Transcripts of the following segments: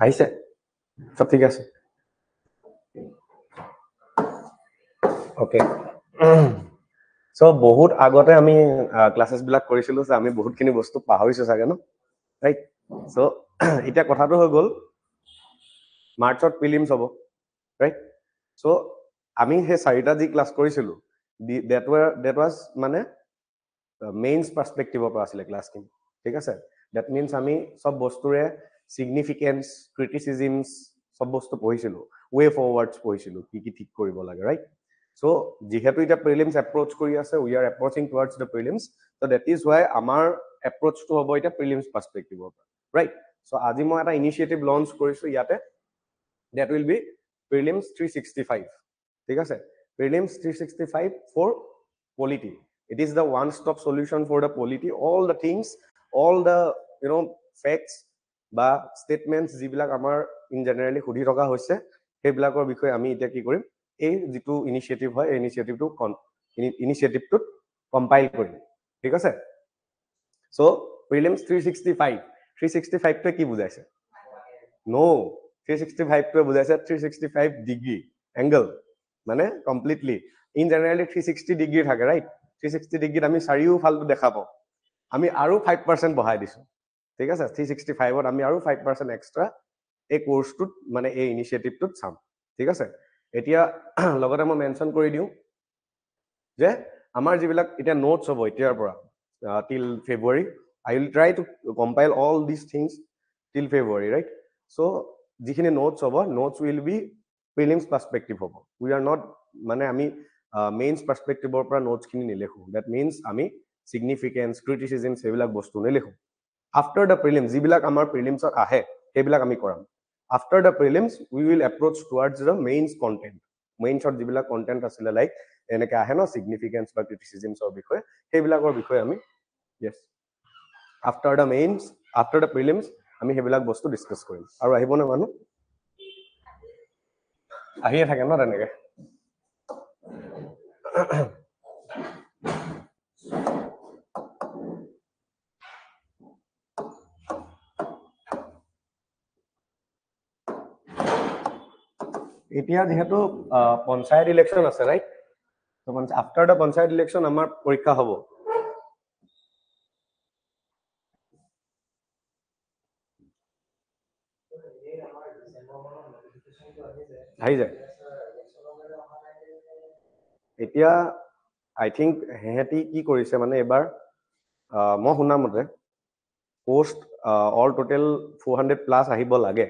আহিছে সব ঠিক আছে ওকে সো বহুত আগতে আমি ক্লাसेस বিলাক কৰিছিলো সো আমি বহুতখিনি বস্তু পাহৰিছো চাগে ন ৰাইট সো এটা কথাটো হৈ গল মাৰ্চত প্ৰিলিমছ হ'ব ৰাইট সো আমি হে চাৰিটা যি ক্লাস কৰিছিলো that was মানে মেইনছ পাৰ্সপেক্টিভৰ পৰা আছিল ক্লাসখিনি ঠিক আছে that means আমি সব বস্তুৰে significance criticisms সব বস্তু পঢ়িছিলো way forwards পঢ়িছিলো কি কি ঠিক কৰিব লাগে ৰাইট so যেহেতু এটা prelims approach কৰি আছে we are approaching towards the prelims so that is why আমাৰ approach to হ'ব এটা prelims perspective right so আজি মই এটা initiative launch কৰিছো ইয়াতে that will be prelims 365 ঠিক আছে prelims 365 for polity it is the one stop solution for the polity all the things all the facts বা statements যিবিলাক আমাৰ in generally খুদি থকা হৈছে সেইবিলাকৰ বিষয়ে আমি এতিয়া কি কৰিম এই যেটো ইনিশিয়েটিভ হয় ইনিশিয়েটিভটো কম্পাইল কৰিম ঠিক আছে সো প্ৰিলিমছ 365 টো কি বুজাইছে নো 365 টো বুজাইছে 365 ডিগ্ৰী এংগল মানে কমপ্লিটলি ইন জেনাৰেলি 360 ডিগ্ৰী থাকে ৰাইট 360 ডিগ্ৰীত আমি চাৰিও ফালটো দেখা পাওঁ আমি আৰু 5% বঢ়াই দিছো ঠিক আছে 365 ত আমি আৰু 5% এক্সট্ৰা এই কোৰ্সটোত মানে এই ইনিশিয়েটিভটোত চাম ঠিক আছে এতিয়া লগতে মই মেনশন কৰি দিও যে আমাৰ যিবিলাক এটা নোটছ হ'ব এতিয়াৰ পৰা till February I will try to compile all these things till February right so যিখিনি নোটছ হ'ব notes will be prelims perspective হ'ব we are not মানে আমি মেইনছ পাৰ্সপেক্টিভৰ পৰা নোটছ খিনি নিলেখো that means আমি significance criticism সেইবিলাক বস্তু নিলেখো after the prelims যিবিলাক আমাৰ প্ৰিলিমছত আহে সেইবিলাক আমি কৰাম after the prelims we will approach towards the mains content mains ৰ যিবিলাক content আছিলে লাইক এনেকে আহে ন significance বা criticisms ৰ বিষয়ে সেইবিলাকৰ বিষয়ে আমি yes after the mains after the prelims আমি সেইবিলাক বস্তু ডিসকাস কৰিম আৰু আহিব না মানুহ আহিয়ে থাকে ন তেনেকে এতিয়া যেহেতু পঞ্চায়ত ইলেকশন আছে রাইট তো আফটার দ্য পঞ্চায়ত ইলেকশন আমাৰ পৰীক্ষা হ'ব আহি যায় এতিয়া আই থিংক হেহেতি কি কৰিছে মানে এবাৰ মই শুনা মতে পোষ্ট অল টোটেল 400 প্লাস আহিব লাগে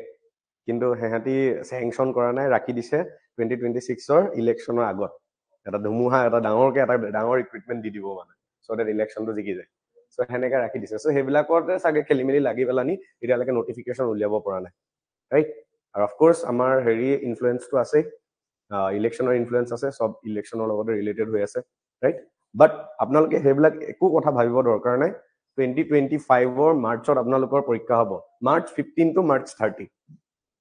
কিন্তু হেহেতি স্যাংশন কৰা নাই ৰাখি দিছে 2026 ৰ ইলেকশনৰ আগত এটা ধুমুহা এটা ডাঙৰকে এটা ডাঙৰ ৰিক্ৰুটমেন্ট দি দিব মানে সো দ্যাট ইলেকশনটো জিকি যায় সো হেনেকা ৰাখি দিছে সো হেবিলাকতে সাগে খেলিমেলি লাগি পেলানি এতিয়ালৈকে নটিফিকেশন উলিয়াব পৰা নাই ৰাইট আৰু অফ কোৰ্স আমাৰ হেৰি ইনফ্লুয়েন্সটো আছে ইলেকশনৰ ইনফ্লুয়েন্স আছে সব ইলেকশনৰ লগত ৰিলেটেড হৈ আছে ৰাইট বাট আপোনালোকে হেবিলাক একো কথা ভাবিব দৰকাৰ নাই 2025 ৰ মাৰ্চত আপোনালোকৰ পৰীক্ষা হ'ব মাৰ্চ 15 টু মাৰ্চ 30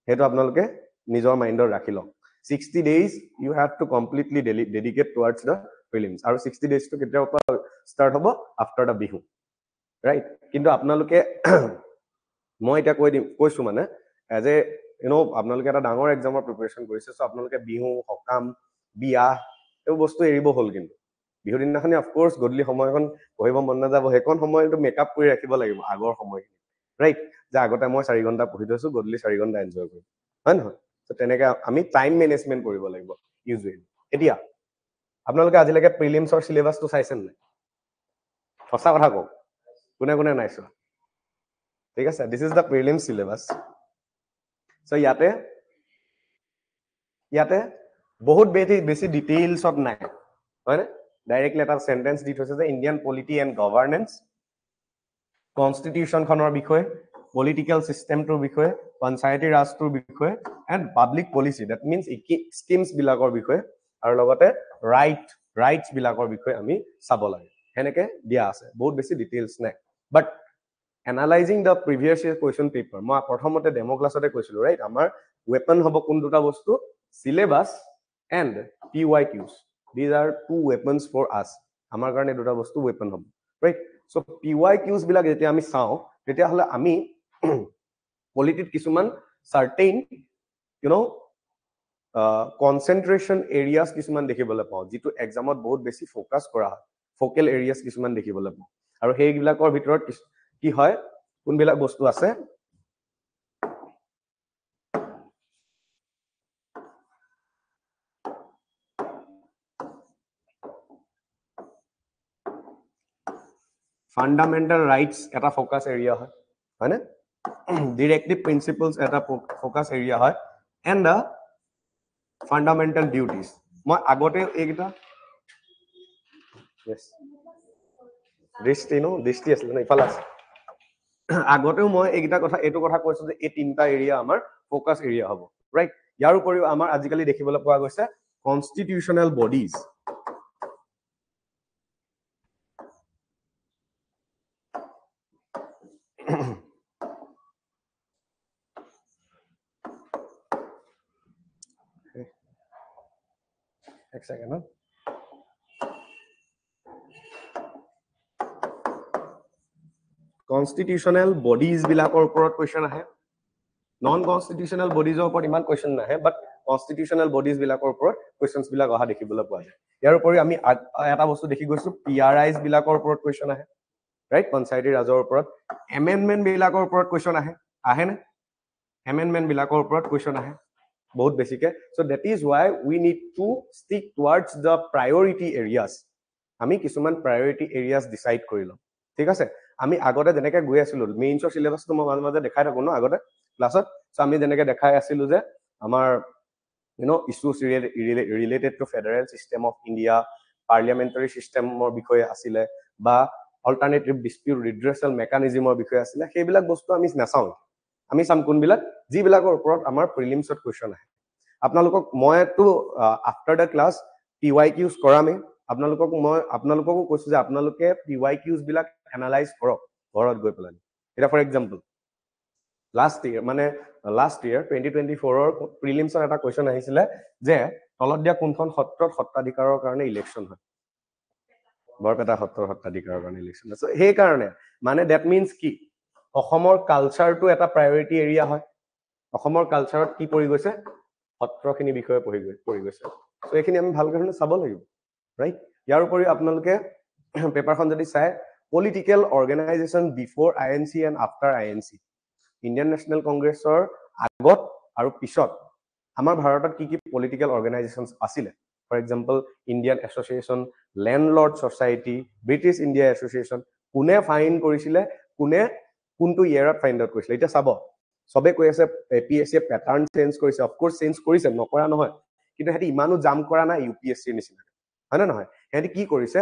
হেতু আপোনালোকে নিজৰ মাইন্ডৰ ৰাখি লওক 60 days you have to completely dedicate towards the prelims আৰু 60 days to কেতিয়াৰ পৰা start হ'ব after the bihu right কিন্তু আপোনালোকে মই এটা কৈছো মানে as a আপোনালোকে এটা ডাঙৰ এক্সামৰ প্ৰিপাৰেচন কৰিছে সো আপোনালোকে বিহু হকাম বিয়া এই বস্তু এৰিব হল কিন্তু বিহুৰ দিনাখনি অফ কোৰ্স গধলি সময়খন পঢ়িব মন নাযাব হেকন সময়টো মেকআপ কৰি ৰাখিব লাগিব আগৰ সময়খিনি ৰাইট যে আগতে মই 4 ঘন্টা পঢ়ি থৈছো গধলি 4 ঘন্টা এনজয় কৰিম হয় নহয় তো তেনেকে আমি টাইম ম্যানেজমেন্ট কৰিব লাগিব ইউজুৱেলি এতিয়া আপোনালোকে আজিলৈকে প্ৰিলিমছৰ সিলেবাসটো চাইছেন নাই সঁচা কথা কওক কোনে কোনে নাই চোৱা ঠিক আছে this is da prelims syllabus so ইয়াতে বহুত বেছি ডিটেইলছত নাই হয় ডাইৰেক্টলি এটা সেন্টেন্স দি থৈছে যে Indian polity and governance constitution খনৰ বিষয়ে পলিটিক্যাল সিস্টেমটোৰ বিষয়ে পঞ্চায়তী ৰাজটোৰ বিষয়ে and public policy that means schemes বিলাকৰ বিষয়ে আৰু লগতে ৰাইটস বিলাকৰ বিষয়ে আমি চাব লাগে হেনেকে দিয়া আছে বহুত বেছি ডিটেইলছ নাই but analysing the previous year question paper মই প্ৰথমতে ডেমো ক্লাছতে কৈছিলো ৰাইট আমাৰ ৱেপন হ'ব কোন দুটা বস্তু syllabus and PYQs these are two weapons for us আমাৰ কাৰণে দুটা বস্তু ৱেপন হ'ব ৰাইট সো PYQs বিলাক যেতিয়া আমি চাওঁ তেতিয়া হলে আমি পলিটিত কিছুমান সাৰ্টেইন you know কনসেন্ট্ৰেশন এৰিয়াস কিছুমান দেখিবলৈ পাওঁ যেটো এক্সামত বহুত বেছি ফোকাস কৰা হয় ফোকেল এৰিয়াস কিছুমান দেখিবলৈ পাওঁ আৰু সেইবিলাকৰ ভিতৰত কি হয় কোনবিলাক বস্তু আছে ফান্ডামেন্টাল ৰাইটস এটা ফোকাস এৰিয়া হয় হয়নে ডিৰেক্টিভ প্ৰিন্সিপলস এটা ফোকাস এৰিয়া হয় এণ্ড দ্য ফান্ডামেন্টাল ডিউটিজ মই আগতে এইটা yes দৃষ্টি আছিল না ইফালে আছে আগতেও মই এইটা কথা এইটো কথা কৈছো যে এই তিনটা এৰিয়া আমাৰ ফোকাস এৰিয়া হ'ব ৰাইট ইয়াৰ উপৰিও আমাৰ আজিকালি দেখিবলৈ পোৱা গৈছে কনস্টিটিউশনাল বডিজ এক সেকেন্ড কনস্টিটিউশনাল বডিজ বিলাকৰ ওপৰত কোৱেশ্চন আহে নন কনস্টিটিউশনাল বডিজৰ ওপৰত ইমান কোৱেশ্চন নাহে বাট কনস্টিটিউশনাল বডিজ বিলাকৰ ওপৰত কোৱেশ্চনছ বিলাক অহা দেখিবলৈ পোৱা যায় ইয়াৰ উপৰি আমি এটা বস্তু দেখি গৈছো PRIs বিলাকৰ ওপৰত কোৱেশ্চন আহে ৰাইট পঞ্চায়তী ৰাজৰ ওপৰত এমেন্ডমেন্ট বিলাকৰ ওপৰত কোৱেশ্চন আহে নে এমেন্ডমেন্ট বিলাকৰ ওপৰত কোৱেশ্চন আহে বহুত বেছিকে so that is why we need to stick towards the priority areas আমি কিছুমান প্ৰায়োৰিটি এৰিয়াস ডিসাইড কৰি লম ঠিক আছে আমি আগতে যেনেকৈ গৈ আছিলো মেইনছৰ সিলেবাসটো মই মাজে মাজে দেখাই থাকো ন আগতে ক্লাছত সো আমি যেনেকৈ দেখাই আছিলো যে আমাৰ issues related to federal system of India parliamentary সিস্টেমৰ বিষয়ে আছিলে বা অল্টাৰনেটিভ ডিস্পিউট ৰিড্ৰেছাল মেকানিজমৰ বিষয়ে আছিলে সেইবিলাক বস্তু আমি নাচাওঁ আমি চাম কোনবিলাক যিবিলাকৰ ওপৰত আমাৰ প্ৰিলিমছত কোৱেশ্চন আহে আপোনালোকক মইতো আফটাৰ দ্য ক্লাছ PYQs কৰামে আপোনালোককো কৈছো যে আপোনালোকে PYQs বিলাক এনালাইজ কৰক ঘৰত গৈ পেলাই এটা ফৰ এক্সাম্পল লাষ্ট ইয়াৰ 2024 ৰ প্ৰিলিমছৰ এটা কোৱেশ্চন আহিছিলে যে তলত দিয়া কোনখন সত্ৰত সত্ৰাধিকাৰৰ কাৰণে ইলেকশ্যন হয় বৰপেটা সত্ৰৰ সত্ৰাধিকাৰৰ কাৰণে ইলেকশ্যন আছে সেই কাৰণে মানে দ্যাট মিন্স কি অসমৰ কালচাৰটো এটা প্ৰায়োৰিটি এৰিয়া হয় অসমৰ কালচাৰত কি পৰি গৈছে সত্ৰখিনি বিষয়ে পৰি গৈছে সো এইখিনি আমি ভালকৈ চাব লাগিব ৰাইট ইয়াৰ উপৰি আপোনালোকে পেপাৰখন যদি চাই political organisation before INC and after INC Indian National কংগ্ৰেছৰ আগত আৰু পিছত আমাৰ ভাৰতত কি পলিটিক্যাল অৰ্গানাইজেশ্যনছ আছিলে for example Indian Association Landlord Society British India Association কোনে ফাইন কৰিছিলে কোনে কোনটো ইয়েৰত ফাইণ্ড আউট কৰিছিলে এতিয়া চাব সবে কৈ আছে APSC প্যাটাৰ্ন চেঞ্জ কৰিছে অফকোৰ্স চেঞ্জ কৰিছে নকৰা নহয় কিন্তু হেতি ইমানো জাম কৰা নাই UPSC নিচিনা হয় না নহয় হেতি কি কৰিছে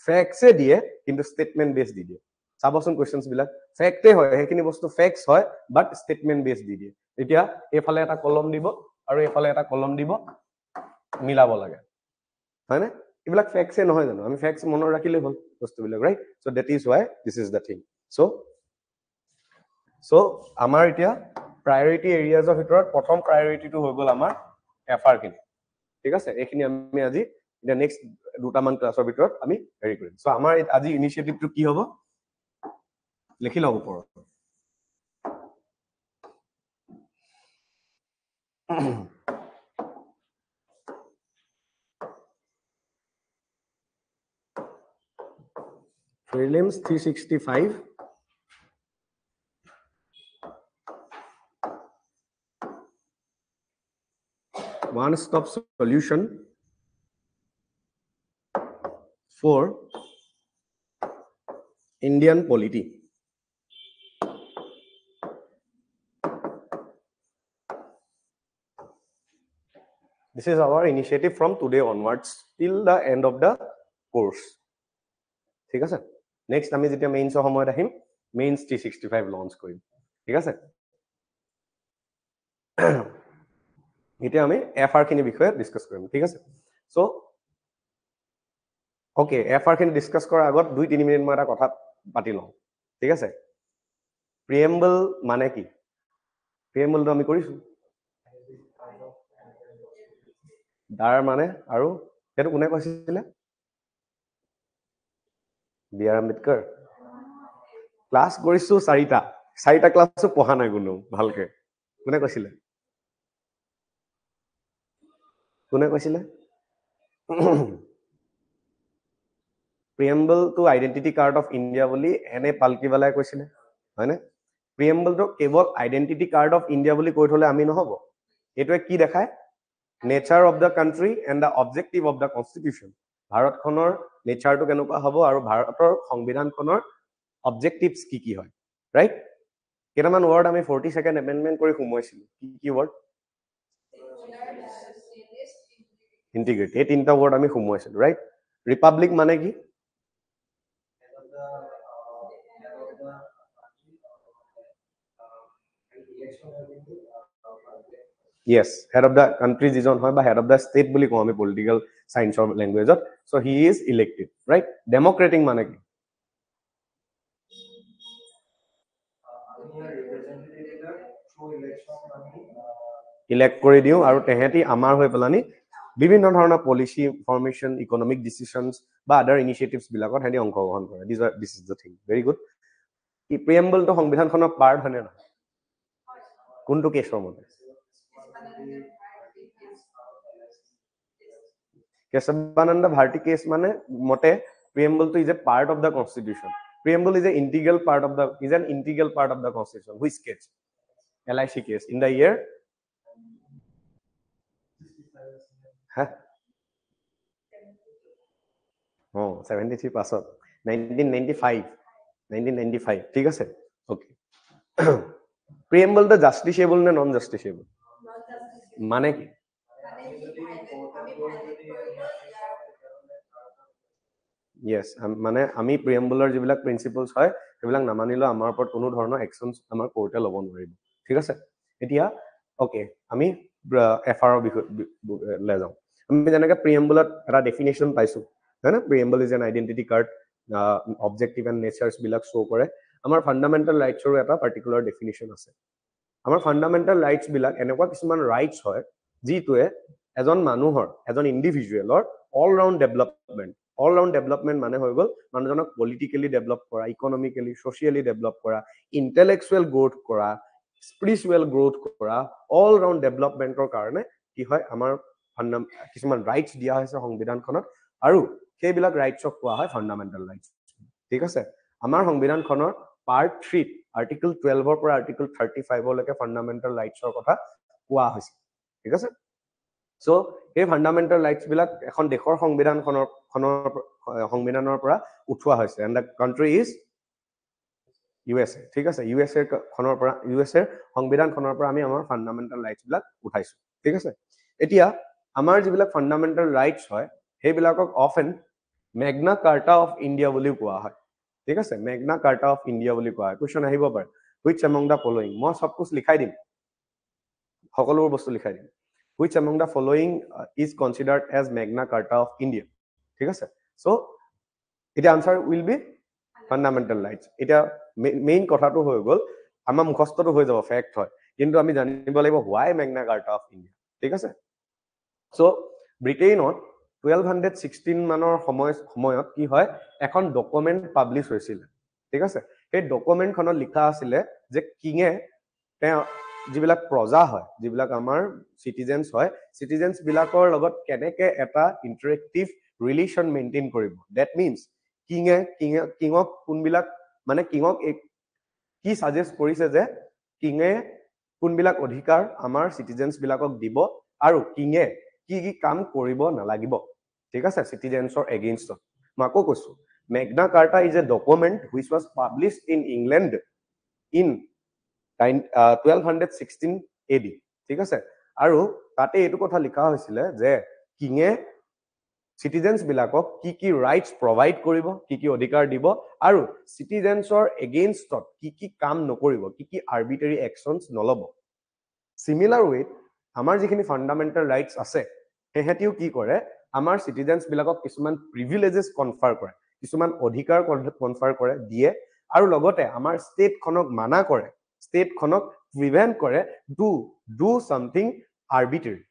ফ্যাক্টছে দিয়ে কিন্তু স্টেটমেন্ট বেস দি দিয়ে চাবচোন কোৱেশ্চনছ বিলাক ফ্যাক্টে হয় হেখিনি বস্তু ফ্যাক্টছ হয় বাট স্টেটমেন্ট বেস দি দিয়ে এতিয়া এফালে এটা কলম দিব আৰু এফালে এটা কলম দিব মিলাব লাগে হয় না এইবিলাক ফ্যাক্টছে নহয় জানো আমি ফ্যাক্টছ মনত ৰাখিলে হ'ল বস্তুবিলাক right so that is why this is the thing so আমাৰ এতিয়া প্ৰায়োৰিটি এৰিয়াজৰ ভিতৰত প্ৰথম প্ৰায়োৰিটিটো হৈ গ'ল আমাৰ এফআৰ খিনি ঠিক আছে এইখিনি আমি আজি এতিয়া নেক্সট দুটামান ক্লাছৰ ভিতৰত আমি হেৰি কৰিম সো আমাৰ আজি ইনিচিয়েটিভটো কি হ'ব লিখি লওক ওপৰত prelims 365 one stop solution for Indian polity this is our initiative from today onwards till the end of the course ঠিক আছে নেক্সট আমি যেতিয়া মেইনছৰ সময়ত আহিম মেইনছ 365 লঞ্চ কৰিম ঠিক আছে এতিয়া আমি এফআৰ খিনি বিষয়ে ডিসকাস কৰিম ঠিক আছে সো ওকে এফআৰ খিনি ডিসকাস কৰাৰ আগত 2-3 মিনিট মই এটা কথা পাতি লওঁ ঠিক আছে প্ৰিএম্বল মানে কি প্ৰিএম্বলটো আমি কৰিছো দাৰ মানে আৰু সেইটো কোনে কৈছিলে বি.আৰ. আম্বেদকাৰ ক্লাছ কৰিছো 4টা ক্লাছো পঢ়া নাই কোনো ভালকে কোনে কৈছিলে preamble to identity card of India বুলি এনে পালকিৱালাই কৈছিলে হয়নে প্ৰিএম্বলটো কেৱল আইডেন্টিটি কাৰ্ড অফ ইণ্ডিয়া বুলি কৈ থলে আমি নহব এইটোৱে কি দেখায় nature of the country and the objective of the constitution ভাৰতখনৰ নেচাৰটো কেনেকুৱা হ'ব আৰু ভাৰতৰ সংবিধানখনৰ অবজেক্টিভছ কি হয় ৰাইট কেইটামান ৱৰ্ড আমি 42nd এমেণ্ডমেণ্ট কৰি সোমোৱাইছিলো কি ৱৰ্ড ইন্টিগ্ৰেট এই তিনিটা ৱৰ্ড আমি সোমোৱাইছিলো ৰাইট ৰিপাব্লিক মানে কি yes head of the country যিজন হয় বা head of the state বুলি কওঁ আমি political সায়েন্সৰ ল্যাঙ্গুৱেজত so he is elected right democratic মানে কি ইলেক্ট কৰি দিও আৰু তেহেতি আমাৰ হৈ পেলানি বিভিন্ন ধৰণৰ পলিসি ফৰ্মেশন ইকোনমিক ডিসিশনস বা আদাৰ ইনিশিয়েটিভস বিলাকত হেতি অংশগ্ৰহণ কৰে this is the thing very good কি প্ৰিএম্বলটো সংবিধানখনৰ পাৰ্ট হয়নে নহয় কোনটো কেছৰ মতে কেশৱানন্দ ভাৰতী কেছ মানে মতে প্ৰিএম্বলটো is a part of the constitution preamble is a integral part of the is an integral part of the constitution which case LIC case in the year ও 73 পাছত 1995 ঠিক আছে ওকে প্ৰিএম্বলটো জাস্টিসিয়েবল নে নন জাস্টিসিয়েবল মানে কি yes মানে আমি প্ৰিএম্বলৰ যিবিলাক প্ৰিন্সিপলস হয় সেইবিলাক নামানিলে আমাৰ ওপৰত কোনো ধৰণৰ একচনস আমাৰ কোৰ্টে ল'ব নোৱাৰিব ঠিক আছে এতিয়া ওকে আমি এফআৰ বিষয় লৈ যাওঁ আমি যেনেকৈ প্ৰিএম্বলত এটা ডেফিনেশন পাইছো হয় না preamble is an identity card objective and natures বিলাক শ্ব' কৰে আমাৰ ফাণ্ডামেণ্টেল ৰাইটছৰো এটা পাৰ্টিকুলাৰ ডেফিনেশন আছে আমাৰ ফাণ্ডামেণ্টেল ৰাইটছ বিলাক এনেকুৱা কিছুমান ৰাইটছ হয় যিটোৱে এজন মানুহৰ এজন ইণ্ডিভিজুৱেলৰ অল ৰাউণ্ড ডেভেলপমেণ্ট মানে হৈ গ'ল মানুহজনক পলিটিকেলি ডেভেলপ কৰা ইকনমিকেলি ছ'চিয়েলি ডেভেলপ কৰা ইণ্টেলেকচুৱেল গ্ৰোথ কৰা স্পিৰিচুৱেল গ্ৰোথ কৰা অল ৰাউণ্ড ডেভেলপমেণ্টৰ কাৰণে কি হয় আমাৰ কিছুমান ৰাইটছ দিয়া হৈছে সংবিধানখনত আৰু সেইবিলাক ৰাইটছক কোৱা হয় ফাণ্ডামেণ্টেল ৰাইটছ ঠিক আছে আমাৰ সংবিধানখনৰ পাৰ্ট 3 আৰ্টিকল 12 পৰা আৰ্টিকল 35 লৈকে ফাণ্ডামেণ্টেল ৰাইটছৰ কথা কোৱা হৈছে ঠিক আছে সো এই ফাণ্ডামেণ্টেল ৰাইটছ বিলাক এখন দেশৰ সংবিধানৰ পৰা উঠোৱা হৈছে and the country is USA ঠিক আছে USA সংবিধানখনৰ পৰা আমি আমাৰ ফাণ্ডামেণ্টেল ৰাইটছ বিলাক উঠাইছো ঠিক আছে এতিয়া আমাৰ যিবিলাক ফাণ্ডামেণ্টেল ৰাইটছ হয় সেইবিলাকক often Magna Carta of India বুলি কোৱা হয় ঠিক আছে মেগনা কাৰ্টা অফ ইণ্ডিয়া বুলি কোৱা হয় কোৱেশ্চন আহিব পাৰে হুইচ এমং দ্য ফলোইং মই সব কিছু লিখাই দিম সকলোবোৰ বস্তু লিখাই দিম which among the following is considered as Magna Carta of India ঠিক আছে সো এটা answer will be fundamental rights এটা মেইন কথাটো হৈ গ'ল আমাৰ মুখস্থটো হৈ যাব ফেক্ট হয় কিন্তু আমি জানিব লাগিব হোৱাই মেগনা কাৰ্টা অফ ইণ্ডিয়া ঠিক আছে সো ব্ৰিটেইনত 1216 মানৰ সময়ত কি হয় এখন ডকুমেন্ট পাবলিশ হৈছিল ঠিক আছে সেই ডকুমেন্টখনত লিখা আছিল যে কিঙে যিবিলাক প্ৰজা হয় যিবিলাক আমাৰ সিটিজেন্স হয় সিটিজেন্স বিলাকৰ লগত কেনেকে এটা ইন্টাৰেক্টিভ ৰিলেশন মেইনটেইন কৰিব দ্যাট মিন্স কিঙক কোনবিলাক মানে কিঙক কি সাজেষ্ট কৰিছে যে কিঙে কোনবিলাক অধিকাৰ আমাৰ সিটিজেন্স বিলাকক দিব আৰু কিঙে কি কাম কৰিব নালাগিব ঠিক আছে সিটিজেন্সৰ এগেইনষ্টত মই আকৌ কৈছো Magna Carta is a document which was published in England in 1216 AD ঠিক আছে আৰু তাতে এইটো কথা লিখা হৈছিল যে কিঙে সিটিজেন্স বিলাকক কি ৰাইটস প্ৰভাইড কৰিব কি অধিকাৰ দিব আৰু সিটিজেন্সৰ এগেইনষ্টত কি কাম নকৰিব কি আৰ্বিট্ৰাৰী একচনস নলব সিমিলাৰ ৱেত আমাৰ যিখিনি ফাণ্ডামেণ্টেল ৰাইটস আছে হেহেতিও কি কৰে আমাৰ সিটিজেন্স বিলাকক কিছুমান প্ৰিভিলেজেস কনফাৰ কৰে, কিছুমান অধিকাৰ কনফাৰ কৰে দিয়ে, আৰু লগতে আমাৰ ষ্টেটখনক মানা কৰে, ষ্টেটখনক প্ৰিভেন্ট কৰে টু ডু সামথিং আৰ্বিট্ৰাৰী,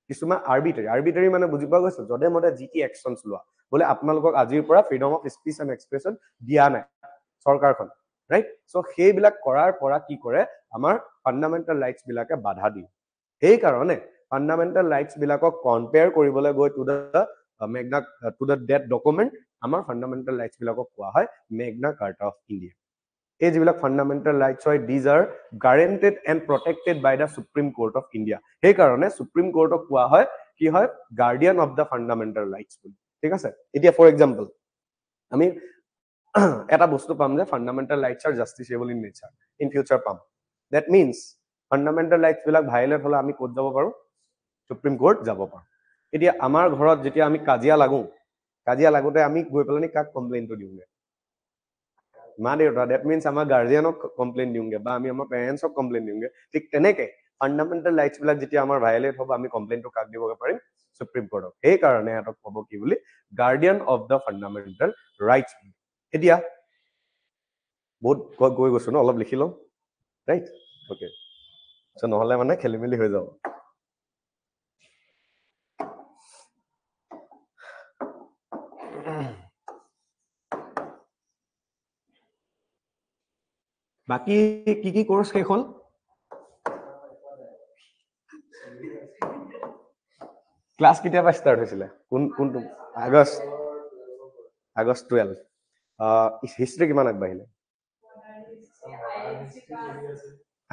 কিছুমান আৰ্বিট্ৰাৰী মানে বুজি পোৱা গৈছে, যদে মতে যি কি একশনছ লোৱা, বোলে আপোনালোকক আজিৰ পৰা freedom of speech and expression দিয়া নাই চৰকাৰখন, ৰাইট? সো সেইবিলাক কৰাৰ পৰা কি কৰে, আমাৰ ফাণ্ডামেণ্টেল ৰাইটছ বিলাকে বাধা দিয়ে। সেই কাৰণে ফাণ্ডামেণ্টেল ৰাইটছ বিলাকক কম্পেয়াৰ কৰিবলৈ গৈ টু দ্য ডেট ডকুমেণ্ট আমাৰ ফাণ্ডামেণ্টেল ৰাইটছ বিলাকক কোৱা হয় মেগনা কাৰ্টা অফ ইণ্ডিয়া। এই যিবিলাক ফাণ্ডামেণ্টেল ৰাইটছ হয়, these are guaranteed and protected by the Supreme Court of India. সেইকাৰণে সুপ্ৰিম কোৰ্টক কোৱা হয় কি হয়, guardian of the fundamental rights বুলি। ঠিক আছে, এতিয়া ফৰ এক্সাম্পল আমি এটা বস্তু পাম যে fundamental rights are justiciable in nature, in future পাম। দেট মিনছ ফাণ্ডামেণ্টেল ৰাইটছ বিলাক ভাইলেট হলে আমি ক'ত যাব পাৰো, সুপ্ৰিম কোৰ্ট যাব পাৰো। এতিয়া আমাৰ ঘৰত যেতিয়া আমি কাজিয়া লাগোতে আমি গৈ পেলাই কাক কমপ্লেইনটো দিওঁগে, মা দেউতা, দেট মিনছ আমাৰ গাৰ্জিয়ানক কমপ্লেইন দিওঁগে বা আমি আমাৰ পেৰেণ্টছক কমপ্লেইন দিওঁগে। ঠিক তেনেকে ফাণ্ডামেণ্টেল ৰাইটছ বিলাক যেতিয়া আমাৰ ভাইলেট হ'ব আমি কমপ্লেইনটো কাক দিবগে পাৰিম, সুপ্ৰিম কোৰ্টক। সেইকাৰণে সিহঁতক ক'ব কি বুলি, Guardian of the fundamental rights. এতিয়া বহুত গৈ গৈছো ন, অলপ লিখি লওঁ, ৰাইট? অ'কে, নহলে মানে খেলি মেলি হৈ যাব। বাকী কি কি কোৰ্স শেষ হ'ল? ক্লাছ কেতিয়াবা ষ্টাৰ্ট হৈছিলে? কোনটো? আগষ্ট 12। হিষ্ট্ৰী কিমান আগবাঢ়িলে?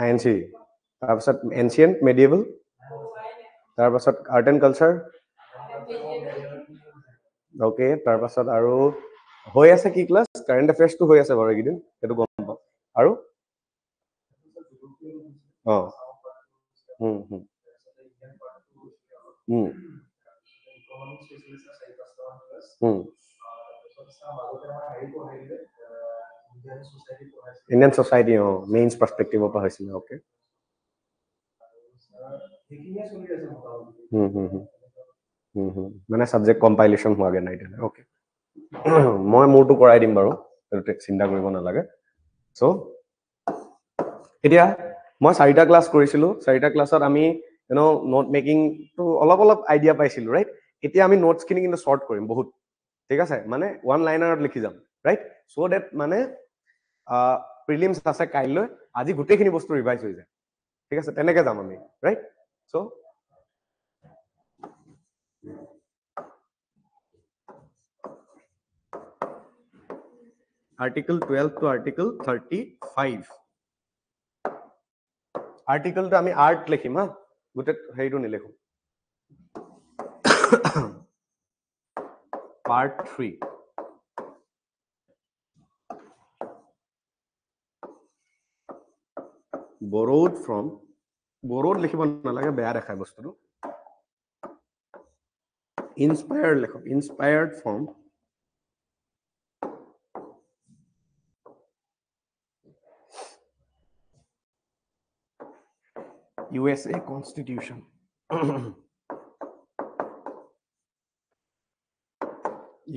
INC, তাৰপিছত এনচিয়েন্ট মেডিয়েবল, তাৰপাছত আৰ্ট এণ্ড কালচাৰ, অ'কে, তাৰপাছত আৰু হৈ আছে কি ক্লাছ? কাৰেণ্ট এফেয়াৰ্ছটো হৈ আছে বাৰু এইকেইদিন, সেইটো গম পাওঁ। আৰু ইণ্ডিয়ান ছচাইটি, মেইনছ পাৰ্সপেক্টিভৰ পৰা হৈছিলে। অ'কে, মানে ছাবজেক্ট কম্পাইলেশ্যন হোৱাগে নাই এতিয়া। অ'কে, মই মোৰটো কৰাই দিম বাৰু, চিন্তা কৰিব নালাগে। চ' এতিয়া মই 4টা ক্লাছ কৰিছিলো, 4টা ক্লাছত আমি নোট মেকিংটো অলপ অলপ আইডিয়া পাইছিলো, ৰাইট? এতিয়া আমি নোটছখিনি কিন্তু শ্বৰ্ট কৰিম বহুত, ঠিক আছে? মানে 1 লাইনাৰত লিখি যাম, ৰাইট? চ' ডেট মানে প্ৰিলিমছ আছে কাইলৈ, আজি গোটেইখিনি বস্তু ৰিভাইজ হৈ যায়, ঠিক আছে? তেনেকে যাম আমি, ৰাইট? চ' আৰ্টিকল 12 টু আৰ্টিকল 35। আৰ্টিকলটো আমি আৰ্ট লিখিম, হা, গোটেই হেৰিটো নিলিখো। Part 3, borrowed from, borrowed লিখিব নালাগে, বেয়া দেখায় বস্তুটো। Inspired লিখক, inspired from USA Constitution.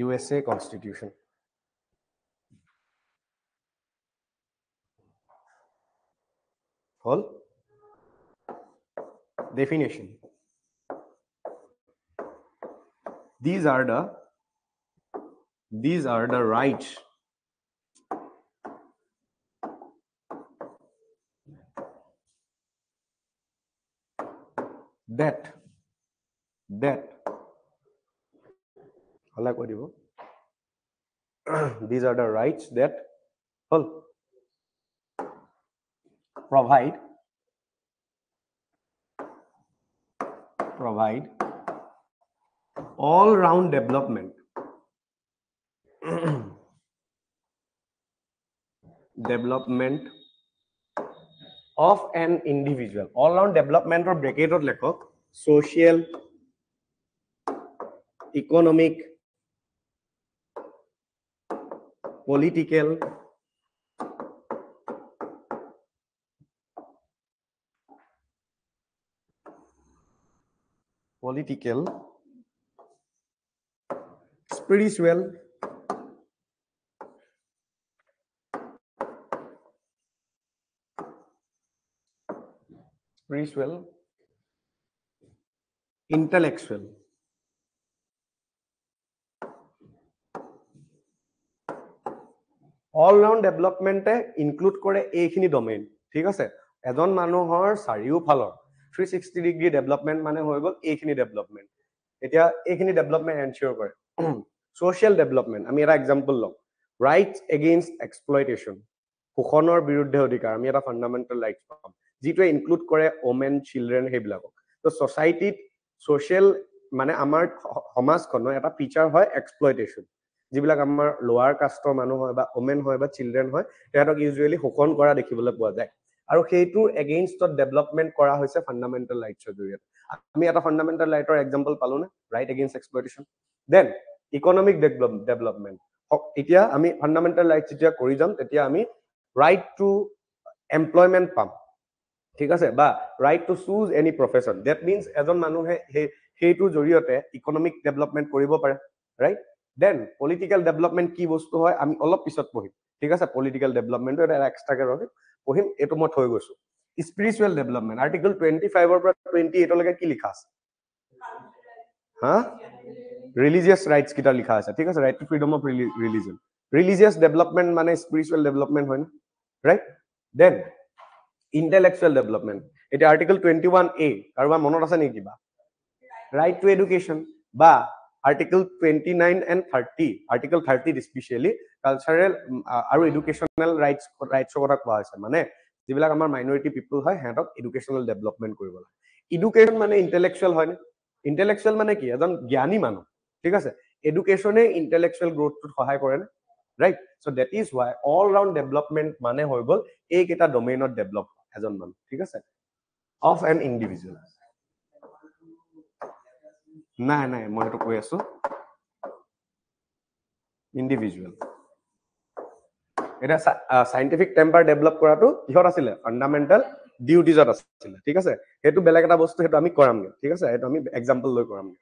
USA Constitution. All definition. These are the rights that হলা কৈ দিব। These are the rights that provide all round development of an individual. All round development or bracket or lekhok social, economic, political, spiritual, intellectual. All round development include কৰে এইখিনি domain ঠিক আছে এজন মানুহৰ চাৰিওফালৰ 360 ডিগ্ৰী ডেভেলপমেন্ট মানে হৈ গল এইখিনি ডেভেলপমেন্ট এতিয়া এইখিনি ডেভেলপমেন্ট এনশিওৰ কৰে সোশ্যাল ডেভেলপমেন্ট আমি এটা এক্সাম্পল লম ৰাইটস এগেইনষ্ট এক্সপ্লয়টেশন শোষণৰ বিৰুদ্ধে অধিকাৰ আমি এটা ফান্ডামেন্টাল ৰাইটস পাম যিটো ইনক্লুড কৰে ওমেন চিলড্ৰেন হেবিলাকক তো সোসাইটিত সোশ্যাল মানে আমাৰ সমাজখনৰ এটা ফিচাৰ হয় এক্সপ্লয়টেশন যিবিলাক আমাৰ লোৱাৰ কাষ্টৰ মানুহ হয় বা ওমেন হয় বা চিলড্ৰেন হয় তেহেতক ইউজুৱেলি শোষণ কৰা দেখিবলৈ পোৱা যায় আৰু সেইটো এগেইনষ্টত ডেভেলপমেন্ট কৰা হৈছে ফান্ডামেন্টাল ৰাইটছৰ জৰিয়তে আমি এটা ফান্ডামেন্টাল ৰাইটৰ এক্সাম্পল পালো না right against exploitation then economic development এতিয়া আমি ফান্ডামেন্টাল ৰাইটছ যেতিয়া কৰি যাম তেতিয়া আমি ৰাইট টু এমপ্লয়মেন্ট পাম ঠিক আছে বা right to choose any profession that means এজন মানুহে সেইটোৰ জৰিয়তে ইকোনমিক ডেভেলপমেন্ট কৰিব পাৰে ৰাইট দেন পলিটিক্যাল ডেভেলপমেন্ট কি বস্তু হয় আমি অলপ পিছত পঢ়িম ঠিক আছে পলিটিক্যাল ডেভেলপমেন্ট এটা এক্সট্ৰাকে পঢ়িম এটো মই থৈ গৈছো স্পিৰিচুৱেল ডেভেলপমেন্ট আৰ্টিকল 25 ৰ পৰা 28 লৈকে কি লিখা আছে হা ৰিলিজিয়াছ ৰাইটস কিটা লিখা আছে ঠিক আছে right to freedom of religion religious development মানে স্পিৰিচুৱেল ডেভেলপমেন্ট হয় ৰাইট দেন ইন্টেলেকচুৱেল ডেভেলপমেন্ট এটা আৰ্টিকল 21A কাৰোবাৰ মনত আছে নেকি কিবা right to education বা article 29 and 30 article 30 especially cultural আৰু educational rights কথা কোৱা হৈছে মানে যিবিলাক আমাৰ মাইনৰিটি পিপল হয় হেডক এডুকেশনাল ডেভেলপমেন্ট কৰিব লাগে এডুকেশন মানে ইন্টেলেকচুৱেল হয় নে ইন্টেলেকচুৱেল মানে কি এজন জ্ঞানী মানুহ ঠিক আছে এডুকেশনে ইন্টেলেকচুৱেল গ্ৰোথত সহায় কৰে নে right so that is why all round development মানে হৈ গল এইকেইটা ডমেইনত ডেভেলপ এজন মানুহ ঠিক আছে অফ এন ইন্ডিভিজুৱেল নাই নাই মই এটা কৈ আছো ইন্ডিভিজুৱেল এটা সাইন্টিফিক টেম্পাৰ ডেভেলপ কৰাটো কিহত আছিল ফান্ডামেন্টাল ডিউটিজত আছিল ঠিক আছে হেতু বেলেগ এটা বস্তু হেতু আমি কৰামগে ঠিক আছে হেতু আমি এক্সাম্পল লৈ কৰামগে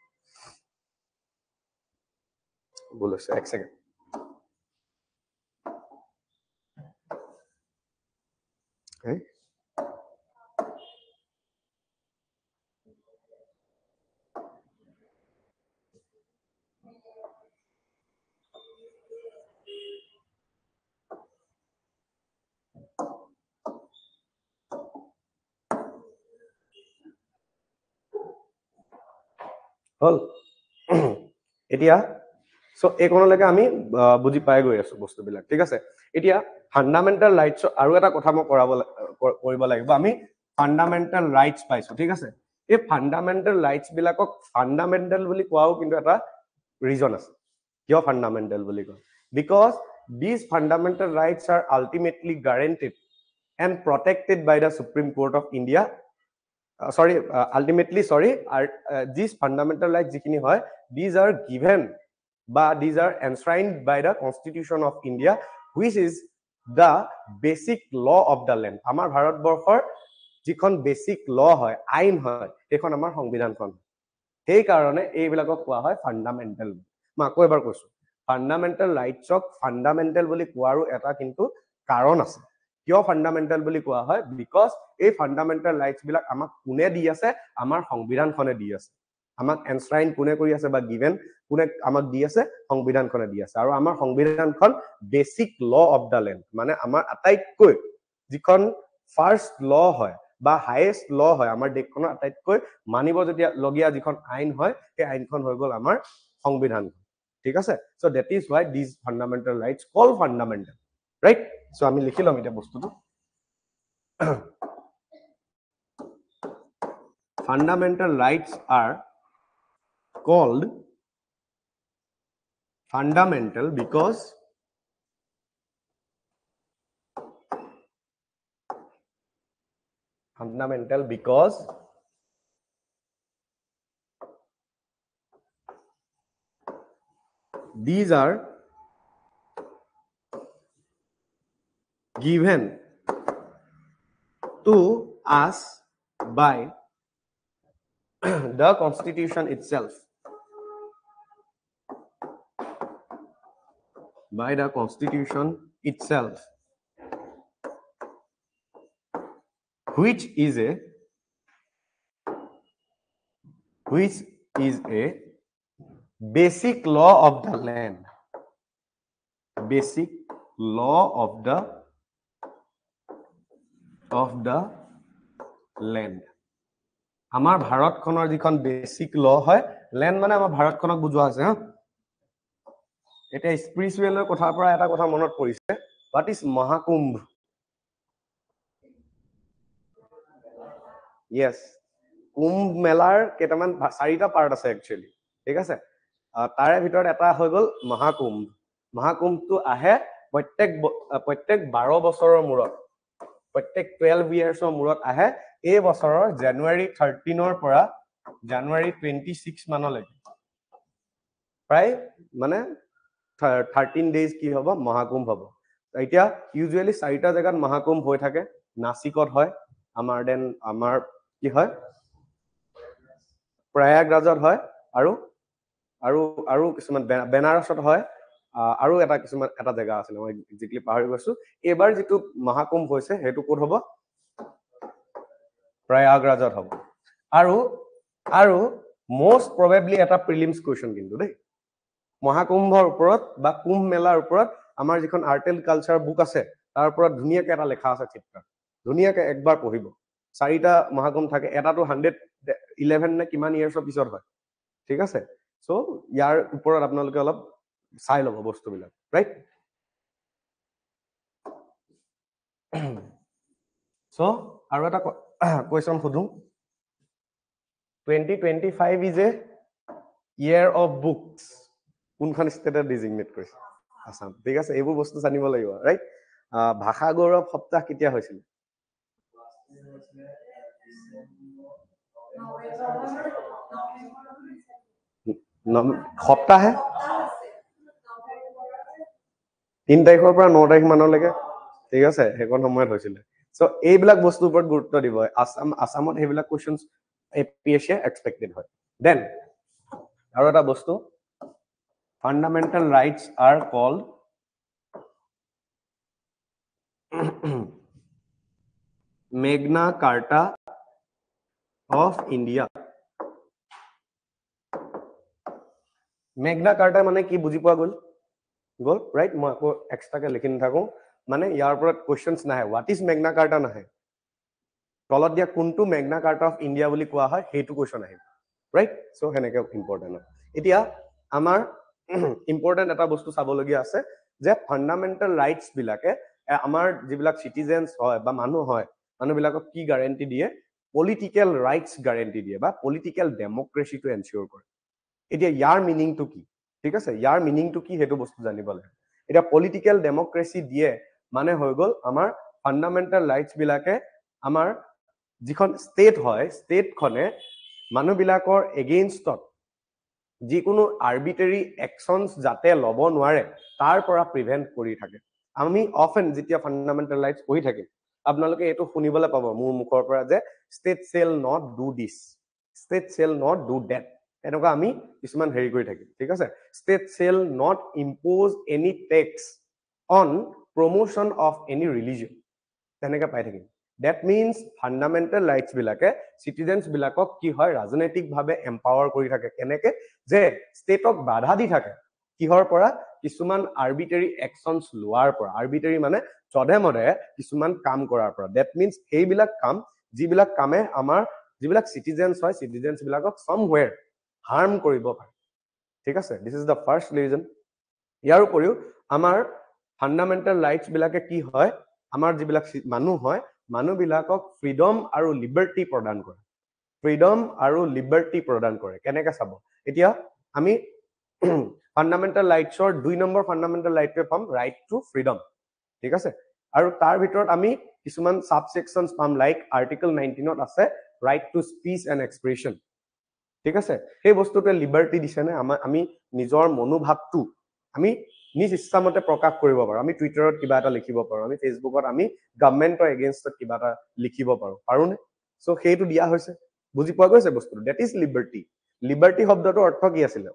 বলছে এক সেকেন্ড okay হল এতিয়া সো এইকনলৈকে আমি বুজি পাই গৈ আছো বস্তুবিলাক ঠিক আছে এতিয়া ফান্ডামেন্টাল ৰাইটছ আৰু এটা কথা মই কৰিব লাগিব আমি ফান্ডামেন্টাল ৰাইটছ পাইছো ঠিক আছে এই ফান্ডামেন্টাল ৰাইটছ বিলাকক ফান্ডামেন্টাল বুলি কোৱাও কিন্তু এটা ৰিজন আছে কিয় ফান্ডামেন্টাল বুলি কয় because these fundamental rights are ultimately guaranteed and protected by the Supreme Court of India these fundamental rights যিখিনি হয় these are given but these are enshrined by the Constitution of India which is the basic law of the land আমাৰ ভাৰতবৰ্ষৰ যিখন basic ল হয় আইন হয় এখন আমাৰ সংবিধানখন সেই কাৰণে এইবিলাকক কোৱা হয় ফান্ডামেন্টাল মই আকৌ এবাৰ কৈছো ফান্ডামেন্টাল ৰাইটছক ফান্ডামেন্টাল বুলি কোৱাৰো এটা কিন্তু কাৰণ আছে কিয় ফান্ডামেন্টাল বুলি কোৱা হয় বিকজ এই ফান্ডামেন্টাল ৰাইটছ বিলাক আমাক কোনে দি আছে আমাৰ সংবিধানখনে দি আছে আমাক এনশ্ৰাইন কোনে কৰি আছে বা গিভেন কোনে আমাক দি আছে সংবিধানখনে দি আছে আৰু আমাৰ সংবিধানখন basic law of the land মানে আমাৰ আটাইতকৈ যিখন ফাৰ্স্ট ল হয় বা হাইয়েস্ট ল হয় আমাৰ দেশখনৰ আটাইতকৈ মানিব যেতিয়া লগিয়া যিখন আইন হয় সেই আইনখন হৈ গল আমাৰ সংবিধান ঠিক আছে so that is why this fundamental rights call fundamental right so আমি লিখি লম এটা বস্তুটো fundamental rights are called fundamental because these are given to us by the Constitution itself by the constitution itself, which is a basic law of the land. Basic law of the land. আমাৰ ভাৰতখনৰ যিখন basic ল হয় land মানে আমাৰ ভাৰতখনক বুজোৱা আছে হা এটা স্পিৰিচুৱেলৰ কথাৰ পৰা এটা কথা মনত পৰিছে what is মহাকুম্ভ yes কুম্ভ মেলাৰ কেইটামান চাৰিটা পাৰ্ট আছে একচুয়ালি ঠিক আছে তাৰে ভিতৰত এটা হৈ গল মহাকুম্ভ মহাকুম্ভটো আহে প্ৰত্যেক 12 বছৰৰ মূৰত প্ৰত্যেক 12 ইয়াৰ্ছৰ মূৰত আহে এই বছৰৰ জানুৱাৰী 13 ৰ পৰা জানুৱাৰী 26 মানলৈকে প্ৰায় মানে 13 ডেজ কি হ'ব মহাকুম্ভ হ'ব এতিয়া ইউজুৱেলি চাৰিটা জায়গাত মহাকুম্ভ হৈ থাকে নাসিকত হয় আমাৰ কি হয় প্ৰয়াগৰাজত হয় আৰু কিছুমান বেনাৰসত হয় আৰু এটা জায়গা আছে মই এক্স্যাক্টলি পাহৰি গৈছো এবাৰ যেটো মহাকুম্ভ হৈছে হেতু ক'ত হ'ব প্ৰয়াগৰাজত হ'ব আৰু মোস্ট প্ৰবেবলি এটা প্ৰিলিমছ কোৱেশ্চন কিন্তু দেই মহাকুম্ভৰ ওপৰত বা কুম্ভ মেলাৰ ওপৰত আমাৰ যিখন আৰ্ট এণ্ড কালচাৰ বুক আছে তাৰ ওপৰত ধুনীয়াকৈ এটা লেখা আছে চিত্ৰ ধুনীয়াকৈ একবাৰ পঢ়িব চাৰিটা মহাকুম্ভ থাকে এটাটো 111 নে কিমান ইয়াৰ্ছৰ পিছত হয় ঠিক আছে সো ইয়াৰ ওপৰত আপোনালোকে অলপ চাই লব বস্তুবিলাক ৰাইট সো আৰু এটা কোৱেশ্চন সুধো 2025 is a year of books কোনখন ষ্টেটে ডিজিগনেট কৰিছে আসাম ঠিক আছে এইবোৰ বস্তু জানিব লাগিব ৰাইট ভাষা গৌৰৱ সপ্তাহ কেতিয়া হৈছিল সপ্তাহে 3 তাৰিখৰ পৰা 9 তাৰিখ মানলৈকে ঠিক আছে হেকন সময়ত হৈছিল সো এইবিলাক বস্তুৰ ওপৰত গুৰুত্ব দিব আসামত হেবিলাক কোৱেশ্চনছ এপিএছএ এক্সপেক্টেড হয় দেন আৰু এটা বস্তু fundamental rights are called Magna Carta of India Magna Carta মানে কি বুজি পোৱা গল ৰাইট মই আকৌ এক্সট্ৰাকে লিখি নাথাকো মানে ইয়াৰ ওপৰত কোৱেশ্চনছ নাহে what is Magna Carta নাহে তলত দিয়া কোনটো Magna Carta of India বুলি কোৱা হয় হেতু কোৱেশ্চন আহিব ৰাইট সো হেনেকে ইম্পৰ্টেন্ট এতিয়া আমাৰ ইম্পৰ্টেন্ট এটা বস্তু চাবলগীয়া আছে যে ফান্ডামেন্টাল ৰাইটস বিলাকে আমাৰ যিবিলাক সিটিজেনছ হয় বা মানুহবিলাকক কি গ্যাৰান্টি দিয়ে পলিটিক্যাল ৰাইটস গ্যাৰান্টি দিয়ে বা পলিটিক্যাল ডেমক্ৰেসিটো এনশিওৰ কৰে এতিয়া ইয়াৰ মিনিংটো কি ঠিক আছে ইয়াৰ মিনিংটো কি হেতু বস্তু জানিব লাগে এটা পলিটিক্যাল ডেমক্ৰেসি দিয়ে মানে হৈ গল আমাৰ ফান্ডামেন্টাল ৰাইটস বিলাকে আমাৰ যিখন ষ্টেট হয় ষ্টেটখনে মানুহবিলাকৰ এগেইনষ্টত যিকোনো আৰ্বিট্ৰাৰি একশনস যাতে লব নোৱাৰে তাৰ পৰা প্ৰিভেন্ট কৰি থাকে আমি অফেন যেতিয়া ফান্ডামেন্টাল ৰাইটস পঢ়ি থাকিম আপোনালোকে এটো শুনিবলৈ পাব মোৰ মুখৰ পৰা যে state shall not do this state shall not do that এনেকুৱা আমি কিছুমান হেৰি কৰি থাকিম ঠিক আছে state shall not impose any tax on promotion of any religion তেনেকৈ পাই থাকিম that means fundamental rights বিলাকে citizens বিলাকক কি হয় ৰাজনৈতিক ভাৱে এম্পাৱাৰ কৰি থাকে কেনেকে যে ষ্টেটক বাধা দি থাকে কিহৰ পৰা কিছুমান আৰ্বিট্ৰাৰি একশনস লোৱাৰ পৰা আৰ্বিট্ৰাৰি মানে চধে মধে কিছুমান কাম কৰাৰ পৰা that means এইবিলাক কাম যিবিলাক কামে আমাৰ যিবিলাক citizens হয় citizens বিলাকক somewhere harm কৰিব পাৰে ঠিক আছে this is the first reason ইয়াৰ উপৰিও আমাৰ ফান্ডামেন্টাল ৰাইটস বিলাকে কি হয় আমাৰ যিবিলাক মানুহ হয় মানুহবিলাকক ফ্ৰীডম আৰু লিবাৰ্টি প্ৰদান কৰে ফ্ৰীডম আৰু লিবাৰ্টি প্ৰদান কৰে কেনেকৈ চাব এতিয়া আমি ফান্ডামেন্টাল ৰাইটছৰ 2 নম্বৰ ফান্ডামেন্টাল ৰাইটটো পাম ৰাইট টু ফ্ৰীডম ঠিক আছে আৰু তাৰ ভিতৰত আমি কিছুমান সাবসেকশনস পাম লাইক আৰ্টিকল 19 ত আছে right to speech and expression ঠিক আছে সেই বস্তুটোৱে লিবাৰ্টি দিছে নে আমি নিজৰ মনোভাৱটো আমি নিজ ইচ্ছামতে প্ৰকাশ কৰিব পাৰো আমি টুইটাৰত কিবা এটা লিখিব পাৰো আমি ফেসবুকত আমি গভৰ্নমেন্টৰ এগেইনষ্টত কিবা এটা লিখিব পাৰো নে সো সেইটো দিয়া হৈছে বুজি পোৱা গৈছে বস্তুটো দ্যাট ইজ লিবাৰ্টি লিবাৰ্টি শব্দটোৰ অৰ্থ কি আছিল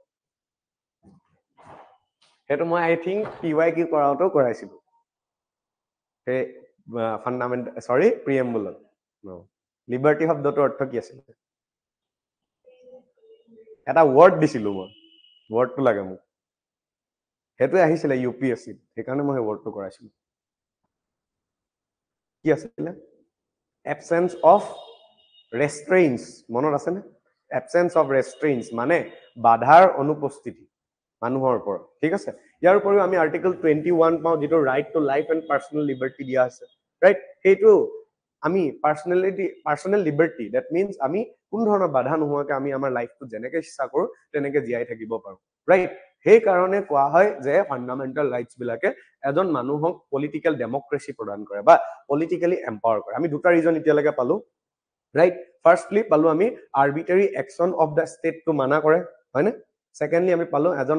সেইটো মই আই থিংক PYQ কৰাওঁতেও কৰাইছিলো সেই ফান্ডামেন্টাল সৰি প্ৰিএম্বুলত লিবাৰ্টি শব্দটোৰ অৰ্থ কি আছিল এটা ৱৰ্ড দিছিলো মই ৱৰ্ডটো লাগে মোক সেইটোৱে আহিছিলে UPSC সেইকাৰণে মই সেই ৱৰ্ডটো কৰাইছিলো কি আছিলে এবসেন্স অফ ৰেষ্ট্ৰেইনছ মনত আছে নে এবসেন্স অফ ৰেষ্ট্ৰেইনছ মানে বাধাৰ অনুপস্থিতি মানুহৰ ওপৰত ঠিক আছে ইয়াৰ উপৰিও আমি আৰ্টিকল 21 পাওঁ যেটো right to life and personnel liberty দিয়া আছে ৰাইট সেইটো আমি পাৰ্সোনেল লিবাৰ্টি দ্যাট মিন্স আমি কোন ধৰণৰ বাধা নোহোৱাকৈ আমি আমাৰ লাইফটো যেনেকৈ ইচ্ছা কৰো তেনেকৈ জীয়াই থাকিব পাৰো ৰাইট সেই কাৰণে কোৱা হয় যে ফান্ডামেন্টাল ৰাইটস বিলাকে এজন মানুহক পলিটিক্যাল ডেমক্ৰেসি প্ৰদান কৰে বা পলিটিক্যালি এম্পাৱাৰ কৰে আমি দুটা ৰিজন এতিয়ালৈকে পালো ৰাইট ফাৰ্স্টলি পালো আমি arbitrary action of the state to মানা কৰে হয়নে সেকেন্ডলি আমি পালো এজন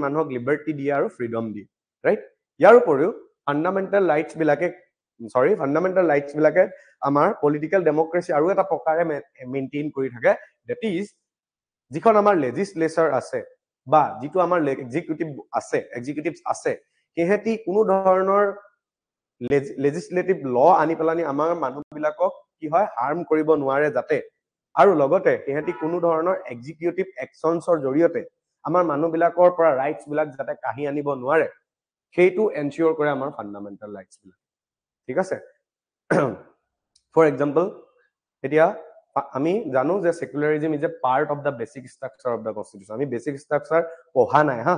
মানুহক লিবাৰ্টি দিয়ে আৰু ফ্ৰীডম দিয়ে ৰাইট ইয়াৰ উপৰিও ফান্ডামেন্টাল ৰাইটস বিলাকে আমাৰ পলিটিক্যাল ডেমক্ৰেসি আৰু এটা প্ৰকাৰে মেইনটেইন কৰি থাকে দ্যাট ইজ যিখন আমাৰ লেজিসলেচাৰ আছে বা যিটো আমাৰ এক্সিকিউটিভছ আছে কেহেতি কোনো ধৰণৰ লেজিসলেটিভ ল আনি পেলানি আমাৰ মানুহবিলাকক কি হয় হাৰ্ম কৰিব নোৱাৰে যাতে আৰু লগতে কেহেতি কোনো ধৰণৰ এক্সিকিউটিভ একচনছৰ জৰিয়তে আমাৰ মানুহবিলাকৰ পৰা ৰাইটস বিলাক যাতে কাহি আনিব নোৱাৰে সেইটো এনচিওৰ কৰে আমাৰ ফান্ডামেন্টাল ৰাইটস বিলাক ঠিক আছে ফৰ এক্সাম্পল এতিয়া আমি জানো যে secularism is a part of the basic structure of the constitution আমি বেসিক স্ট্ৰাকচাৰ পঢ়া নাই হা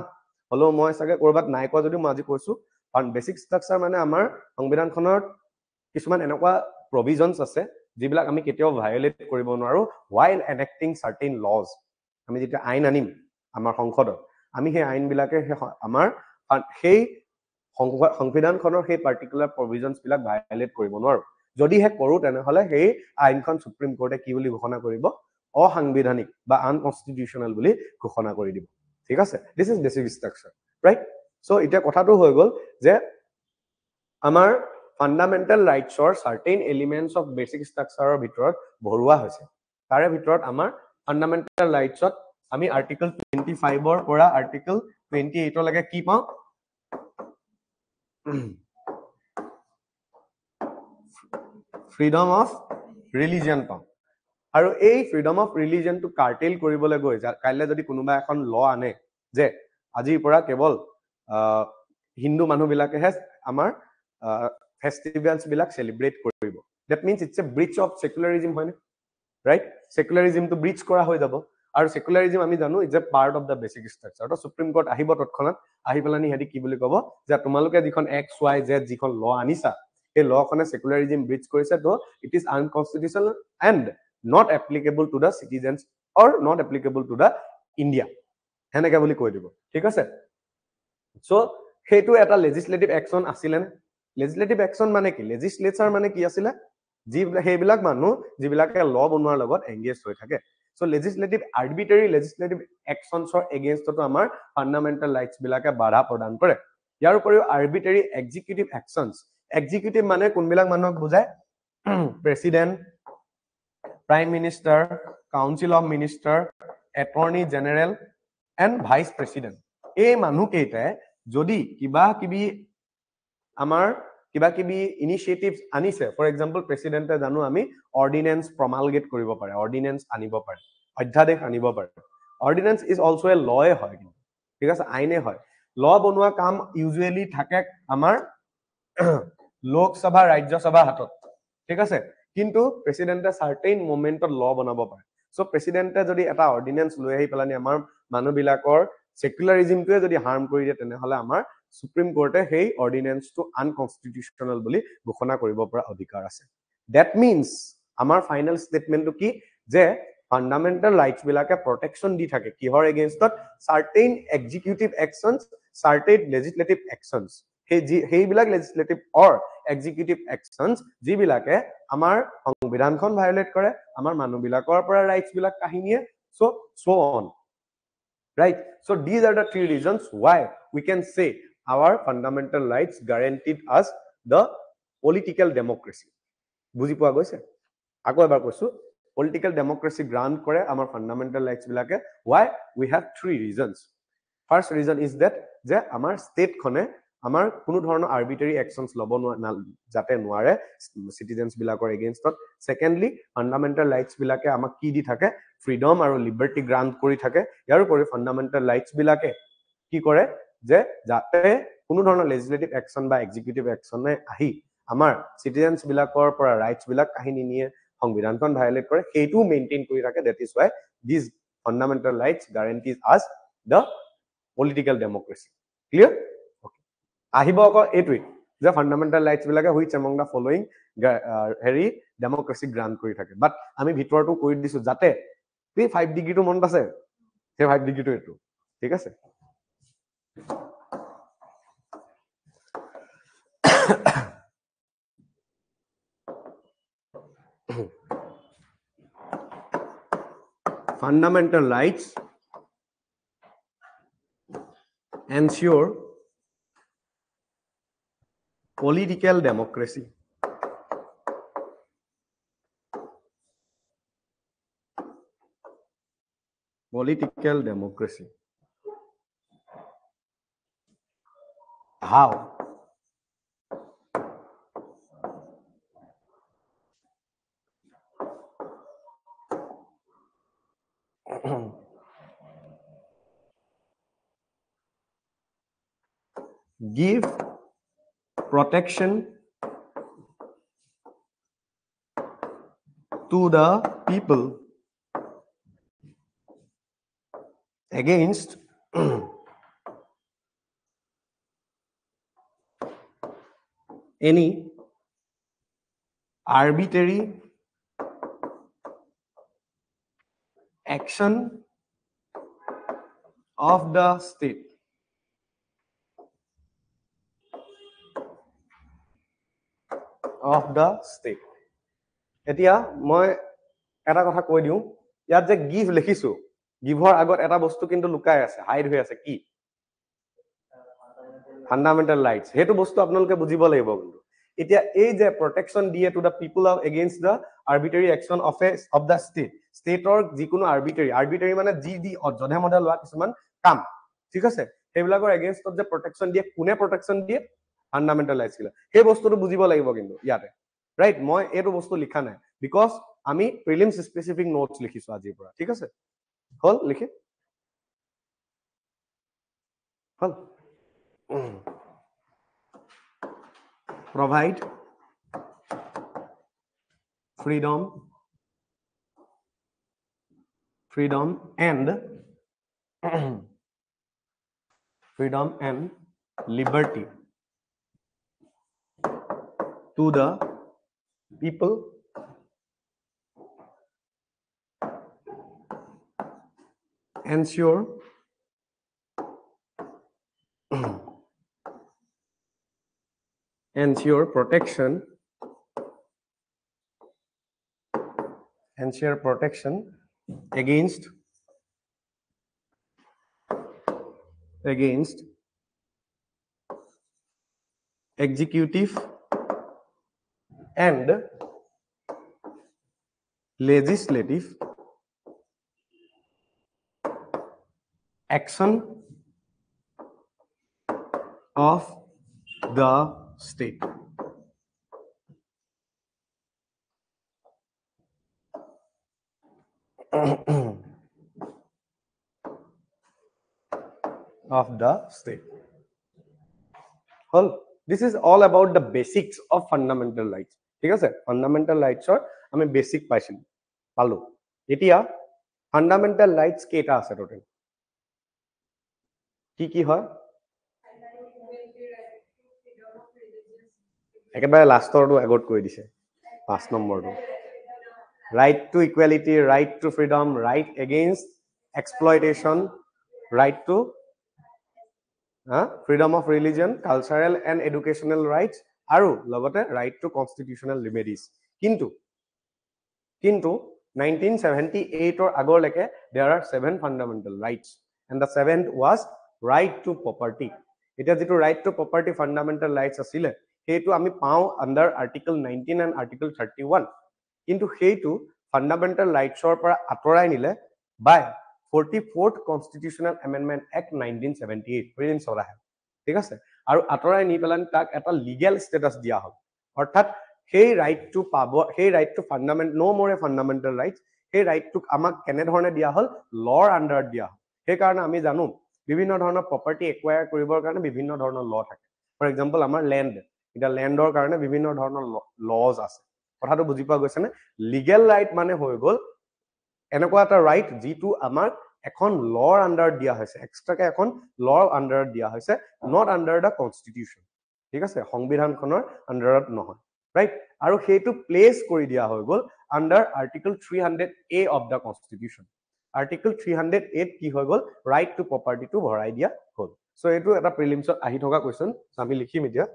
হলো মই সাগে কৰবাত নাই কোৱা যদি মই আজি কৈছো কাৰণ বেসিক স্ট্ৰাকচাৰ মানে আমাৰ সংবিধানখনৰ কিছুমান এনেকুৱা প্ৰভিজনছ আছে যিবিলাক আমি কেতিয়াও ভায়োলেট কৰিব নোৱাৰো while enacting certain laws আমি যেতিয়া আইন আনিম আমাৰ সংসদত আমি সেই আইন বিলাকে আমাৰ সেই সংবিধানখনৰ সেই পাৰ্টিকুলাৰ প্ৰভিজনছ বিলাক ভায়োলেট কৰিব নোৱাৰো যদিহে কৰো তেনেহলে সেই আইনখন সুপ্ৰিম কোৰ্টে কি বুলি ঘোষণা কৰিব অসাংবিধানিক বা আনকনস্টিটিউশনাল বুলি ঘোষণা কৰি দিব ঠিক আছে this is basic structure right so এতিয়া কথাটো হৈ গল যে আমাৰ ফান্ডামেন্টাল ৰাইটছৰ সাৰ্টেইন এলিমেন্টছ অফ বেসিক স্ট্ৰাকচাৰৰ ভিতৰত ভৰুৱা হৈছে তাৰে ভিতৰত আমাৰ ফান্ডামেন্টাল ৰাইটছত আমি আৰ্টিকল 25 ৰ পৰা আৰ্টিকল 28 লৈকে কি পাওঁ ফ্ৰীডম অফ ৰিলিজিয়ন পাওঁ আৰু এই ফ্ৰীডম অফ ৰিলিজিয়নটো কাৰ্টেল কৰিবলৈ গৈ কাইলৈ যদি কোনোবা এখন ল আনে যে আজিৰ পৰা কেৱল হিন্দু মানুহবিলাকেহে আমাৰ ফেষ্টিভেলছ বিলাক সেলিব্ৰেট কৰিব that means it's a breach of secularism হয় নে ৰাইট সেকুলাৰিজমটো ব্ৰিচ কৰা হৈ যাব আৰু সেকুলাৰিজম আমি জানো is a part of the basic structure তো সুপ্ৰিম কোৰ্ট আহিব তৎক্ষণাত আহি পেলানি হেদি কি বুলি ক'ব যে তোমালোকে যিখন XYZ যিখন ল আনিছা এই লখনে সেকুলাৰিজম ব্ৰিচ কৰিছে তো it is unconstitutional and not applicable to the citizens or not applicable to the India হেনেকে বুলি কৈ দিব ঠিক আছে সো হেতু এটা লেজিসলেটিভ একচন আছিল লেজিসলেটিভ একচন মানে কি লেজিসলেচাৰ মানে কি আছিল যি হেবিলাক মানুহ যিবিলাকে ল বনোৱাৰ লগত এংগেজ হৈ থাকে সো লেজিসলেটিভ আৰ্বিট্ৰাৰি লেজিসলেটিভ একচনছৰ এগেইনষ্টটো আমাৰ ফান্ডামেন্টাল ৰাইটস বিলাকে বাধা প্ৰদান কৰে ইয়াৰ উপৰিও আৰ্বিট্ৰাৰি এক্সিকিউটিভ একচনছ এক্সিকিউটিভ মানে কোনবিলাক মানুহক বুজায় president Prime Minister, Council of Minister, Attorney General and Vice President. এই মানুহ কেইটাই যদি কিবা কিবি ইনিশিয়েটিভস আনিছে ফৰ এক্সাম্পল প্ৰেসিডেন্টে জানো আমি অৰ্ডিনেন্স প্ৰমালগেট কৰিব পাৰে অৰ্ডিনেন্স আনিব পাৰে অধ্যাদেশ আনিব পাৰে অৰ্ডিনেন্স ইজ অলসো এ লয়ে হয় ঠিক আছে আইনে হয় ল বনোৱা কাম ইউজুৱেলি থাকে আমাৰ লোকসভা ৰাজ্যসভা হাতত ঠিক আছে কিন্তু প্ৰেসিডেন্টে সাৰ্টেইন মোমেন্টত ল বনাব পাৰে সো প্ৰেসিডেন্টে যদি এটা অৰ্ডিনেন্স লৈ আহি পেলানি আমাৰ মানুহবিলাকৰ সেকুলাৰিজমটোৱে যদি হাৰ্ম কৰি দিয়ে তেনেহলে আমাৰ সুপ্ৰিম কোৰ্টে সেই অৰ্ডিনেন্সটো আনকনস্টিটিউশনাল বুলি ঘোষণা কৰিব পৰা অধিকাৰ আছে দ্যাট মিন্স আমাৰ ফাইনাল ষ্টেটমেন্টটো কি যে ফান্ডামেন্টাল ৰাইটস বিলাকে প্ৰটেকচন দি থাকে কিহৰ এগেইনষ্টত সাৰ্টেইন এক্সিকিউটিভ একচনছ সাৰ্টেইন লেজিসলেটিভ একচনছ সেইবিলাক লেজিসলেটিভ অৰ এক্সিকিউটিভ একচনছ যিবিলাকে আমাৰ সংবিধানখন ভায়োলেট কৰে আমাৰ মানুহবিলাকৰ পৰা ৰাইটস বিলাক কাহিনীয়ে so on right so these are the three reasons why we can say our fundamental rights guaranteed us the political democracy বুজি পোৱা গৈছে আকৌ এবাৰ কৈছো political democracy grant কৰে আমাৰ fundamental rights বিলাকে why we have three reasons first reason is that যে আমাৰ ষ্টেটখনে আমাৰ কোনো ধৰণৰ আৰ্বিট্ৰেৰী একশ্যনছ ল'ব যাতে নোৱাৰে চিটিজেনছ বিলাকৰ এগেইনষ্টত ছেকেণ্ডলি ফাণ্ডামেণ্টেল ৰাইটছ বিলাকে আমাক কি দি থাকে ফ্ৰীডম আৰু লিবাৰ্টি গ্ৰান্ট কৰি থাকে ইয়াৰ উপৰি ফাণ্ডামেণ্টেল ৰাইটছ বিলাকে কি কৰে যে যাতে কোনো ধৰণৰ লেজিসলেটিভ একশ্যন বা এক্সিকিউটিভ একশ্যনে আহি আমাৰ চিটিজেনছ বিলাকৰ পৰা ৰাইটছ বিলাক কাহিনী নিয়ে সংবিধানখন ভায়োলেট কৰে সেইটো মেইনটেইন কৰি থাকে that is why this fundamental rights guarantees us the political democracy clear আহিব আকৌ এইটোই যে ফাণ্ডামেণ্টেল ৰাইটছ বিলাকে হুইচ এমং দা ফলোইং হেৰি ডেমক্ৰেসি গ্ৰান্ট কৰি থাকে বাট আমি ভিতৰটো কৰি দিছো যাতে এই 5 ডিগ্ৰীটো মনত আছে সেই 5 ডিগ্ৰীটো এইটো ঠিক আছে fundamental rights ensure political democracy. Political democracy. How? Give protection to the people against any arbitrary action of the state. Of the state. এতিয়া মই এটা কথা কৈ দিও ইয়াত যে গিভ লিখিছো গিভৰ আগত এটা বস্তু কিন্তু লুকাই আছে হাইড হৈ আছে কি ফাণ্ডামেণ্টেল ৰাইটছ হেতু বস্তু আপোনালোকে বুজিব লাগিব কিন্তু এতিয়া এই যে প্ৰটেকচন দিয়ে to the people of against the arbitrary action of the state ষ্টেটৰ যিকোনো আৰ্বিট্ৰেৰী মানে যি অজধে মধে লোৱা কিছুমান কাম ঠিক আছে সেইবিলাকৰ এগেইনষ্টত যে প্ৰটেকচন দিয়ে কোনে প্ৰটেকচন দিয়ে ফাণ্ডামেণ্টেল ৰাইটছ কিলা সেই বস্তুটো বুজিব লাগিব কিন্তু ইয়াতে ৰাইট মই এইটো বস্তু লিখা নাই বিকজ আমি প্ৰিলিমছ স্পেসিফিক নোটস লিখিছো আজিৰ পৰা ঠিক আছে হল লিখে হল provide freedom and liberty to the people ensure protection against executive and legislative action of the state. Of the state. Well, this is all about the basics of fundamental rights. ঠিক আছে fundamental rights or আমি basic পাইছিল পালো এতিয়া fundamental rights কেইটা আছে total কি হয় একেবাৰে লাষ্টৰটো আগত কৈ দিছে 5 নম্বৰটো right to equality right to freedom right against exploitation right to freedom of religion cultural and educational rights আৰু লগতে right to constitutional remedies কিন্তু 1978 or agorleke there are 7 fundamental rights and the 7th was right to property eta jitu right to property fundamental rights asile hetu ami pau under article 19 and article 31 কিন্তু hetu fundamental rights or para atorai nile by 44th Constitutional Amendment Act 1978 present কৰা হয় ঠিক আছে আৰু আতৰাই নি plane তাক এটা লিগ্যাল স্ট্যাটাস দিয়া হ'ল অৰ্থাৎ সেই ৰাইটটো পাব সেই ৰাইটটো ফান্ডামেন্ট নো মোৰ এ ফান্ডামেন্টাল ৰাইটস সেই ৰাইটটো আমাক কেনে ধৰণে দিয়া হ'ল লৰ আন্ডাৰত দিয়া হ'ল সেই কাৰণে আমি জানো বিভিন্ন ধৰণৰ প্ৰপাৰ্টি একুৱায়াৰ কৰিবৰ কাৰণে বিভিন্ন ধৰণৰ ল থাকে ফৰ এক্সাম্পল আমাৰ ল্যান্ড এটা ল্যান্ডৰ কাৰণে বিভিন্ন ধৰণৰ লজ আছে কথাটো বুজি পোৱা গৈছে নে লিগ্যাল ৰাইট মানে হৈ গ'ল এনেকুৱা এটা ৰাইট যিটো আমাৰ এখন লৰ আন্ডাৰত দিয়া হৈছে এক্সট্ৰাকে এখন লৰ আন্ডাৰত দিয়া হৈছে নট আন্ডাৰ দা কনস্টিটিউশন ঠিক আছে সংবিধানখনৰ আন্ডাৰত নহয় ৰাইট আৰু সেইটো প্লেস কৰি দিয়া হৈ গ'ল under article 300A of the constitution article 308 কি হৈ গ'ল ৰাইট টু প্ৰপাৰ্টিটো ভৰাই দিয়া হ'ল সো এইটো এটা প্ৰিলিমছত আহি থকা কোৱেশ্চন আমি লিখিম এতিয়া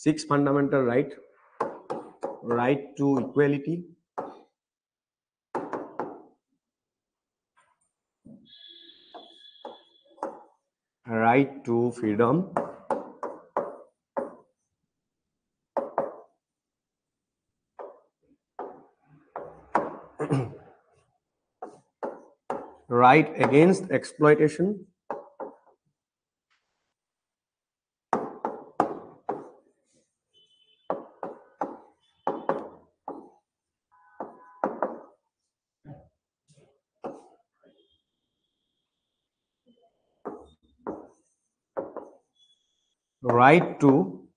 Six fundamental right to equality, right to freedom, right against exploitation, right to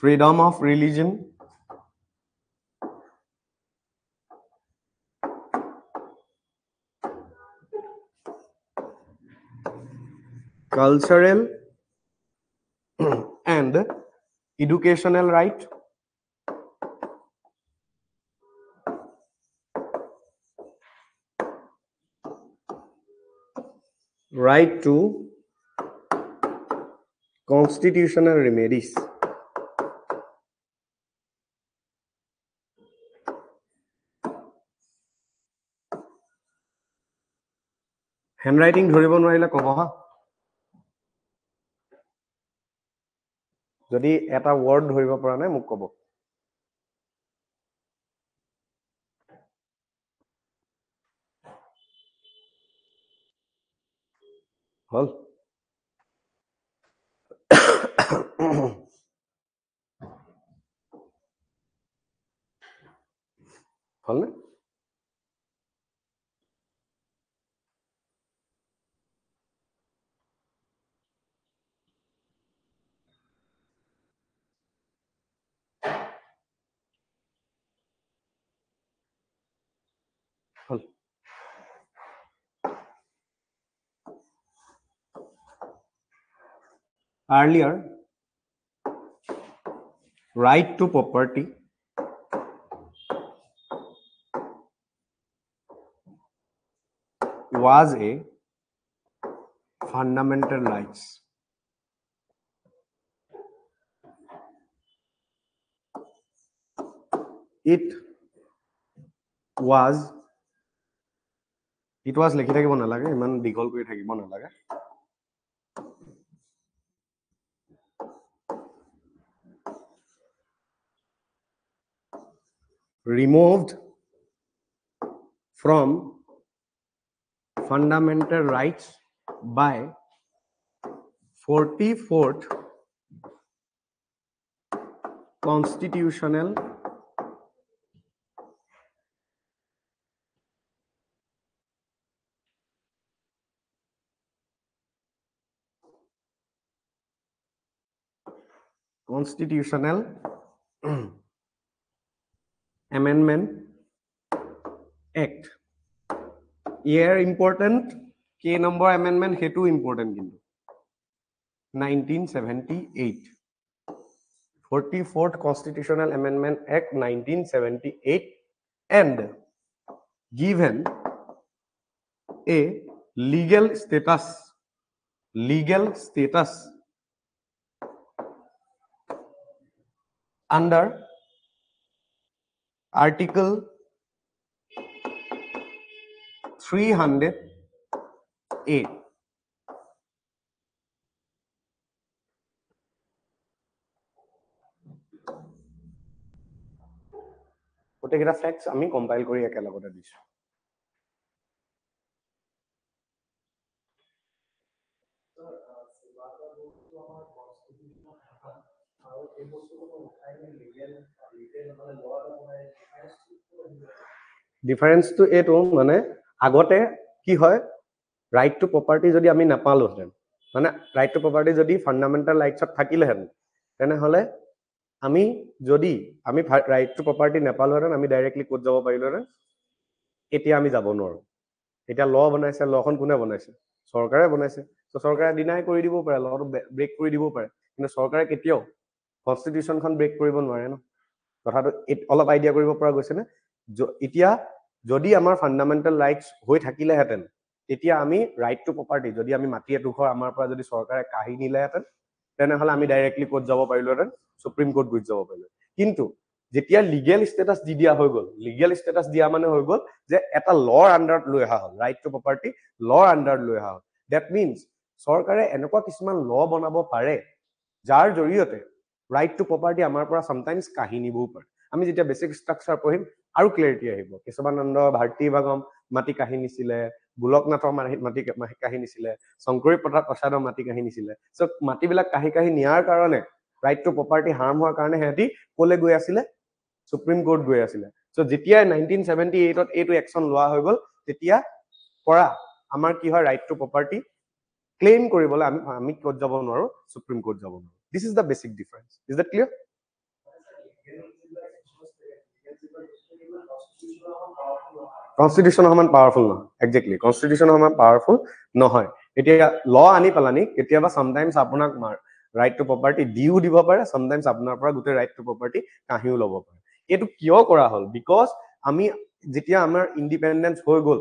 freedom of religion, cultural and educational right, right to constitutional remedies, handwriting ধৰিব নোৱাৰিলে ক'ব হা যদি এটা ওয়াৰ্ড ধৰিব পৰা নাই মোক ক'ব হল হল নে হল earlier right to property was a fundamental rights it was লিখি থাকিব নালাগে ইমান দীঘল কৰি থাকিব নালাগে removed from fundamental rights by 44th constitutional Amendment Act. Here important K number amendment hetu important kintu 1978 44th Constitutional Amendment Act 1978 and given a legal status under Article 308 গোটেইকেইটা facts আমি কম্পাইল কৰি একেলগতে দিছো ডিফাৰেন্সটো এইটো মানে আগতে কি হয় ৰাইট টু প্ৰপাৰ্টি যদি আমি নাপালোহেঁতেন মানে ৰাইট টু প্ৰপাৰ্টি যদি ফাণ্ডামেণ্টেল ৰাইটছত থাকিলেহেঁতেন তেনেহ'লে আমি যদি আমি ৰাইট টু প্ৰপাৰ্টি নাপালোহেঁতেন আমি ডাইৰেক্টলি ক'ত যাব পাৰিলোহেঁতেন এতিয়া আমি যাব নোৱাৰো এতিয়া ল বনাইছে লখন কোনে বনাইছে চৰকাৰে বনাইছে তো চৰকাৰে ডিনাই কৰি দিব পাৰে লটো ব্ৰেক কৰি দিব পাৰে কিন্তু চৰকাৰে কেতিয়াও কনষ্টিটিউশ্যনখন ব্ৰেক কৰিব নোৱাৰে ন কথাটো অলপ আইডিয়া কৰিব পৰা গৈছে নে এতিয়া যদি আমাৰ ফাণ্ডামেণ্টেল ৰাইটছ হৈ থাকিলেহেঁতেন তেতিয়া আমি ৰাইট টু প্ৰপাৰ্টি যদি আমি মাটি এডোখৰ আমাৰ পৰা যদি চৰকাৰে কাঢ়ি নিলেহেঁতেন তেনেহ'লে আমি ডাইৰেক্টলি ক'ত যাব পাৰিলোহেঁতেন সুপ্ৰিম কোৰ্ট গুচি যাব পাৰিলো কিন্তু যেতিয়া লিগেল ষ্টেটাছ দি দিয়া হৈ গ'ল লিগেল ষ্টেটাছ দিয়া মানে হৈ গ'ল যে এটা লৰ আণ্ডাৰত লৈ অহা হ'ল ৰাইট টু প্ৰপাৰ্টি লৰ আণ্ডাৰত লৈ অহা হ'ল ডেট মিনছ চৰকাৰে এনেকুৱা কিছুমান ল বনাব পাৰে যাৰ জৰিয়তে ৰাইট টু প্ৰপাৰ্টি আমাৰ পৰা চামটাইমছ কাঢ়ি নিবও পাৰে আমি যেতিয়া বেছিক ষ্ট্ৰাকচাৰ পঢ়িম আৰু ক্লিয়াৰিটি আহিব কেশৱানন্দ ভাৰতী ভাগম মাটি কাঢ়ি নিছিলে গোলকনাথৰ মাটি কাঢ়ি নিছিলে শংকৰী প্ৰসাদৰ মাটি কাঢ়ি নিছিলে চ' মাটিবিলাক কাঢ়ি কাঢ়ি নিয়াৰ কাৰণে ৰাইট টু প্ৰপাৰ্টি হাৰ্ম হোৱাৰ কাৰণে সিহঁতি ক'লে গৈ আছিলে সুপ্ৰিম কোৰ্ট গৈ আছিলে চ' যেতিয়া 1978ত এইটো একশ্যন লোৱা হৈ গ'ল তেতিয়া পৰা আমাৰ কি হয় ৰাইট টু প্ৰপাৰ্টি ক্লেইম কৰিবলৈ আমি ক'ত যাব নোৱাৰো সুপ্ৰিম কোৰ্ট যাব নোৱাৰো this is the basic difference is that clear constitution সমান পাৱাৰফুল নহয় একজেক্টলি কনষ্টিটিউশ্যন সমান পাৱাৰফুল নহয় এতিয়া ল আনি পেলানি কেতিয়াবা চামটাইমছ আপোনাক ৰাইট টু প্ৰপাৰ্টি দিও দিব পাৰে চামটাইমছ আপোনাৰ পৰা গোটেই ৰাইট টু প্ৰপাৰ্টি কাঢ়িও ল'ব পাৰে এইটো কিয় কৰা হ'ল বিকজ আমি যেতিয়া আমাৰ ইণ্ডিপেণ্ডেঞ্চ হৈ গ'ল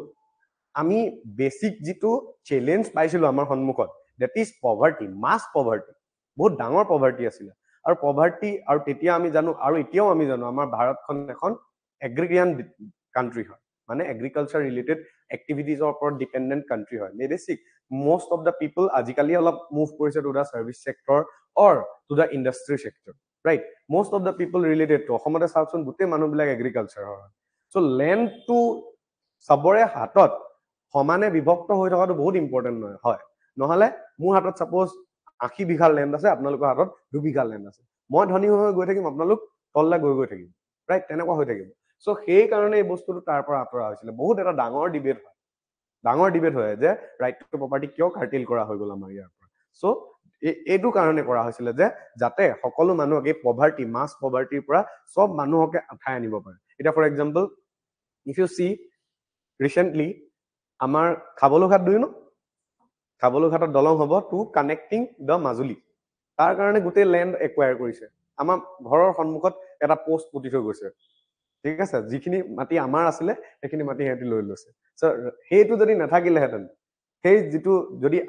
আমি বেচিক যিটো চেলেঞ্জ পাইছিলো আমাৰ সন্মুখত that is poverty mass poverty বহুত ডাঙৰ পভাৰ্টি আছিলে আৰু পভাৰ্টি আৰু তেতিয়া আমি জানো আৰু এতিয়াও আমি জানো আমাৰ ভাৰতখন এখন এগ্ৰিৰিয়ান কাণ্ট্ৰি হয় মানে এগ্ৰিকালচাৰ ৰিলেটেড এক্টিভিটিজৰ ওপৰত ডিপেণ্ডেণ্ট কাণ্ট্ৰি হয় basic most of the people আজিকালি অলপ মুভ কৰিছে to the service sector or to the industry sector right most of the people related to অসমতে চাওকচোন গোটেই মানুহবিলাক এগ্ৰিকালচাৰ হয় চ' লেণ্ডটো সবৰে হাতত সমানে বিভক্ত হৈ থকাটো বহুত ইম্পৰ্টেণ্ট নহয় হয় নহলে মোৰ হাতত সাপোজ 80 বিঘা লেণ্ড আছে আপোনালোকৰ হাতত 2 বিঘা লেণ্ড আছে মই ধনী হৈ গৈ থাকিম আপোনালোক তললে গৈ থাকিম ৰাইট তেনেকুৱা হৈ থাকিব চ' সেই কাৰণে এই বস্তুটো তাৰ পৰা আঁতৰা হৈছিলে বহুত এটা ডাঙৰ ডিবেট হয় যে ৰাইট টু প্ৰপাৰ্টি কিয় কাৰ্টিল কৰা হৈ গ'ল আমাৰ ইয়াৰ পৰা চ' এইটো কাৰণে কৰা হৈছিলে যে যাতে সকলো মানুহক এই পভাৰ্টি মাছ পভাৰ্টিৰ পৰা সব মানুহকে উঠাই আনিব পাৰে এতিয়া for example if you see recently আমাৰ খাবলঘাট দুই ন খাবলঘাটৰ দলং হ'ব টু কানেক্টিং দ্য মাজুলী তাৰ কাৰণে গোটেই লেণ্ড একুৱায়াৰ কৰিছে আমাৰ ঘৰৰ সন্মুখত এটা পোষ্ট পুতি থৈ গৈছে ঠিক আছে যিখিনি মাটি আমাৰ আছিলে সেইখিনি মাটি সিহঁতি লৈ লৈছে সেইটো যদি নাথাকিলেহেঁতেন সেই যিটো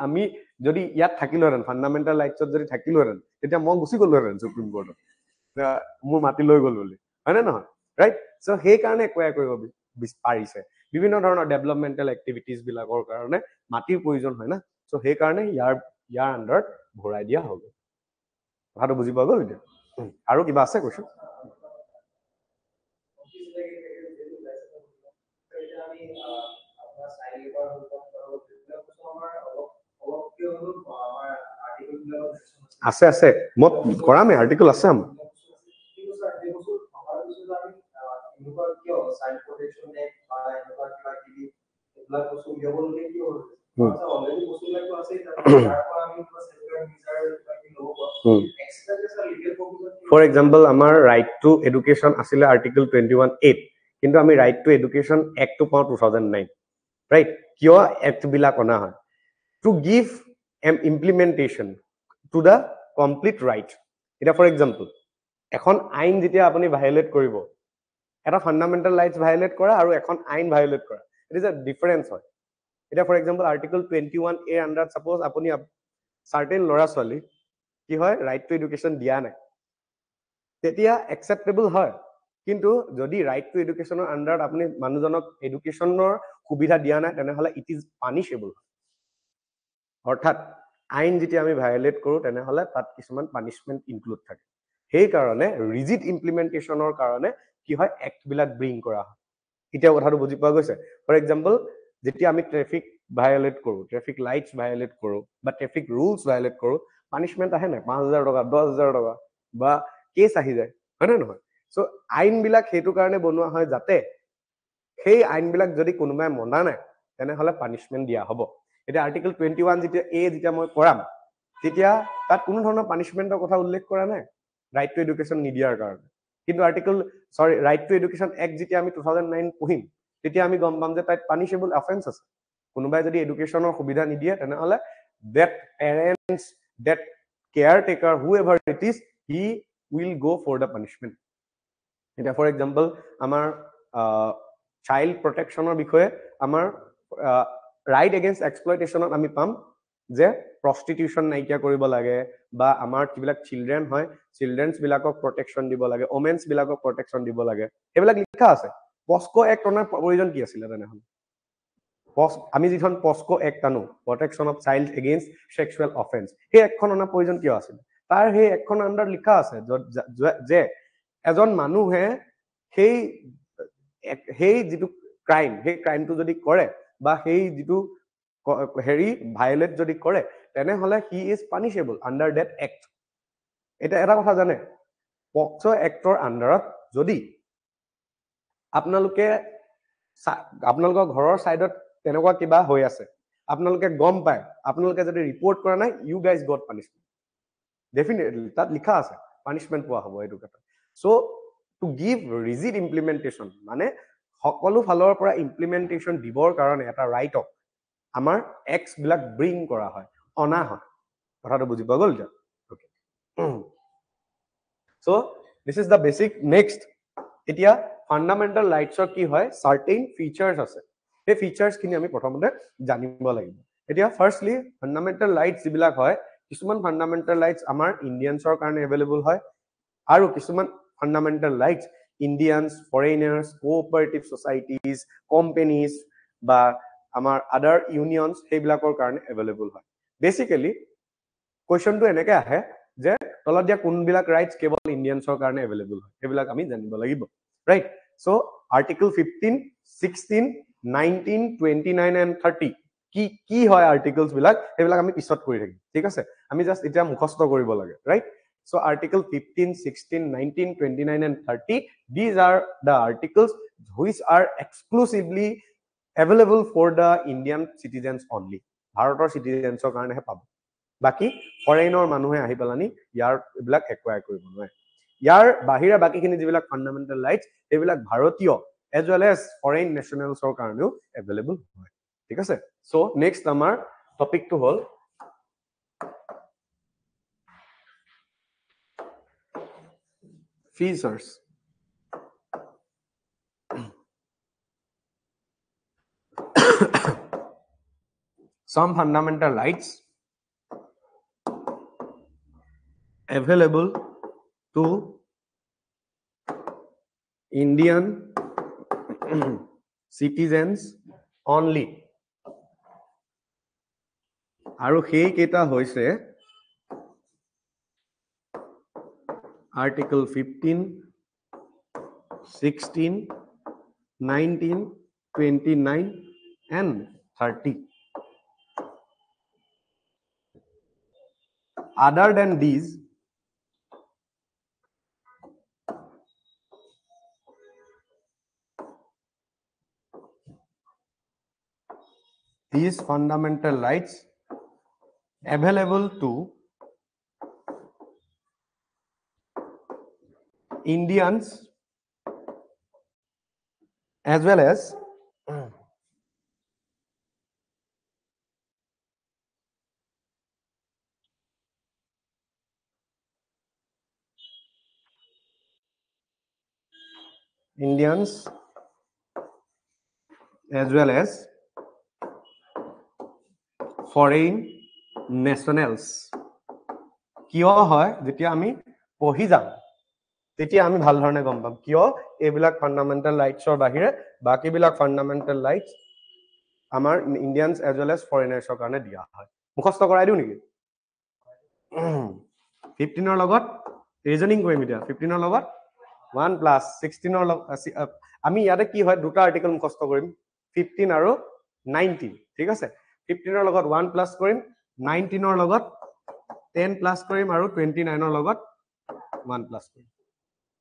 আমি যদি ইয়াত থাকিলোহেঁতেন ফাণ্ডামেণ্টেল ৰাইটছত যদি থাকিলোহেঁতেন তেতিয়া মই গুচি গলোহেঁতেন সুপ্ৰিম কোৰ্টত মোৰ মাটি লৈ গ'ল বুলি হয়নে নহয় ৰাইট চ' সেইকাৰণে একুৱায়াৰ কৰিব পাৰিছে বিভিন্ন ধৰণৰ ডেভেলপমেণ্টেল এক্টিভিটিজ বিলাকৰ কাৰণে মাটিৰ প্ৰয়োজন হয় না চ' সেইকাৰণে ইয়াৰ আণ্ডাৰত ভৰাই দিয়া হৈ গ'ল কথাটো বুজি পোৱা গ'ল এতিয়া আৰু কিবা আছে কৈছো আছে মই কৰামে আৰ্টিকল আছে আমাৰ ফৰ এক্সাম্পল আমাৰ ৰাইট টু এডুকেশ্যন আছিলে আৰ্টিকল 21(8) কিন্তু আমি ৰাইট টু এডুকেশ্যন এক্টটো পাওঁ 2009 ৰাইট কিয় এক্ট বিলাক অনা হয় to give N implementation to the complete right এতিয়া ফৰ এক্সাম্পল এখন আইন যেতিয়া আপুনি ভায়োলেট কৰিব এটা ফাণ্ডামেণ্টেল ৰাইটছ ভায়োলেট কৰা আৰু এখন আইন ভায়োলেট কৰা ইট ইজ এ ডিফাৰেন্স হয় এতিয়া ফৰ এক্সাম্পল আৰ্টিকল 21(a) আণ্ডাৰত সাপোজ আপুনি চাৰ্টেন ল'ৰা ছোৱালী কি হয় ৰাইট টু এডুকেশ্যন দিয়া নাই তেতিয়া একচেপ্টেবল হয় কিন্তু যদি ৰাইট টু এডুকেশ্যনৰ আণ্ডাৰত আপুনি মানুহজনক এডুকেশ্যনৰ সুবিধা দিয়া নাই তেনেহ'লে ইট ইজ পানিশেবল অৰ্থাৎ আইন যেতিয়া আমি ভায়োলেট কৰোঁ তেনেহ'লে তাত কিছুমান পানিছমেণ্ট ইনক্লুড থাকে সেইকাৰণে ৰিজিড ইমপ্লিমেণ্টেশ্যনৰ কাৰণে কি হয় এক্ট বিলাক ব্ৰিং কৰা হয় এতিয়া কথাটো বুজি পোৱা গৈছে ফৰ এক্সাম্পল যেতিয়া আমি ট্ৰেফিক ভায়োলেট কৰো ট্ৰেফিক লাইটস ভায়োলেট কৰো বা ট্ৰেফিক ৰুলস ভায়োলেট কৰো পানিশমেন্ট আহে নাই 5000 টকা 10000 টকা বা কেস আহি যায় হয় নহয় সো আইন বিলাক হেতু কাৰণে বনোৱা হয় যাতে সেই আইন বিলাক যদি কোনোবাই মনা নাই তেনেহলে পানিশমেন্ট দিয়া হ'ব এটা আৰ্টিকল 21 যেতিয়া এ যেতিয়া মই কৰাম তেতিয়া তাত কোনো ধৰণৰ পানিশমেন্টৰ কথা উল্লেখ কৰা নাই ৰাইট টু এডুকেশ্যন নিদিয়াৰ কাৰণে কিন্তু article right to education act যেতিয়া আমি 2009 পঢ়িম তেতিয়া আমি গম পাম যে তাত পানিশেবল অফেন্স আছে কোনোবাই যদি এডুকেশ্যনৰ সুবিধা নিদিয়ে তেনেহলে that parents that caretaker whoever it is he will go for the punishment এটা ফৰ এক্সাম্পল আমাৰ চাইল্ড প্ৰটেকশ্যনৰ বিষয়ে আমাৰ ৰাইট এগেইনষ্ট এক্সপ্লয়টেশ্যনত আমি পাম যে প্ৰস্টিটিউশ্যন নাইকিয়া কৰিব লাগে বা আমাৰ কিবিলাক চিলড্ৰেন হয় চিলড্ৰেনছ বিলাকক প্ৰটেকশ্যন দিব লাগে ওমেন্স বিলাকক প্ৰটেকশ্যন দিব লাগে এইবিলাক লিখা আছে পস্কো এক্ট অনাৰ প্ৰয়োজন কি আছিল তেনেহলে আমি যিখন পস্কো এক্ট আনো protection of child against sexual offence সেই এক্টখন অনাৰ প্ৰয়োজন কিয় আছিল তাৰ সেই এক্টখন আণ্ডাৰ লিখা আছে যে এজন মানুহে সেই সেই যিটো ক্ৰাইম সেই ক্ৰাইমটো যদি কৰে বা সেই যিটো হেৰি ভায়োলেট যদি কৰে তেনেহলে he is punishable under that act এটা কথা জানে পক্সো এক্টৰ আণ্ডাৰত যদি আপোনালোকৰ ঘৰৰ সাইডত তেনেকুৱা কিবা হৈ আছে আপোনালোকে গম পায় আপোনালোকে যদি ৰিপৰ্ট কৰা নাই you guys got punishment definitely তাত লিখা আছে পানিশমেন্ট পোৱা হ'ব এইটো কথা so to give rigid implementation মানে সকলো ফালৰ পৰা ইমপ্লিমেন্টেশ্যন দিবৰ কাৰণে এটা ৰাইটক আমাৰ এক্স বিলাক ব্ৰিং কৰা হয় অনা হয় কথাটো বুজি পোৱা গ'ল okay so this is da basic next এতিয়া ফান্ডামেন্টাল ৰাইটছৰ কি হয় সাৰ্টেইন ফিচাৰ্স আছে এই ফিচাৰ্স খিনি আমি প্ৰথমতে জানিব লাগিব এতিয়া ফাৰ্স্টলি ফান্ডামেন্টাল ৰাইটছ যিবিলাক হয় কিছুমান ফান্ডামেন্টাল ৰাইটছ আমাৰ ইণ্ডিয়ানছৰ কাৰণে এভেইলেবল হয় আৰু কিছুমান fundamental rights Indians foreigners cooperative societies companies বা আমাৰ আদাৰ ইউনিয়নছ সেইবিলাকৰ কাৰণে এভেইলেবল হয় বেসিক্যালি কোৱেশ্চনটো এনেকৈ আহে যে তলত দিয়া কোনবিলাক ৰাইটছ কেৱল ইণ্ডিয়ানছৰ কাৰণে এভেইলেবল হয় সেইবিলাক আমি জানিব লাগিব ৰাইট সো আৰ্টিকল 15 16 19 29 and 30 কি হয় আৰ্টিকলছ বিলাক সেইবিলাক আমি পিছত কৰি থাকিম ঠিক আছে আমি জাস্ট এতিয়া মুখস্থ কৰিব লাগে right so article 15 16 19 29 and 30 these are the articles which are exclusively available for the Indian citizens only ভাৰতৰ citizensৰ কাৰণেহে পাব বাকি ফৰেইনৰ মানুহে আহি পেলানি ইয়াৰ এইবিলাক একুৱায়াৰ কৰিব নোৱাৰে ইয়াৰ বাহিৰা বাকিখিনি যিবিলাক ফান্ডামেন্টাল ৰাইটছ এইবিলাক ভাৰতীয় as well as foreign nationalsৰ কাৰণেও available হয় ঠিক আছে সো নেক্সট আমাৰ টপিকটো হ'ল features some fundamental rights available to Indian citizens only আৰু সেই কেইটা হৈছে Article 15 16 19 29 and 30 other than these fundamental rights available to Indians as well as Indians as well as foreign nationals কিয় হয় যেতিয়া আমি পঢ়ি যাম তেতিয়া আমি ভাল ধৰণে গম পাম কিয় এইবিলাক ফান্ডামেন্টাল ৰাইটছৰ বাহিৰে বাকিবিলাক ফান্ডামেন্টাল ৰাইটছ আমাৰ ইণ্ডিয়ানছ এজ ৱেল এজ ফৰেইনাৰ্ছৰ কাৰণে দিয়া হয় মুখস্থ কৰাই দিও নেকি 15 ৰ লগত ৰিজনিং কৰিম এতিয়া 15 ৰ লগত 1 প্লাছ 16 আমি ইয়াতে কি হয় দুটা আৰ্টিকেল মুখস্থ কৰিম 15 আৰু 19 ঠিক আছে 15 লগত 1 প্লাছ কৰিম 19 লগত 10 প্লাছ কৰিম আৰু 29 লগত 1 প্লাছ কৰিম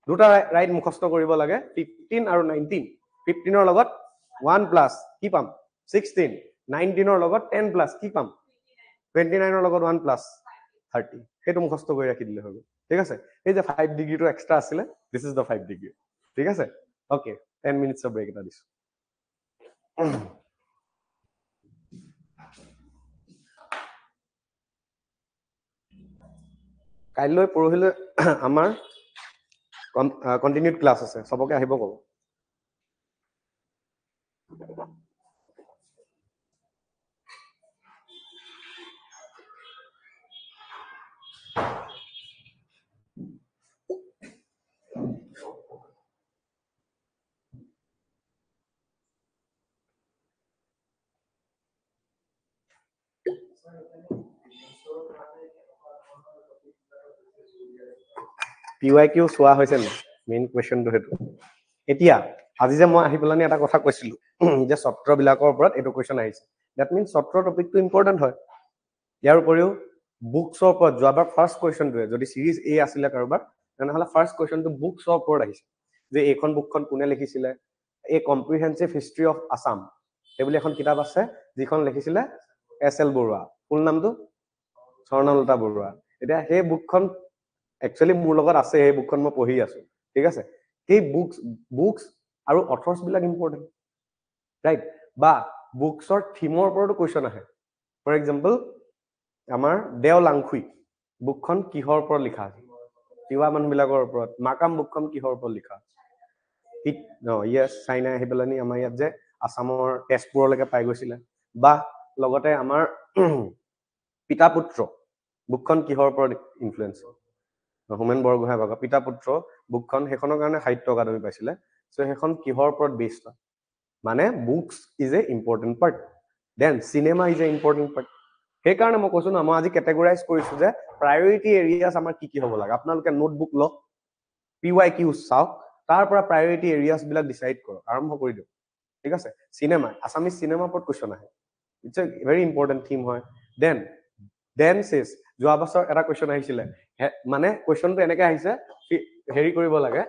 দুটা ৰাইট মুখস্থ কৰিব লাগে 15 আৰু 19 15 লগত 1 প্লাছ কি পাম 16 19 লগত 10 প্লাছ কি পাম 29 লগত 1 প্লাছ 30 সেইটো মুখস্থ কৰি ৰাখি দিলে হ'ব ঠিক আছে এই যে 5 ডিগ্ৰীটো এক্সট্ৰা আছিলে দিস ইজ দ্য 5 ডিগ্ৰী ঠিক আছে ওকে 10 মিনিটছ অফ ব্ৰেক এটা দিছো কাইলৈ পৰহিলৈ আমাৰ কন্টিনিউড ক্লাছ আছে সবকে আহিব ক'ব PYQ চোৱা হৈছে না মেইন কোৱেশ্চনটো হেতু এতিয়া আজি যে মই আহি পেলানি এটা কথা কৈছিলো যে সত্ৰ বিলাকৰ ওপৰত এটো কোৱেশ্চন আহিছে দ্যাট মিন্স সত্ৰ টপিকটো ইম্পৰ্টেন্ট হয় ইয়াৰ উপৰিও বুকছৰ ওপৰত যোৱাবাৰ ফাৰ্স্ট কোৱেশ্চনটোৱে যদি সিৰিজ এ আছিলে কাৰোবাৰ তেনেহলে ফাৰ্স্ট কোৱেশ্চনটো বুকছৰ ওপৰত আহিছে যে এইখন বুকখন কোনে লিখিছিলে এ কম্প্ৰিহেনসিভ হিষ্ট্ৰী অফ আসাম এইবুলি এখন কিতাপ আছে যিখন লিখিছিলে SL বৰুৱা ফুল নামটো স্বৰ্ণলতা বৰুৱা এতিয়া সেই বুকখন একচুয়ালি মোৰ লগত আছে এই বুকখন মই পঢ়ি আছো ঠিক আছে এই বুকছ আৰু অথৰ্স বিলাক ইম্পৰ্টেন্ট ৰাইট বা বুকছৰ থিমৰ ওপৰতো কোৱেশ্চন আহে ফৰ এক্সাম্পল আমাৰ দেও লাংখুই বুকখন কিহৰ ওপৰত লিখা আছে তিৱা মানুহবিলাকৰ ওপৰত মাকাম বুকখন কিহৰ ওপৰত লিখা আছে ইয়েছ চাইনা আহি পেলানি আমাৰ ইয়াত যে আসামৰ তেজপুৰলৈকে পাই গৈছিলে বা লগতে আমাৰ পিতা পুত্ৰ বুকখন কিহৰ ওপৰত ইনফ্লুয়েন্স হোমেন বৰগোহাঁই ভাগৰ পিতা পুত্ৰ বুকখন সেইখনৰ কাৰণে সাহিত্য একাডেমী পাইছিলে সো সেইখন কিহৰ ওপৰত বেছড মানে books is a important part then cinema is a important part সেইকাৰণে মই কৈছো না মই আজি কেটেগৰাইজ কৰিছো যে প্ৰায়োৰিটি এৰিয়াছ আমাৰ কি কি হ'ব লাগে আপোনালোকে নোটবুক লওক PYQ চাওক তাৰ পৰা প্ৰায়োৰিটি এৰিয়াছ বিলাক ডিসাইড কৰক আৰম্ভ কৰি দিয়ক ঠিক আছে চিনেমা আসামিজ চিনেমাৰ ওপৰত কোৱেশ্চন আহে it's a very important theme হয় দেন সেজ যোৱা বছৰ এটা কোৱেশ্চন আহিছিলে মানে কোৱেশ্চনটো এনেকৈ আহিছে হেৰি কৰিব লাগে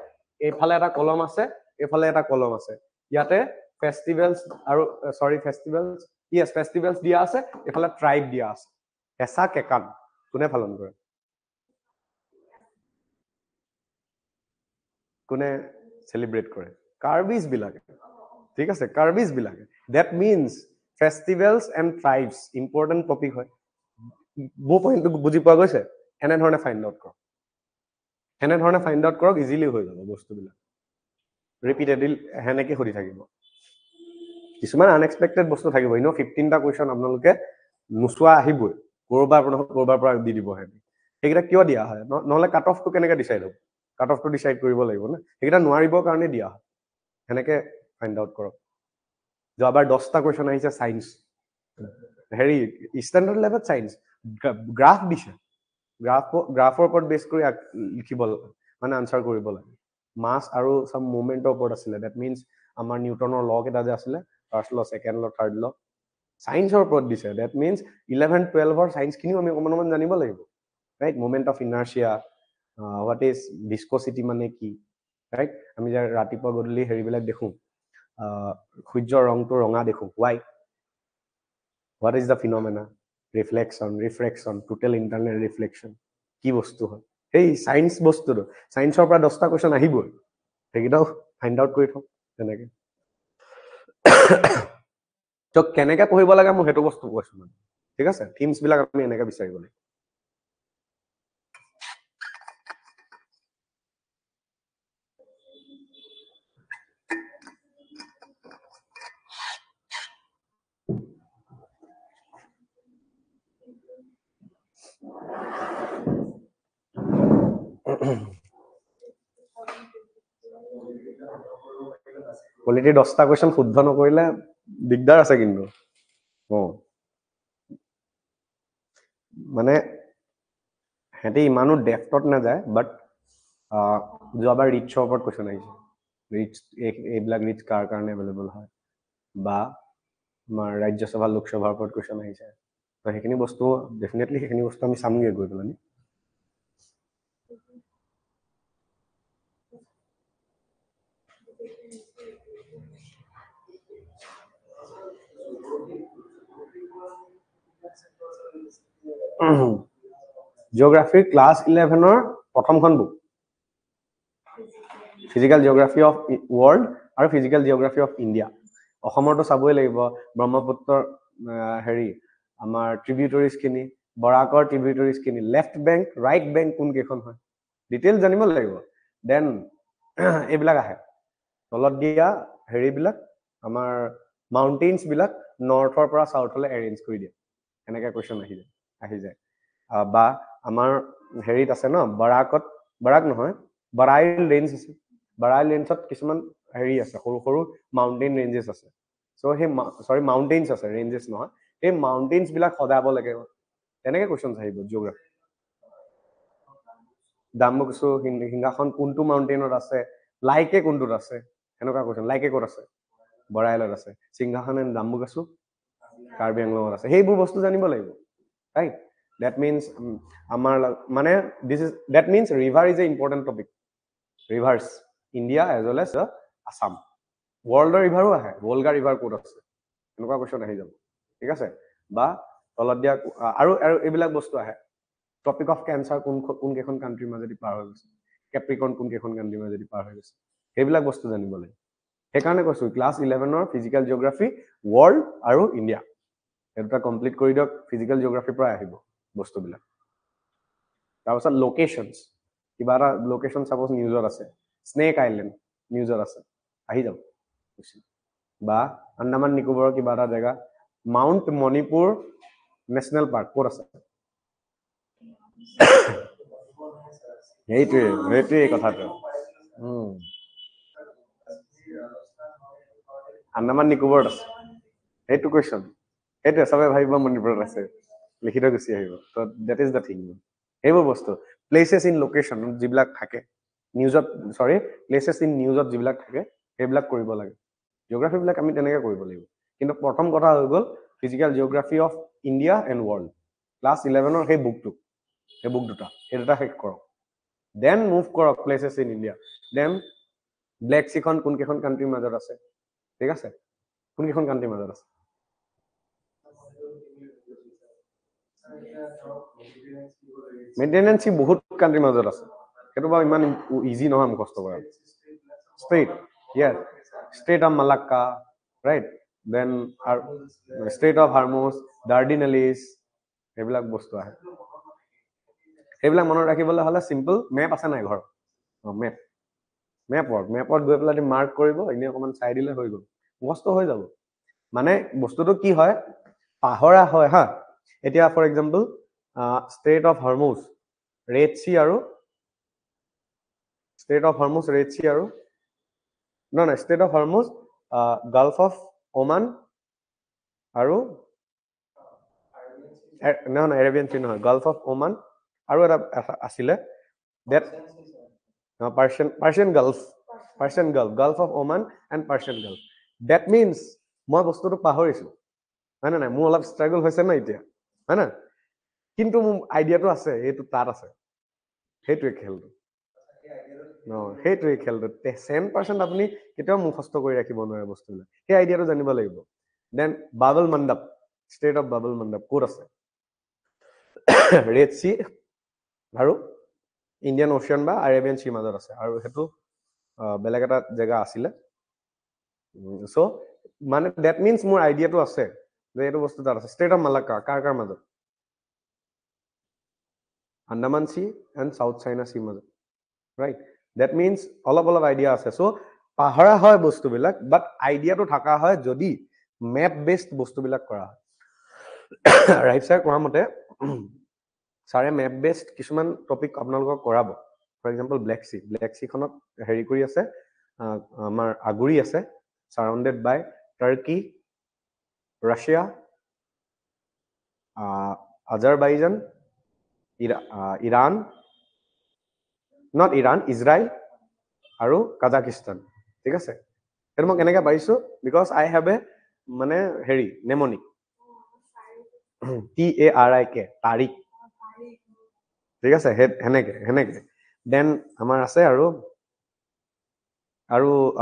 এইফালে এটা কলম আছে এইফালে এটা কলম আছে ইয়াতে ফেষ্টিভেলছ আৰু ফেষ্টিভেলছ দিয়া আছে এইফালে ট্ৰাইব দিয়া আছে এসা কেকান কোনে পালন কৰে কোনে সেলিব্ৰেট কৰে কাৰ্বিজ বিলাকে ঠিক আছে কাৰ্বিজ বিলাকে that means festivals and tribes important topic হয় মোৰ পইণ্টটো বুজি পোৱা গৈছে এনেধৰণে ফাইণ্ড আউট কৰক ইজিলি হৈ যাব বস্তুবিলাক ৰিপিটেডলি হেনেকে সুধি থাকিব কিছুমান আনএক্সপেক্টেড বস্তু থাকিব 15টা কোৱেশ্চন আপোনালোকে নুচোৱা আহিবই কৰবাৰ পৰা দি দিব সেইকেইটা কিয় দিয়া হয় নহলে কাট অফটো কেনেকে ডিসাইড হ'ব কাট অফটো ডিসাইড কৰিব লাগিব না সেইকেইটা নোৱাৰিবৰ কাৰণে দিয়া হয় হেনেকে ফাইণ্ড আউট কৰক যোৱাবাৰ 10টা কোৱেশ্চন আহিছে সায়েন্স হেৰি ষ্টেণ্ডাৰ্ড লেভেল সায়েন্স গ্ৰাফ দিছে গ্ৰাফৰ ওপৰত বেছ কৰি লিখিব মানে আনসাৰ কৰিব লাগে মাছ আৰু সাম মোমেন্টৰ ওপৰত আছিলে দ্যাট মিন্স আমাৰ নিউটনৰ ল কেইটা যে আছিলে ফাৰ্স্ট ল সেকেন্ড ল থাৰ্ড ল সায়েন্সৰ ওপৰত দিছে দ্যাট মিন্স 11 12ৰ সায়েন্স খিনিও আমি অকমান জানিব লাগিব right moment of inertia what is viscosity মানে কি ৰাইট আমি যে ৰাতিপুৱা গধূলি হেৰিবিলাক দেখো সূৰ্যৰ ৰংটো ৰঙা দেখো why what is the phenomena reflection total internal reflection কি বস্তু হয় এই সায়েন্স বস্তুটো সায়েন্সৰ পৰা 10টা কোৱেশ্চন আহিবই সেইকেইটাও ফাইণ্ড আউট কৰি থওক তেনেকে তো কেনেকে পঢ়িব লাগে মই হেতু বস্তু কৈছো মানে ঠিক আছে থিমছ বিলাক আমি এনেকে বিচাৰিব লাগে পলিটি 10টা কোৱেশ্চন শুদ্ধ নকৰিলে দিগদাৰ আছে কিন্তু মানে হেতি ইমানো ডেফটত না যায় বাট যোৱাবাৰ ৰিচৰ ওপৰত কুৱেশ্যন আহিছে ৰিচ এইবিলাক ৰিচ কাৰ কাৰণে এভেইলেবল হয় বা আমাৰ ৰাজ্যসভা লোকসভাৰ ওপৰত কুৱেশ্যন আহিছে তো সেইখিনি বস্তু ডেফিনেটলি সেইখিনি বস্তু আমি চামগৈ গৈ পেলাই জিঅ'গ্ৰাফিৰ ক্লাছ 11ৰ প্ৰথমখন book physical geography of world আৰু ফিজিকেল জিঅ'গ্ৰাফি অফ ইণ্ডিয়া অসমৰতো চাবই লাগিব ব্ৰহ্মপুত্ৰৰ হেৰি আমাৰ ট্ৰিবিউটৰিজখিনি বৰাকৰ ট্ৰিবিউটৰিজখিনি লেফ্ট বেংক ৰাইট বেংক কোনকেইখন হয় ডিটেইলছ জানিব লাগিব দেন এইবিলাক আহে তলত দিয়া হেৰিবিলাক আমাৰ মাউণ্টেইনছবিলাক নৰ্থৰ পৰা চাউথলৈ এৰেঞ্জ কৰি দিয়ে এনেকৈ কুৱেশ্যন আহি যায় বা আমাৰ হেৰিত আছে ন বৰাক নহয় বাৰাইল ৰেঞ্জ আছে বাৰাইল ৰেঞ্জত কিছুমান হেৰি আছে সৰু সৰু মাউণ্টেইন ৰেঞ্জেছ আছে চ' সেই মাউণ্টেইনছ আছে ৰেঞ্জেছ নহয় সেই মাউণ্টেইনছবিলাক সজাব লাগে তেনেকৈ কুৱেশ্যন আহিব জিঅ'গ্ৰাফি ডাম্বুকচু সিংহাসন কোনটো মাউণ্টেইনত আছে লাইকে কোনটোত আছে এনেকুৱা কুৱেশ্যন লাইকে ক'ত আছে বৰাইলত আছে সিংহাসন এণ্ড ডাম্বুকচু কাৰ্বি আংলঙত আছে সেইবোৰ বস্তু জানিব লাগিব ৰাইট that means আমাৰ মানে that means river is a important topic rivers India as well as Assam world riverও আহে ভোলগা river ক'ত আছে এনেকুৱা কোৱেশ্যন আহি যাব ঠিক আছে বা তলত দিয়া আৰু এইবিলাক বস্তু আহে টপিক অফ কেঞ্চাৰ কোনকেইখন কাণ্ট্ৰিৰ মাজেদি পাৰ হৈ গৈছে কেপ্ৰিকন কোনকেইখন কাণ্ট্ৰিৰ মাজেদি পাৰ হৈ গৈছে সেইবিলাক বস্তু জানিব লাগে সেইকাৰণে কৈছো ক্লাছ 11ৰ ফিজিকেল জিঅ'গ্ৰাফি ৱৰ্ল্ড আৰু ইণ্ডিয়া এই দুটা কমপ্লিট কৰি দিয়ক ফিজিকেল জিঅ'গ্ৰাফিৰ পৰা আহিব বস্তুবিলাক তাৰপিছত লোকেশ্যনছ কিবা এটা লোকেশ্যন চাপ'জ নিউজত আছে স্নেক আইলেণ্ড নিউজত আছে আহি যাব বা আন্দামান নিকোবৰৰ কিবা এটা জেগা মাউণ্ট মণিপুৰ নেশ্যনেল পাৰ্ক ক'ত আছে সেইটোৱে কথাটো আন্দামান নিকোবৰত আছে সেইটো কুৱেশ্যন সেইটোৱে চবে ভাবিব মণিপুৰত আছে লিখি থৈ গুচি আহিব ত দেট ইজ দ্য থিং সেইবোৰ বস্তু প্লেচেছ ইন লোকেশ্যন যিবিলাক থাকে নিউজত প্লেচেছ ইন নিউজত যিবিলাক থাকে সেইবিলাক কৰিব লাগে জিঅ'গ্ৰাফিবিলাক আমি তেনেকৈ কৰিব লাগিব কিন্তু প্ৰথম কথা হৈ গ'ল physical geography of India and world class 11ৰ সেই বুক দুটা সেই দুটা শেষ কৰক দেন মুভ কৰক places in India then black চিখন কোনকেইখন কাণ্ট্ৰিৰ মাজত আছে ঠিক আছে কোনকেইখন কাণ্ট্ৰিৰ মাজত আছে মেইনটেনেন্স বহুত কাণ্ট্ৰিৰ মাজত আছে সেইটো বাৰু ইমান ইজি নহয় মুখস্থ কৰা strait of Malacca right then strait of Hormuz Dardanelles সেইবিলাক বস্তু আহে সেইবিলাক মনত ৰাখিবলৈ হ'লে চিম্পল মেপ আছে নাই ঘৰত মেপত গৈ পেলাই মাৰ্ক কৰিব এনেই অকণমান চাই দিলে হৈ গ'ল মুখস্থ হৈ যাব মানে বস্তুটো কি হয় পাহৰা হয় হা এতিয়া for example strait of Hormuz red sea আৰু ষ্ট্ৰেইট অফ হৰমুজ নহয় strait of Hormuz gulf of Oman আৰু নহয় এৰেবিয়ান চি নহয় গাল্ফ অফ ওমান আৰু এটা আছিলে that Persian gulf of Oman and Persian gulf that means মই বস্তুটো পাহৰিছো হয় নাই মোৰ অলপ ষ্ট্ৰাগল হৈছে ন এতিয়া হয় না কিন্তু মোৰ আইডিয়াটো আছে এইটো তাত আছে সেইটোৱে খেলটো সেইটোৱে খেলটো 100% আপুনি কেতিয়াও মুখস্থ কৰি ৰাখিব নোৱাৰে বস্তুবিলাক সেই আইডিয়াটো জানিব লাগিব দেন বাবল মণ্ডপ ষ্টেট অফ বাবল মণ্ডপ ক'ত আছে ৰেড চি আৰু ইণ্ডিয়ান অচিয়ান বা আৰেবিয়ান চিৰ মাজত আছে আৰু সেইটো বেলেগ এটা জেগা আছিলে চ' মানে ডেট মিনছ মোৰ আইডিয়াটো আছে যে এইটো বস্তু তাত আছে ষ্টেট অফ মালাক্কা কাৰ মাজত Andaman C and south China চিৰ মাজত ৰাইট ডেট মিনছ অলপ আইডিয়া আছে চ' পাহৰা হয় বস্তুবিলাক বাট আইডিয়াটো থকা হয় যদি মেপ বেছড বস্তুবিলাক কৰা হয় ৰাইট ছাৰ কোৱা মতে ছাৰে মেপ বেছড কিছুমান টপিক আপোনালোকক কৰাব ফৰ এক্সাম্পল ব্লেক চিখনত হেৰি কৰি আছে আমাৰ আগুৰি আছে surrounded by Turkey Russia Azerbaijan Iran not Iran, Israel আৰু কাজাকিস্তান, ঠিক আছে? সেইটো মই কেনেকৈ পাৰিছোঁ? বিকজ আই হেভ এ মানে হেৰি নেমনিক, TARIK, তাৰিক, ঠিক আছে? সেনেকে দেন আমাৰ আছে আৰু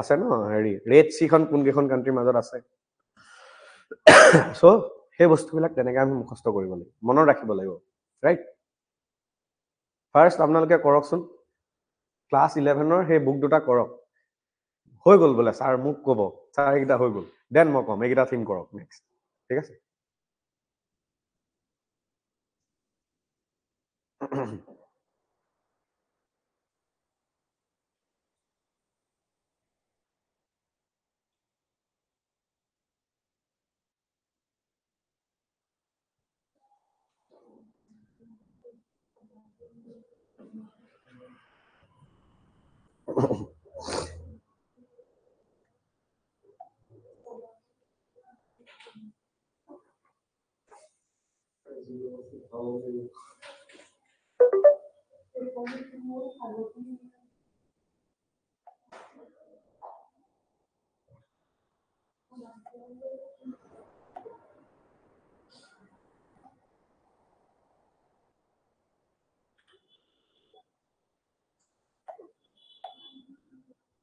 আছে ন হেৰি ৰেড চিখন কোনকেইখন কাণ্ট্ৰিৰ মাজত আছে। চ' সেই বস্তুবিলাক তেনেকৈ আমি মুখস্থ কৰিব লাগিব, মনত ৰাখিব লাগিব, ৰাইট? ফাৰ্ষ্ট আপোনালোকে কৰকচোন ক্লাছ 11ৰ সেই বুক দুটা কৰক। হৈ গ'ল বোলে ছাৰ, মোক ক'ব ছাৰ এইকেইটা হৈ গ'ল, দেন মই ক'ম এইকেইটা থিম কৰক নেক্সট, ঠিক আছে?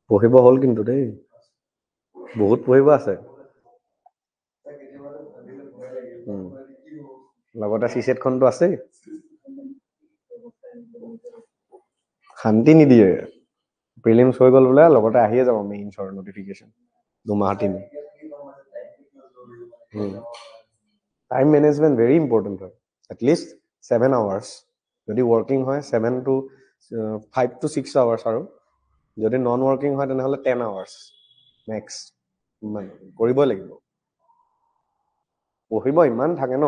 পঢ়িব হ'ল কিন্তু দেই, বহুত পঢ়িব আছে। লগতে চিছেটখনতো আছে, শান্তি নিদিয়ে। প্ৰিলিমছ হৈ গ'ল বোলে, লগতে আহিয়ে যাব মেইনছৰ নটিফিকেশ্যন 2 মাহ 3 মাহ। টাইম মেনেজমেণ্ট ভেৰি ইম্পৰ্টেণ্ট হয়। এটলিষ্ট 7 hours, যদি ৱৰ্কিং হয় 7 to 5 to 6 hours, আৰু যদি নন ৱৰ্কিং হয় তেনেহ'লে 10 hours মেক্স। মানে কৰিবই লাগিব, পঢ়িব ইমান থাকে ন,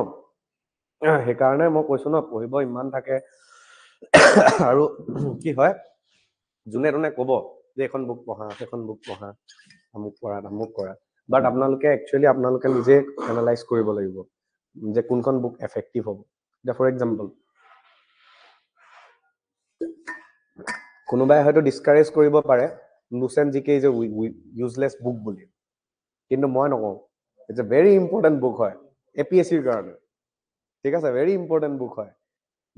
সেইকাৰণে মই কৈছো ন পঢ়িব ইমান থাকে। আৰু কি হয়, যোনে তোনে ক'ব যে এখন বুক পঢ়া, সেইখন বুক পঢ়া, আমুক কৰা, বাট আপোনালোকে একচুৱেলি আপোনালোকে নিজে এনালাইজ কৰিব লাগিব যে কোনখন বুক এফেক্টিভ হ'ব। এতিয়া ফৰ এক্সাম্পল কোনোবাই হয়তো ডিছকাৰেজ কৰিব পাৰে লুচেন জিকে ইজ এ ইউজলেছ বুক বুলি, কিন্তু মই নকওঁ। It's a very important book হয় APSCৰ কাৰণে, ঠিক আছে? ভেৰি ইম্পৰ্টেণ্ট বুক হয়।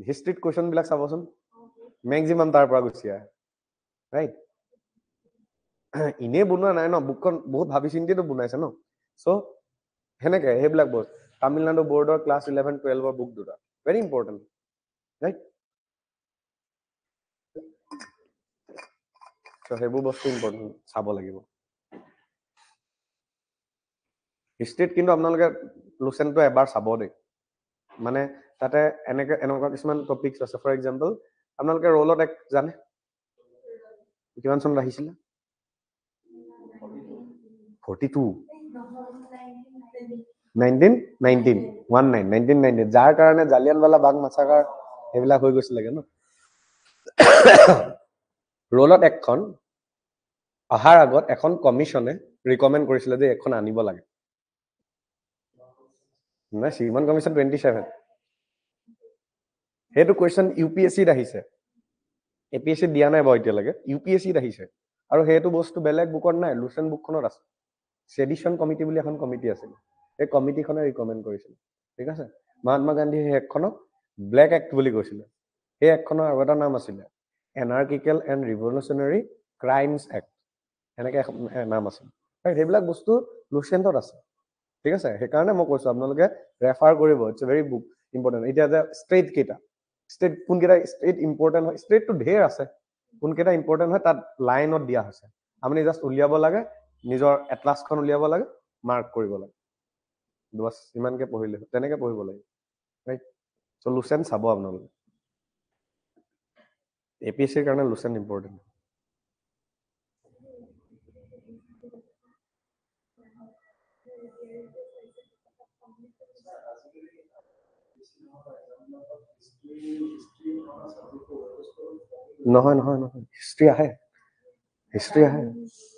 হিষ্ট্ৰীত কুৱেশ্যনবিলাক চাবচোন, মেক্সিমাম তাৰ পৰা গুচি আহে, ৰাইট? এনেই বনোৱা নাই ন, বুকখন বহুত ভাবি চিন্তিটো বনাইছে ন। চ' সেনেকে সেইবিলাক বস্তু, তামিলনাডু বৰ্ডৰ ক্লাছ 11-12 বুক দুটা ভেৰি ইম্পৰ্টেণ্ট, ৰাইট? চ' সেইবোৰ বস্তু ইম্পৰ্টেণ্ট, চাব লাগিব। হিষ্ট্ৰীত কিন্তু আপোনালোকে লুচেনটো এবাৰ চাব দেই, মানে তাতে এনেকুৱা কিছুমান টপিকছ আছে। ফৰ এক্সাম্পল আপোনালোকে ৰোলত এক জানে কিমান চনত আহিছিলে? 42, 1919, যাৰ কাৰণে জালিয়ানৱালা বাগ মাছাকাৰ সেইবিলাক হৈ গৈছিলেগে ন। ৰোলত একখন অহাৰ আগত এখন কমিশ্যনে ৰিকমেণ্ড কৰিছিলে যে এখন আনিব লাগে। নাই, শ্ৰীমান কমিশ্যন 27। সেইটো কুৱেশ্যন UPSCত আহিছে, APSCত দিয়া নাই বাৰু এতিয়ালৈকে, UPSCত আহিছে। আৰু সেইটো বস্তু বেলেগ বুকত নাই, লুচেন বুকখনত আছে। ছেডিশ্যন কমিটি বুলি এখন কমিটি আছিল, সেই কমিটিখনে ৰিকমেণ্ড কৰিছিল, ঠিক আছে? মহাত্মা গান্ধীয়ে সেই এক্টখনক ব্লেক এক্ট বুলি কৈছিলে। সেই এক্টখনৰ আৰু এটা নাম আছিলে এনাৰ্কিকেল এণ্ড ৰিভলিউচনাৰী ক্ৰাইমছ এক্ট, এনেকৈ নাম আছিল। সেইবিলাক বস্তু লুচেণ্টত আছে, ঠিক আছে? সেইকাৰণে মই কৈছোঁ আপোনালোকে ৰেফাৰ কৰিব, it's a very book important. এতিয়া যে ষ্ট্ৰেইট কেইটা, ষ্ট্ৰেইট কোনকেইটা ষ্ট্ৰেইট ইম্পৰ্টেণ্ট হয়, ষ্ট্ৰেইটটো ঢেৰ আছে, কোনকেইটা ইম্পৰ্টেণ্ট হয় তাত লাইনত দিয়া হৈছে। আপুনি জাষ্ট উলিয়াব লাগে, নিজৰ এটলাছখন উলিয়াব লাগে, মাৰ্ক কৰিব লাগে, বাছ ইমানকে পঢ়িলে, তেনেকে পঢ়িব লাগে, ৰাইট? চ' লুচেন চাব আপোনালোকে, APSCৰ কাৰণে লুচেন ইম্পৰ্টেণ্ট। নহয়, হিষ্ট্ৰী আহে,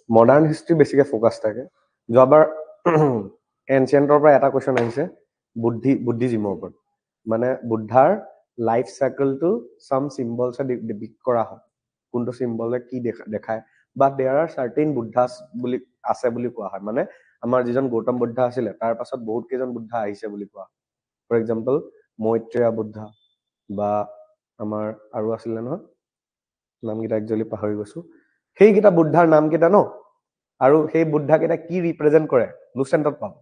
মডাৰ্ণ হিষ্ট্ৰী বেছিকে ফ'কাছ থাকে। যোৱাবাৰ এনচিয়েণ্টৰ পৰা এটা কুৱেশ্যন আহিছে বুদ্ধিজিমৰ ওপৰত, মানে বুদ্ধাৰ লাইফ চাইকেলটো চাম চিম্বলছে ডিপিক্ট কৰা হয়। কোনটো সিম্বলে কি দেখায় বা দেয়াৰ আৰ চাৰ্টেইন বুদ্ধাস বুলি আছে বুলি কোৱা হয় মানে আমাৰ যিজন গৌতম বুদ্ধ আছিল তাৰ পাছত বহুত কেইজন বুদ্ধ আহিছে বুলি কোৱা ফৰ এক্সাম্পল মৈত্ৰেয় বুদ্ধ বা আমাৰ আৰু আছিল নহয় নামকেইটা একচুৱেলি পাহৰি গৈছো সেইকেইটা বুদ্ধাৰ নামকেইটা ন আৰু সেই বুদ্ধাকেইটা কি ৰিপ্ৰেজেণ্ট কৰে লুচেণ্টত পাব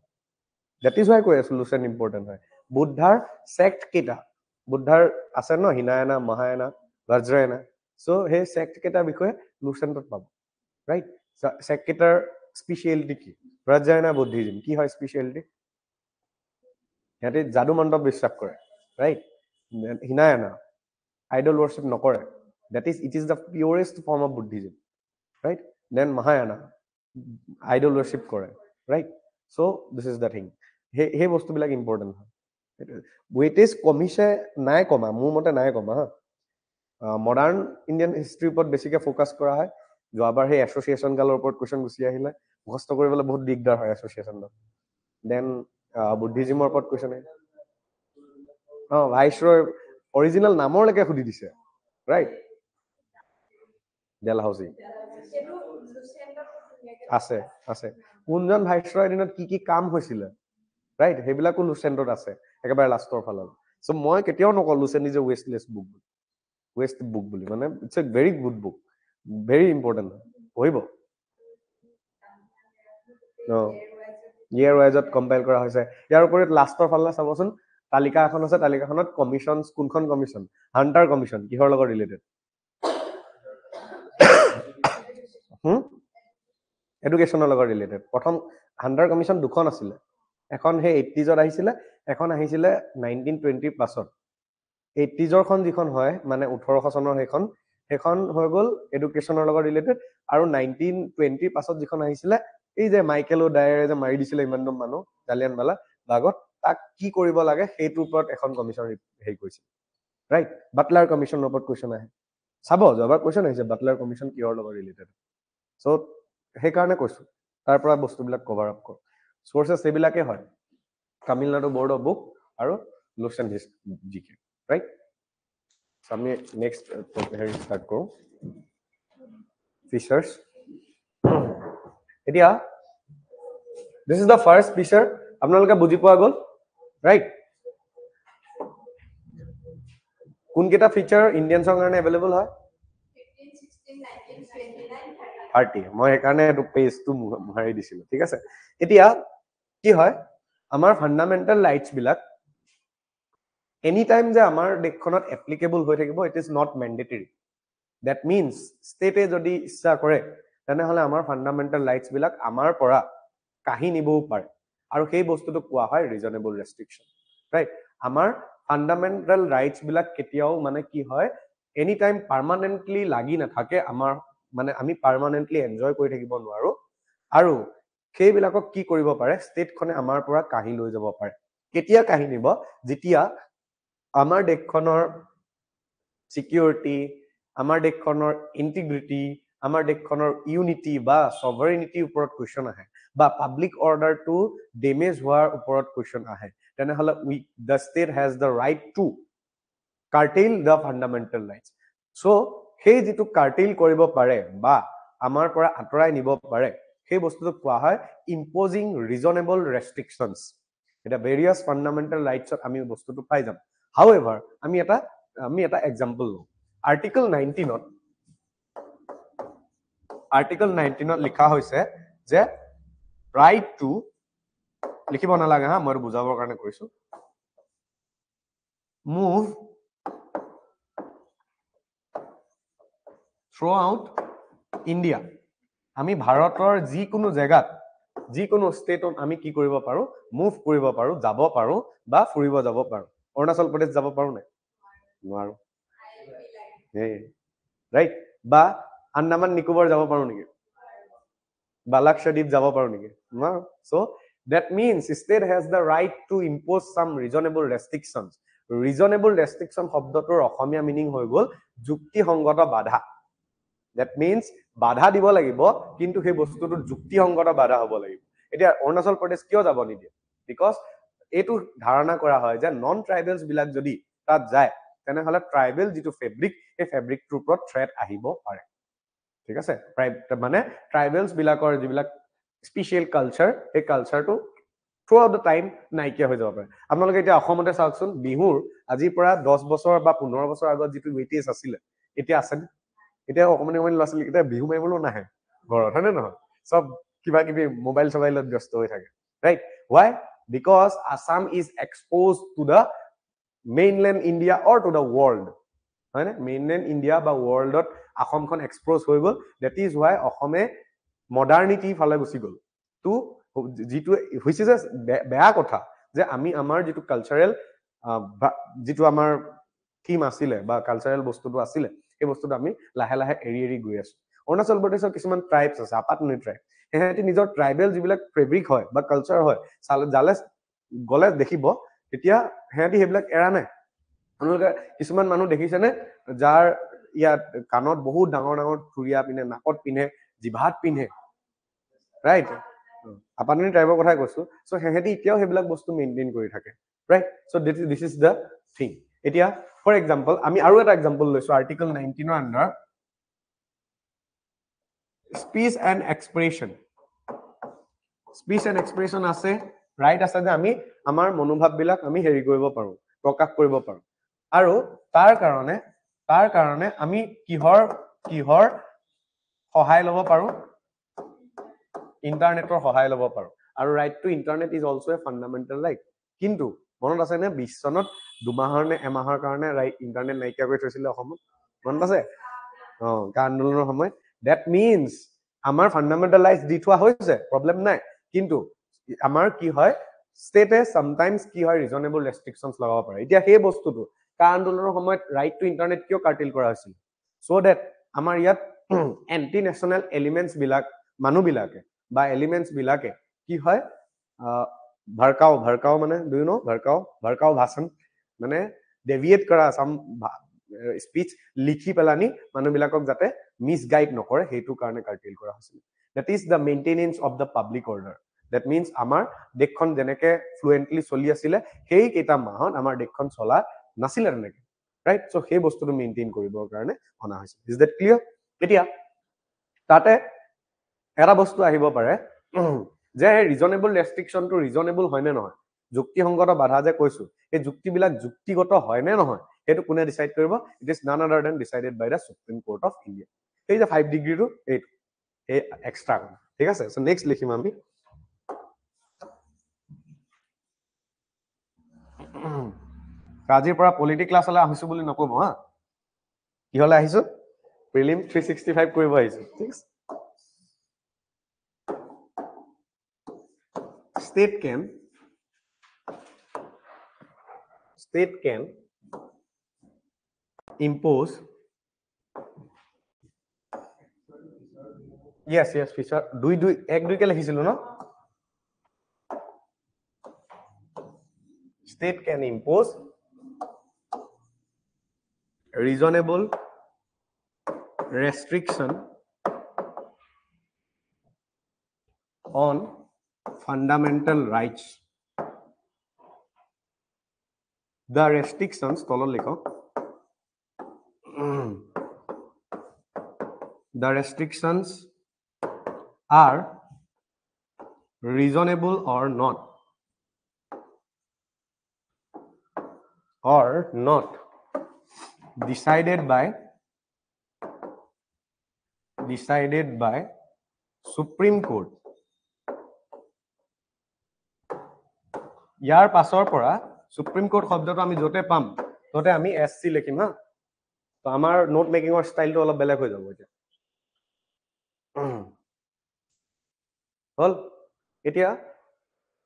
দ্যাট ইজ ৱাই কৈ আছো লুচেণ্ট ইম্পৰ্টেণ্ট হয় বুদ্ধাৰ চেক্ট কেইটা বুদ্ধাৰ আছে ন হিনায়না মহায়না বজ্ৰায়না সো সেই চেক্ট কেইটাৰ বিষয়ে লুচেণ্টত পাব ৰাইট চেক্ট কেইটাৰ স্পেচিয়েলিটি কি বজ্ৰায়না বুদ্ধিজিম কি হয় স্পেচিয়েলিটি সিহঁতে যাদু মন্ত্ৰত বিশ্বাস কৰে ৰাইট হিনায়না আইডল ৱৰ্শ্বিপ নকৰে that it is the purest form of Buddhism right then Mahayana idol worship কৰে right so this is the thing he বস্তু বিলাক important হয় weightage কমিছে নাই কমা মোৰ মতে নাই কমা হা মডাৰ্ণ ইণ্ডিয়ান হিষ্ট্ৰীৰ ওপৰত বেছিকৈ ফ'কাছ কৰা হয় যোৱাবাৰ সেই এছ'চিয়েশ্যন গালৰ ওপৰত কুৱেশ্যন গুচি আহিলে মুখস্থ কৰিবলৈ বহুত দিগদাৰ হয় এছ'চিয়েশ্যনত দেন বুদ্ধিজিমৰ ওপৰত কুৱেশ্যন আহিলে ভাইচৰয় অৰিজিনেল নামৰলৈকে সুধি দিছে ৰাইট ডেলহাউচি আছে আছে কোনজন ভাইচৰয়ৰ দিনত কি কি কাম হৈছিলে ৰাইট সেইবিলাকো লুচেণ্টত আছে একেবাৰে লাষ্টৰ ফালৰ চ' মই কেতিয়াও নকওঁ Lucent is a wasteless book waste book বুলি মানে it's a very good book very important পঢ়িব ইয়েৰ ৱাইজত কম্পাইল কৰা হৈছে ইয়াৰ উপৰি লাষ্টৰ ফালে চাবচোন তালিকা এখন আছে তালিকাখনত কমিশ্যন কোনখন কমিশ্যন হাণ্টাৰ কমিশ্যন কিহৰ লগত ৰিলেটেড এডুকেশ্যনৰ লগত ৰিলেটেড প্ৰথম হাণ্টাৰ কমিশ্যন দুখন আছিলে এখন সেই 80s আহিছিলে এখন আহিছিলে 1920 প্লাছত 80s যিখন হয় মানে 1800 চনৰ সেইখন হৈ গ'ল এডুকেশ্যনৰ লগত ৰিলেটেড আৰু 1920 পাছত যিখন আহিছিলে এই যে মাইকেলো ডায়েৰে যে মাৰি দিছিলে ইমানদম মানুহ জালিয়ানৱালা বাগত তাক কি কৰিব লাগে সেইটোৰ ওপৰত এখন কমিশ্যন হেৰি কৰিছিল ৰাইট বাটলাৰ কমিশ্যনৰ ওপৰত কুৱেশ্যন আহে চাব যোৱাবাৰ কুৱেশ্যন আহিছে বাটলাৰ কমিশ্যন কিহৰ লগত ৰিলেটেড চ' সেইকাৰণে কৈছো তাৰ পৰা বস্তুবিলাক কভাৰ আপ কৰো চ'ৰ্চেছ সেইবিলাকে হয় তামিলনাডু বৰ্ড অফ বুক আৰু লুচেণ্ট জিকে ৰাইট আমি নেক্সট হেৰি ষ্টাৰ্ট কৰো ফিচাৰ্ছ এতিয়া this is the first feature আপোনালোকে বুজি পোৱা গ'ল ৰাইট কোনকেইটা ফিচাৰ ইণ্ডিয়ানছৰ কাৰণে এভেইলেবল হয় 30 মই সেইকাৰণে এইটো পেজটো মাৰি দিছিলো ঠিক আছে এতিয়া কি হয় আমাৰ ফাণ্ডামেণ্টেল ৰাইটছ বিলাক এনি টাইম যে আমাৰ দেশখনত এপ্লিকেবল হৈ থাকিব it is not mandatory that means ষ্টেটে যদি ইচ্ছা কৰে তেনেহ'লে আমাৰ ফাণ্ডামেণ্টেল ৰাইটছ বিলাক আমাৰ পৰা কাঢ়ি নিবও পাৰে আৰু সেই বস্তুটো কোৱা হয় ৰিজনেবল ৰেষ্ট্ৰিকশ্যন ৰাইট আমাৰ ফাণ্ডামেণ্টেল ৰাইটছ বিলাক কেতিয়াও মানে কি হয় এনি টাইম পাৰ্মানেণ্টলি লাগি নাথাকে আমাৰ মানে আমি পাৰ্মানেণ্টলি এনজয় কৰি থাকিব নোৱাৰো আৰু সেইবিলাকক কি কৰিব পাৰে ষ্টেটখনে আমাৰ পৰা কাঢ়ি লৈ যাব পাৰে কেতিয়া কাঢ়ি নিব যেতিয়া আমাৰ দেশখনৰ চিকিউৰিটি আমাৰ দেশখনৰ ইণ্টিগ্ৰিটি আমাৰ দেশখনৰ ইউনিটি বা সভাৰেনিটিৰ ওপৰত কুৱেশ্যন আহে বা পাব্লিক অৰ্ডাৰটো ডেমেজ হোৱাৰ ওপৰত কুৱেশ্যন আহে তেনেহ'লে the state has the right to curtail the fundamental rights so' সেই যিটো কাৰ্টেইল কৰিব পাৰে বা আমাৰ পৰা আঁতৰাই নিব পাৰে সেই বস্তুটো কোৱা হয় ইম্পজিং ৰিজনেবল ৰেষ্ট্ৰিকশ্যনছ এতিয়া ভেৰিয়াছ ফাণ্ডামেণ্টেল ৰাইটছত আমি বস্তুটো পাই যাম হাউএভাৰ আমি এটা এক্সাম্পল লওঁ আৰ্টিকল 19ত লিখা হৈছে যে ৰাইট টু লিখিব নালাগে হা মই বুজাবৰ কাৰণে কৈছো মুভ থ্ৰু আউট ইণ্ডিয়া আমি ভাৰতৰ যিকোনো জেগাত যিকোনো ষ্টেটত আমি কি কৰিব পাৰো মুভ কৰিব পাৰো যাব পাৰো বা ফুৰিব যাব পাৰো অৰুণাচল প্ৰদেশ যাব পাৰো নাই নোৱাৰো ৰাইট বা আন্দামান নিকোবৰ যাব পাৰো নেকি বালাকশ্বদ্বীপ যাব পাৰো নেকি নোৱাৰো চ' that means state has the right to impose some reasonable restrictions reasonable restriction শব্দটোৰ অসমীয়া মিনিং হৈ গ'ল যুক্তিসংগত বাধা that means বাধা দিব লাগিব কিন্তু সেই বস্তুটো যুক্তিসংগত বাধা হ'ব লাগিব এতিয়া অৰুণাচল প্ৰদেশ কিয় যাব নিদিয়ে বিকজ এইটো ধাৰণা কৰা হয় যে নন ট্ৰাইবেলছ বিলাক যদি তাত যায় তেনেহলে ট্ৰাইবেল যিটো ফেব্ৰিক এই ফেব্ৰিকটোৰ ওপৰত থ্ৰেট আহিব পাৰে ঠিক আছে মানে ট্ৰাইবেলছ বিলাকৰ যিবিলাক স্পেচিয়েল কালচাৰ এই কালচাৰটো থ্ৰু আউট দ্য টাইম নাইকিয়া হৈ যাব পাৰে আপোনালোকে এতিয়া অসমতে চাওকচোন বিহুৰ আজিৰ পৰা 10 বছৰ বা 15 বছৰ আগত যিটো ৱেইটেজ আছিলে এতিয়া আছেনে এতিয়া অকণমানি ল'ৰা ছোৱালী কেইটা বিহু মাৰিবলৈও নাহে ঘৰত হয়নে নহয় চব কিবা কিবি মোবাইল চবাইলত ব্যস্ত হৈ থাকে right why because Assam is exposed to the mainland India or to the world হয় না mainland India বা worldত অসমখন এক্সপ'জ হৈ গ'ল that is why অসমে মডাৰ্নিটি ফালে গুচি গ'ল তো যিটো হৈছে যে বেয়া কথা যে আমি আমাৰ যিটো কালচাৰেল যিটো আমাৰ থিম আছিলে বা কালচাৰেল বস্তুটো আছিলে এই বস্তুটো আমি লাহে লাহে এৰি এৰি গৈ আছো অৰুণাচল প্ৰদেশৰ কিছুমান ট্ৰাইবছ আছে আপাতনি ট্ৰাইব সিহঁতি নিজৰ ট্ৰাইবেল যিবিলাক ফেব্ৰিক হয় বা কালচাৰ হয় জালে গলে দেখিব তেতিয়া সিহঁতি সেইবিলাক এৰা নাই আপোনালোকে কিছুমান মানুহ দেখিছেনে যাৰ ইয়াত কাণত বহুত ডাঙৰ ডাঙৰ থুৰিয়া পিনে নাকত পিনে জিভাত পিনে ৰাইট আপাতনি ট্ৰাইবৰ কথাই কৈছো সো সিহঁতি এতিয়াও সেইবিলাক বস্তু মেইনটেইন কৰি থাকে right so this is the thing এতিয়া ফৰ এক্সাম্পল আমি আৰু এটা এক্সাম্পল লৈছো article 19 under speech and expression speech and expression আছে ৰাইট আছে যে আমি আমাৰ মনোভাৱবিলাক আমি হেৰি কৰিব পাৰো প্ৰকাশ কৰিব পাৰো আৰু তাৰ কাৰণে আমি কিহৰ সহায় ল'ব পাৰো ইন্টাৰনেটৰ সহায় ল'ব পাৰো আৰু right to internet is also a fundamental right কিন্তু মনত আছে নে 20 চনত দুমাহৰ নে এমাহৰ কাৰণে ৰাইট ইন্টাৰনেট নাইকিয়া কৰি থৈছিলে অসমত মনত আছে আন্দোলনৰ সময়ত দ্যাট মিন্স আমাৰ ফান্ডামেন্টাল ৰাইটস দি থোৱা হৈছে প্ৰবলেম নাই কিন্তু আমাৰ কি হয় ষ্টেটে সামটাইমস কি হয় ৰিজনেবল ৰেষ্ট্ৰিকশনস লগাব পাৰে এতিয়া সেই বস্তুটো আন্দোলনৰ সময়ত ৰাইট টু ইন্টাৰনেট কিয় কাৰ্টেল কৰা হৈছিল সো দ্যাট আমাৰ ইয়াত এন্টি নেশনেল এলিমেন্টস বিলাক মানুহবিলাকে বা এলিমেন্টস বিলাকে কি হয় ভৰকাও মানে ডু ইউ নো ভৰকাও ভাষণ মানে ডেভিয়েট কৰা সাম স্পিচ লিখি পেলানি মানুহবিলাকক যাতে মিসগাইড নকৰে হেতু কাৰণে কাৰ্টেল কৰা হৈছিল that is the maintenance of the public order that means আমাৰ দেশখন যেনেকে ফ্লুয়েন্টলি চলি আছিলে সেই কেইটা মাহত আমাৰ দেশখন চলা নাছিলে তেনেকে ৰাইট সো সেই বস্তুটো মেইনটেইন কৰিবৰ কাৰণে অনা হৈছে ইজ দ্যাট ক্লিয়াৰ এতিয়া তাতে এটা বস্তু আহিব পাৰে যে ৰিজনেবল ৰেষ্ট্ৰিকশনটো ৰিজনেবল হয় নে নহয় যুক্তিসংগত বাধা যে কৈছো এই যুক্তিবিলাক যুক্তিগত হয় নে নহয় সেইটো কোনে ডিসাইড কৰিব it is none other than decided by the Supreme Court of India এই যে 5 ডিগ্ৰীটো এই এক্সট্ৰা ঠিক আছে সো নেক্সট লিখিম আমি আজিৰ পৰা পলিটি ক্লাছলৈ আহিছো বুলি নকব হা কিহলে আহিছো প্ৰিলিম 365 কৰিব আহিছো ঠিক আছে state can impose yes feature দুই এক দুই কে লিখিছিলো ন state can impose reasonable restriction on fundamental rights the restrictions তলত লিখো the restrictions are reasonable or not decided by Supreme Court ইয়াৰ পাছৰ পৰা সুপ্ৰিম কোৰ্ট শব্দটো আমি যতে পাম ততে আমি এসসি লিখিম হা তো আমাৰ নোট মেকিংৰ ষ্টাইলটো অলপ বেলেগ হৈ যাব এতিয়া হল এতিয়া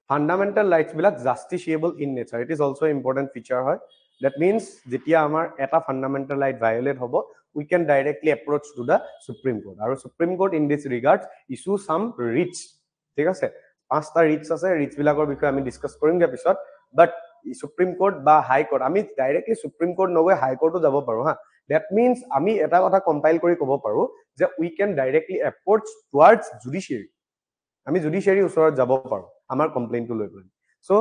ফান্ডামেন্টাল ৰাইটস বিলাক justiciable in nature it is also important feature হয় দ্যাট মিন্স যেতিয়া আমাৰ এটা ফান্ডামেন্টাল ৰাইট ভায়োলেট হ'ব we can directly approach to the Supreme Court আৰু Supreme Court in this regards issue some writs ঠিক আছে পাঁচটা রিটস আছে রিটস বিলাকৰ বিষয়ে আমি ডিসকাস কৰিম দিয়া পিছত বাট সুপ্ৰিম কোৰ্ট বা হাই কোৰ্ট আমি ডাইৰেক্টলি সুপ্ৰিম কোৰ্ট নগৈ হাই কোৰ্টো যাব পাৰো হা দ্যাট মিন্স আমি এটা কথা কম্পাইল কৰি ক'ব পাৰো যে উই ক্যান ডাইৰেক্টলি এপ্ৰোচ টুৱাৰ্ডছ জুডিশিয়াৰী আমি জুডিশিয়াৰী ওচৰত যাব পাৰো আমাৰ কমপ্লেইনটো লৈ পেলাই সো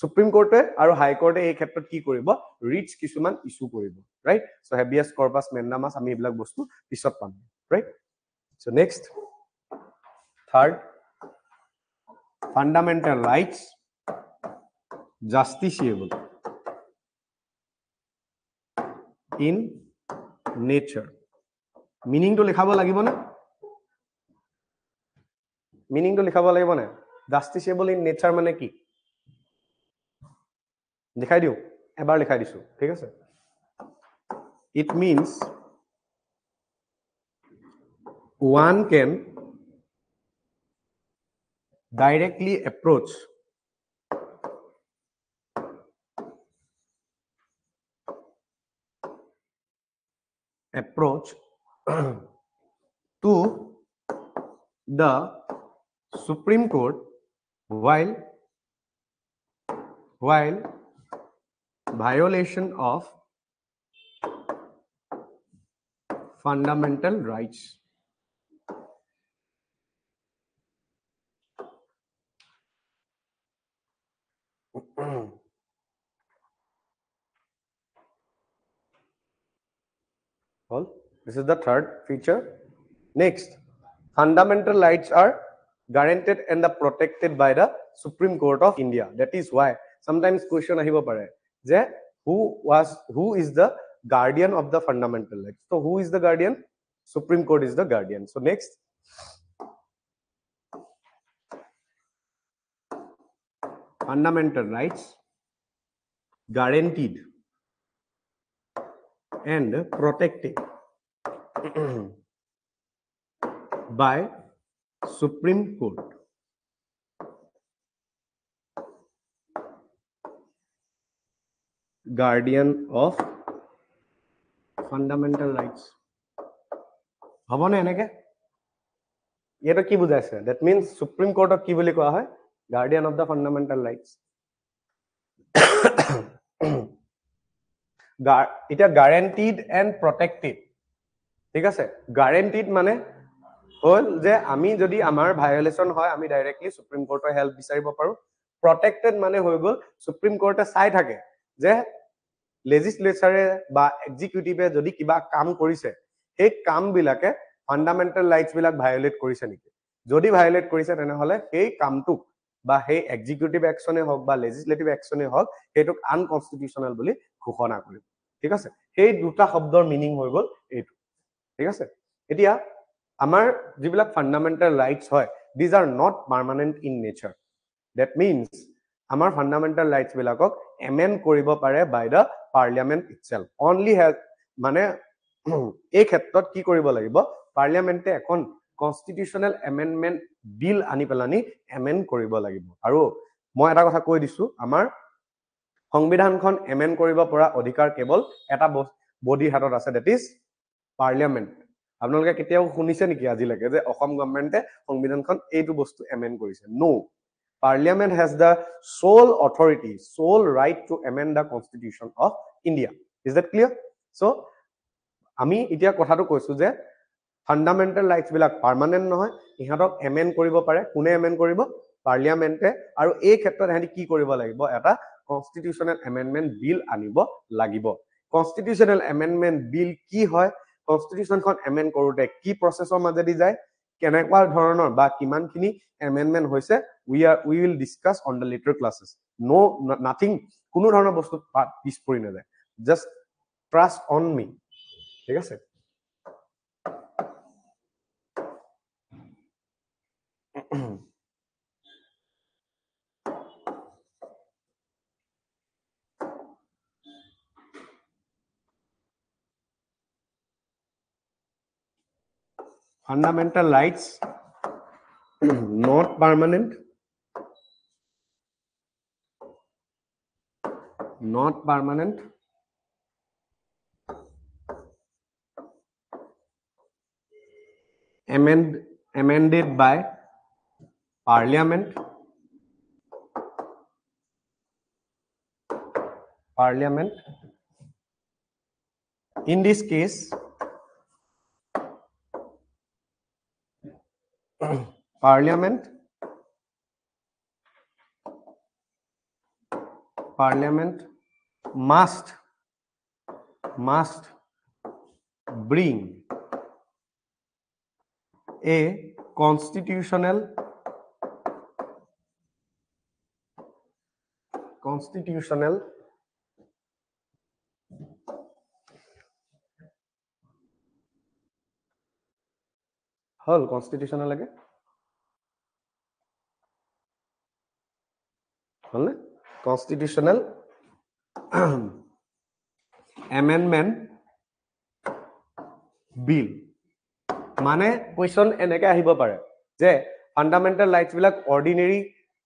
সুপ্ৰিম কোৰ্টে আৰু হাই কোৰ্টে এই ক্ষেত্ৰত কি কৰিব ৰিটস কিছুমান ইস্যু কৰিব right so habeas corpus mandamus আমি এইবিলাক বস্তু পিছত পাম right so next third fundamental rights justiciable in nature meaning to লিখাব লাগিব না meaning to লিখাব লাগিব না justiciable in nature মানে কি লিখাই দিও এবাৰ লিখাই দিছো ঠিক আছে it means one can directly approach to the Supreme Court while violation of fundamental rights well this is the third feature next fundamental rights are guaranteed and protected by the Supreme Court of India that is why sometimes question ahibo pare je who is the guardian of the fundamental rights so who is the guardian Supreme Court is the guardian so next fundamental rights guaranteed and protected by Supreme Court guardian of fundamental rights habone enake eta ki bujaise that means Supreme Court of ki boli koa hoy guardian of the fundamental rights এটা guaranteed and protected ঠিক আছে guaranteed মানে হল যে আমি যদি আমাৰ violation হয় আমি ডাইৰেক্টলি সুপ্ৰিম কোৰ্টৰ হেল্প বিচাৰিব পাৰো protected মানে হৈ গল সুপ্ৰিম কোৰ্টে চাই থাকে যে লেজিসলেচাৰে বা এক্সিকিউটিভে যদি কিবা কাম কৰিছে এই কাম বিলাকে ফান্ডামেন্টাল ৰাইটস বিলাক ভায়োলেট কৰিছে নেকি যদি ভায়োলেট কৰিছে তেনে হলে এই কামটো বা সেই এক্সিকিউটিভ একচনে হওক বা লেজিসলেটিভ একচনে হওক হেতুক আনকনস্টিটিউশনাল বুলি ঘোষণা কৰিব ঠিক আছে সেই দুটা শব্দৰ মিনিং হৈ গল এইটো ঠিক আছে এতিয়া আমাৰ যিবিলাক ফান্ডামেন্টাল ৰাইটস হয় these are not permanent in nature that means আমাৰ ফান্ডামেন্টাল ৰাইটস বিলাকক এমেন্ড কৰিব পাৰে by the parliament itself only has মানে এই ক্ষেত্ৰত কি কৰিব লাগিব পাৰ্লিয়ামেন্টে এখন কনস্টিটিউশনাল এমেন্ডমেন্ট বিল আনি পেলানি এমেন্ড কৰিব লাগিব আৰু মই এটা কথা কৈ দিছো আমাৰ সংবিধানখন এমেন্ড কৰিব পৰা অধিকাৰ কেৱল এটা বডিৰ হাতত আছে that is পাৰ্লিয়ামেন্ট আপোনালোকে কেতিয়াও শুনিছে নেকি আজিলৈকে যে অসম গভৰ্ণমেণ্টে সংবিধানখন এইটো বস্তু এমেন্ড কৰিছে নো Parliament has the sole authority, sole right to amend the Constitution of India. Is that clear? So, আমি এতিয়া কথাটো কৈছো যে ফান্ডামেন্টাল ৰাইটস বিলাক পাৰ্মানেন্ট নহয় ইহাতক এমেন্ড কৰিব পাৰে কোনে এমেন্ড কৰিব পাৰ্লিয়ামেন্টে আৰু এই ক্ষেত্ৰত হেঁতি কি কৰিব লাগিব এটা কনস্টিটিউশনাল এমেন্ডমেন্ট বিল আনিব লাগিব কনস্টিটিউশনাল এমেন্ডমেন্ট বিল কি হয় কনস্টিটিউশনখন এমেন্ড কৰোতে কি প্ৰসেছৰ মাজেদি যায় কেনেকুৱা ধৰণৰ বা কিমানখিনি এমেন্ডমেন্ট হৈছে we will discuss on the later classes no nothing কোনো ধৰণৰ বস্তু পিছ পৰি নাযায় just trust on me ঠিক আছে fundamental rights not permanent amended by parliament in this case parliament parliament must bring a constitutional hall constitutional লাগে হল constitutional amendment bill মানে কোৱেশ্চন এনেকে আহিব পাৰে যে ফান্ডামেন্টাল ৰাইটস বিলাক অৰ্ডিনাৰী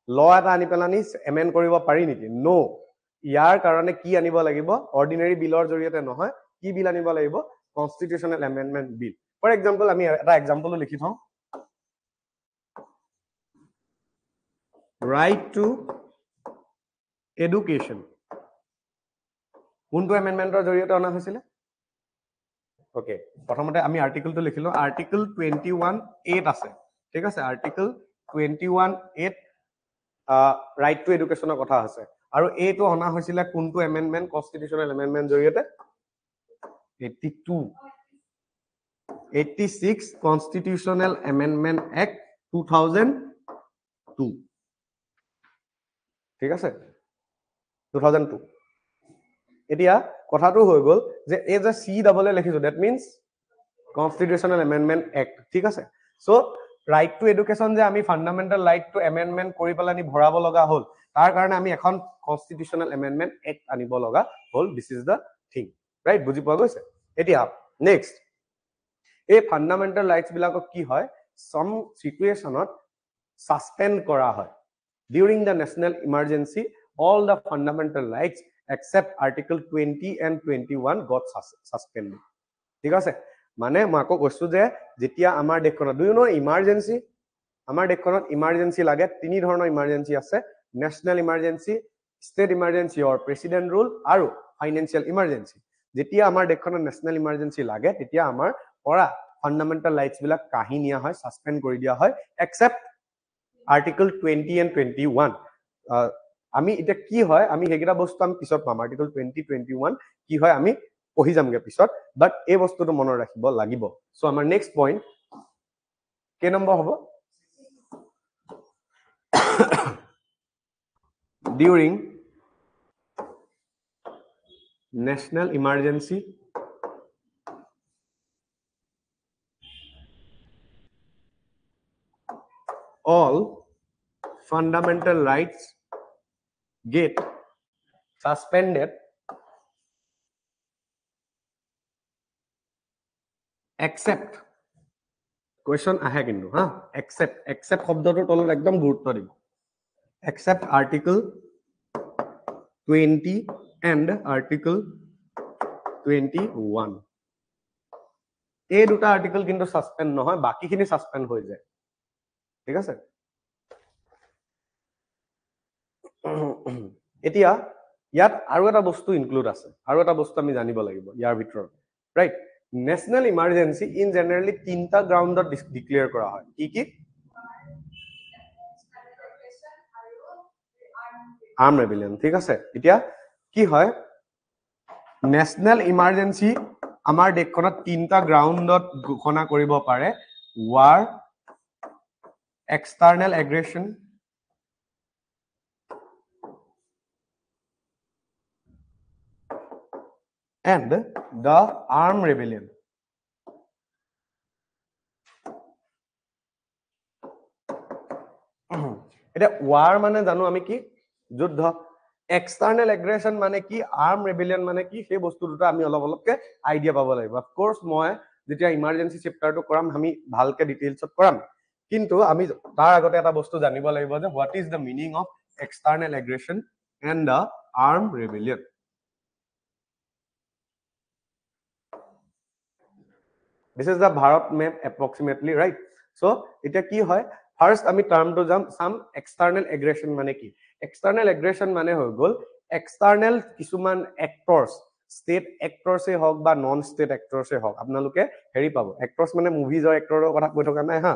ল এটা আনি পেলানি এমেন্ড কৰিব পাৰি নেকি নো ইয়াৰ কাৰণে কি আনিব লাগিব অৰ্ডিনাৰী বিলৰ জৰিয়তে নহয় কি বিল আনিব লাগিব constitutional amendment bill for example আমি এটা এক্সাম্পল লিখি থওঁ right to education কোনটো এমেন্ডমেন্টৰ জৰিয়তে অনা হৈছিল ওকে প্ৰথমতে আমি আৰ্টিকেলটো লিখিলো আৰ্টিকেল 21(8) আছে ঠিক আছে আৰ্টিকেল 21(8) ৰাইট টু এডুকেশনৰ কথা আছে আৰু এইটো অনা হৈছিল কোনটো এমেন্ডমেন্ট কনস্টিটিউশনাল এমেন্ডমেন্ট জৰিয়তে 86 কনস্টিটিউশনাল এমেন্ডমেন্ট এক্ট 2002 ঠিক আছে 2002 এতিয়া কথাটো হৈ গল যে এই যে সি ডাবল এ লিখিছো that means constitutional amendment act ঠিক আছে সো রাইট টু এডুকেশন যে আমি ফান্ডামেন্টাল রাইট টু এমেন্ডমেন্ট কৰি পেলানি ভৰাব লগা হল তাৰ কাৰণে আমি এখন কনস্টিটিউশনাল এমেন্ডমেন্ট এক্ট আনিব লগা হল this is the thing right বুজি পোৱা গৈছে এতিয়া নেক্সট এই ফান্ডামেন্টাল ৰাইটস বিলাকক কি হয় সম সিচুৱেচনত সাসপেন্ড কৰা হয় during the national emergency all the fundamental rights except article 20 and 21 got suspended ঠিক আছে মানে মাকো কৈছো যে যেতিয়া আমাৰ দেখখনত ডু ইউ নো ইমাৰ্জেন্সি আমাৰ দেখখনত ইমাৰ্জেন্সি লাগে তিনি ধৰণৰ ইমাৰ্জেন্সি আছে ন্যাশনাল ইমাৰ্জেন্সি স্টেট ইমাৰ্জেন্সি অৰ প্ৰেসিডেন্ট ৰুল আৰু ফাইনান্সিয়াল ইমাৰ্জেন্সি যেতিয়া আমাৰ দেখখনত ন্যাশনাল ইমাৰ্জেন্সি লাগে তেতিয়া আমাৰ পৰা ফান্ডামেন্টাল ৰাইটস বিলাক কাহি নিয়া হয় সাসপেন্ড কৰি দিয়া হয় except article 20 and 21 আমি এটা কি হয় আমি হেগিরা বস্তু আমি পিছত পাম article 20 21 কি হয় আমি পঢ়ি যামগে পিছত বাট এই বস্তুটো মনত ৰাখিব লাগিব সো আমাৰ নেক্সট পইণ্ট কে নম্বৰ হ'ব during national emergency all fundamental rights get suspended except question আহে কিন্তু হা except শব্দটোৰ তলত একদম গুৰুত্ব দিব except article 20 and article 21 এই দুটা আৰ্টিকেল কিন্তু সাসপেন্ড নহয় বাকিখিনি সাসপেন্ড হৈ যায় ঠিক আছে এতিয়া ইয়াত আৰু এটা বস্তু ইনক্লুড আছে আৰু এটা বস্তু আমি জানিব লাগিব ইয়াৰ ভিতৰত right national emergency in generally তিনটা গ্রাউন্ডত ডিক্লেয়ার করা হয় কি কি আর্ম রেবেলিয়ন ঠিক আছে এতিয়া কি হয় ন্যাশনাল ইমার্জেন্সি আমাৰ দেখখনত তিনটা গ্ৰাউন্ডত ঘোষণা কৰিব পাৰে war external aggression and the armed rebellion এটা war মানে জানো আমি কি যুদ্ধ external aggression মানে কি armed rebellion মানে কি সেই বস্তু দুটা আমি অলপ অলপকে আইডিয়া পাব লাগিব অফ কোর্স মই যেতিয়া ইমার্জেন্সি চ্যাপ্টাৰটো কৰাম আমি ভালকে ডিটেইলছত কৰাম কিন্তু আমি তাৰ আগতে এটা বস্তু জানিব লাগিব যে what is the meaning of external aggression and the armed rebellion this is the Bharat map approximately right so এটা কি হয় ফার্স্ট আমি টার্মটো জাম সাম এক্সটার্নাল এগ্রেশন মানে কি এক্সটার্নাল এগ্রেশন মানে হৈ গল এক্সটার্নাল কিছুমান এক্টৰস স্টেট এক্টৰসে হওক বা নন স্টেট এক্টৰসে হওক আপোনালোকে হেৰি পাব এক্টৰস মানে মুভিজৰ এক্টৰৰ কথা কৈ থকা নাই হা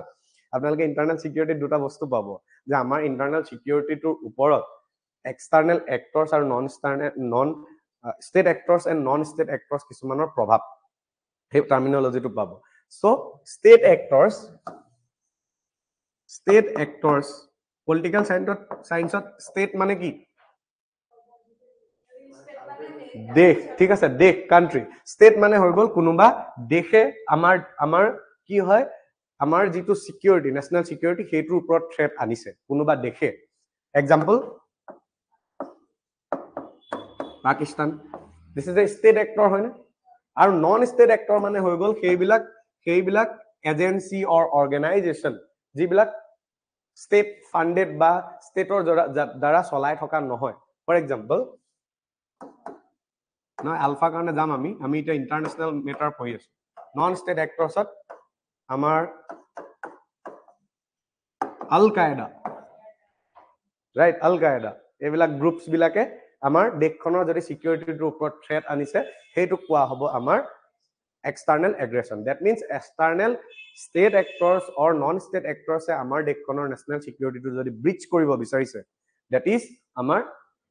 আপোনালোকে ইন্টাৰনেল সিকিউৰিটি দুটা বস্তু পাব যে আমাৰ ইন্টাৰনেল সিকিউৰিটিটোৰ ওপৰত external actors আৰু non state actors and non state actors কিছুমানৰ প্ৰভাৱ সেই টাৰ্মিনোলজিটো পাব so state actors political science state মানে কি দেশ ঠিক আছে দেশ কান্ট্ৰি স্টেট মানে হৈ গল কোনোবা দেশে আমাৰ কি হয় আমাৰ যেটো সিকিউৰিটি নেশনাল সিকিউৰিটি হেইটোৰ ওপৰত থ্ৰেট আনিছে কোনোবা দেশে example Pakistan this is a state actor হয় না আৰু নন স্টেট এক্টৰ মানে হৈ গল সেইবিলাক এজেন্সি অৰ অৰ্গানাইজেচন যিবিলাক state funded বা স্টেটৰ দ্বাৰা চলাই থকা নহয় ফৰ এক্সাম্পল না আলফা কাৰণে যাম আমি এটা ইন্টাৰনেশনাল মেটাৰ পঢ়ি আছো নন স্টেট এক্টৰছত আমাৰ আল কায়দা ৰাইট আল কায়দা এইবিলাক গ্ৰুপছ বিলাকে আমাৰ দেশখনৰ যদি সিকিউৰিটিৰ ওপৰত থ্ৰেট আনিছে হেইটো কোৱা হ'ব আমাৰ external aggression that means external state actors or non state actors e amar dekhonor national security to jodi breach koribo bicharise that is amar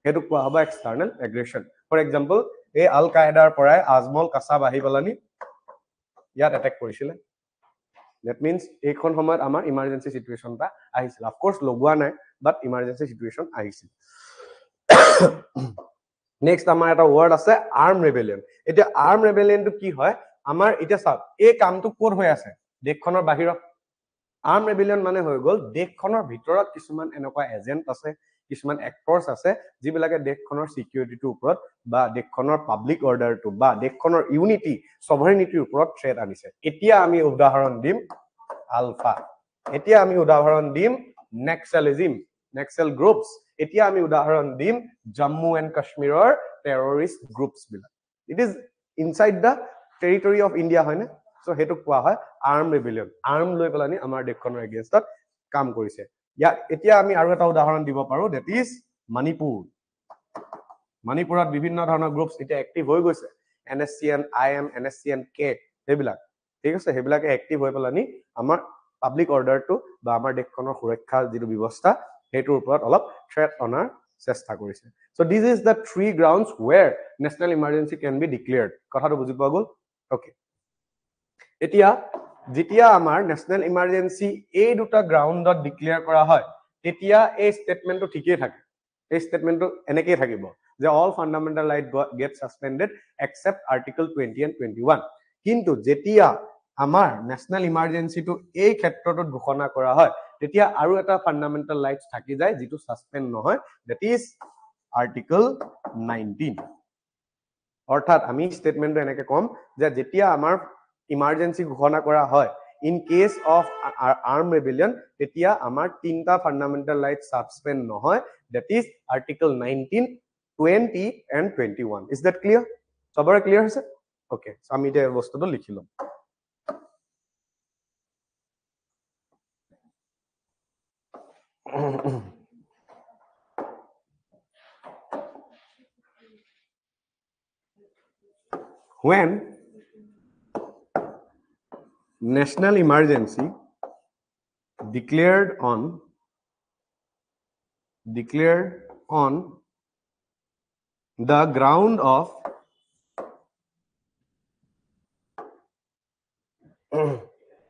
hetu koa hoba external aggression for example ei al qaeda porai azmol kasab ahi balani yat attack korisile that means ekhon homayt amar emergency situation ta ahisil of course logwa nai but emergency situation ahisil next amar eta word ase armed rebellion eta armed rebellion to ki hoy আমাৰ এটা সব এই কামটো কোৰ হৈ আছে দেশখনৰ বাহিৰত আৰ্ম ৰেবেলিয়ন মানে হৈ গল দেশখনৰ ভিতৰত কিছুমান এনেকুৱা এজেন্ট আছে কিছুমান এক্টৰছ আছে যিবিলাকে দেশখনৰ সিকিউৰিটিৰ ওপৰত বা দেশখনৰ পাব্লিক অৰ্ডাৰটো বা দেশখনৰ ইউনিটি সভাৰেনিটিৰ ওপৰত থ্ৰেট আনিছে এতিয়া আমি উদাহৰণ দিম আলফা এতিয়া আমি উদাহৰণ দিম নেক্সেল গ্ৰুপছ এতিয়া আমি উদাহৰণ দিম জম্মু এণ্ড কাশ্মীৰৰ টেৰৰিষ্ট গ্ৰুপছ বিলাক it is inside the territory of India হয় না সো হেতু কোৱা হয় আৰ্ম ৰেবেলিয়ন আৰ্ম লৈ পেলানি আমাৰ দেশখনৰ এগেইনষ্টত কাম কৰিছে ইয়া এতিয়া আমি আৰু এটা উদাহৰণ দিব পাৰো that is মণিপুৰত বিভিন্ন ধৰণৰ গ্ৰুপছ এতিয়া এক্টিভ হৈ গৈছে NSCN IM NSCN K হেবিলাক ঠিক আছে হেবিলাকে এক্টিভ হৈ পেলানি আমাৰ পাব্লিক অৰ্ডাৰটো বা আমাৰ দেশখনৰ সুৰক্ষা যিটো ব্যৱস্থা হেতুৰ ওপৰত অলপ থ্ৰেট অনাৰ চেষ্টা কৰিছে so this is the three grounds where national emergency can be declared কথাটো বুজি পোৱা গল okay এতিয়া যেতিয়া আমাৰ ন্যাশনাল ইমাৰ্জেন্সি এই দুটা গ্ৰাউণ্ডত ডিক্লেয়াৰ কৰা হয় তেতিয়া এই স্টেটমেন্টটো ঠিকই থাকে এই স্টেটমেন্টটো এনেকৈ থাকিব যে all fundamental rights get suspended except article 20 and 21 কিন্তু যেতিয়া আমাৰ ন্যাশনাল ইমাৰ্জেন্সিটো এই ক্ষেত্ৰটোত ঘোষণা কৰা হয় তেতিয়া আৰু এটা ফান্ডামেন্টাল ৰাইটস থাকি যায় যেটো সাসপেন্ড নহয় that is article 19 অৰ্থাৎ আমি স্টেটমেন্টটো এনেকৈ কম যে যেতিয়া আমাৰ ইমাৰ্জেন্সি ঘোষণা কৰা হয় in case of armed rebellion তেতিয়া আমাৰ তিনটা ফান্ডামেন্টাল ৰাইটস সাসপেন্ড নহয় that is article 19 20 and 21 is that clear সবৰে ক্লিয়াৰ হৈছে okay so আমি এই বস্তুটো লিখিলো when national emergency declared on the ground of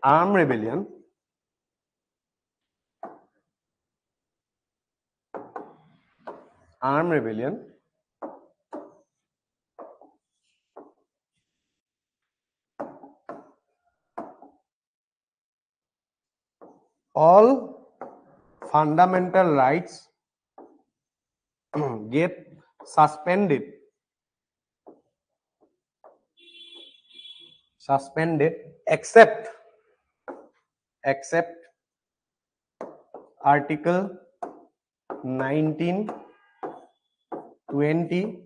armed rebellion all fundamental rights get suspended except article 19 20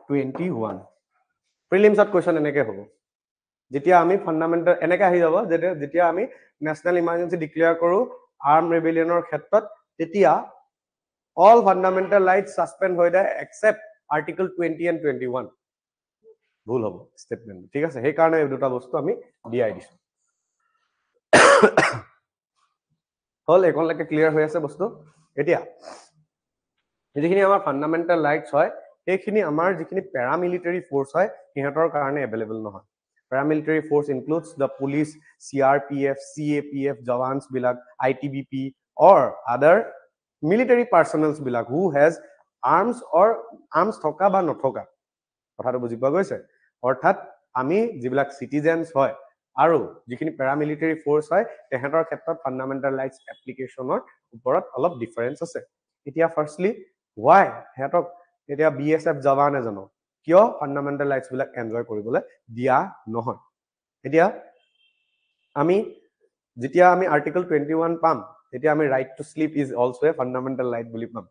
21 prelims at question eneke hobo যেতিয়া আমি fundamental এনেকা আহি যাব যেতিয়া আমি ন্যাশনাল ইমার্জেন্সি ডিক্লেয়ার কৰো আৰ্ম ৰেবেলিয়নৰ ক্ষেত্ৰত তেতিয়া all fundamental rights suspend হৈ যায় except article 20 and 21 ভুল হ'ব স্টেটমেন্ট ঠিক আছে সেই কাৰণে এই দুটা বস্তু আমি দিয়াই দিছো হল একনলৈকে ক্লিয়াৰ হৈ আছে বস্তু এতিয়া যিখিনি আমাৰ ফাণ্ডামেণ্টেল ৰাইটছ হয় সেইখিনি আমাৰ যিখিনি পেৰামিলিটাৰী ফ'ৰ্চ হয় সিহঁতৰ কাৰণে এভেইলেবল নহয় paramilitary force includes the police CRPF CAPF জৱানছ বিলাক ITBP অৰ আদাৰ মিলিটাৰী পাৰ্চনেলছ বিলাক হু হেজ আৰ্মছ থকা বা নথকা কথাটো বুজি পোৱা গৈছে অৰ্থাৎ আমি যিবিলাক চিটিজেনছ হয় আৰু যিখিনি পেৰামিলিটাৰী ফ'ৰ্চ হয় তেহেঁতৰ ক্ষেত্ৰত ফাণ্ডামেণ্টেল ৰাইটছ এপ্লিকেশ্যনৰ ওপৰত অলপ ডিফাৰেঞ্চ আছে এতিয়া ফাৰ্ষ্টলি ৱাই সিহঁতক এতিয়া BSF জৱান এজনক কিয় ফাণ্ডামেণ্টেল ৰাইটছ বিলাক এনজয় কৰিবলৈ দিয়া নহয় এতিয়া আমি যেতিয়া আমি আৰ্টিকল 21 পাম তেতিয়া আমি right to sleep is also' A fundamental right বুলি পাম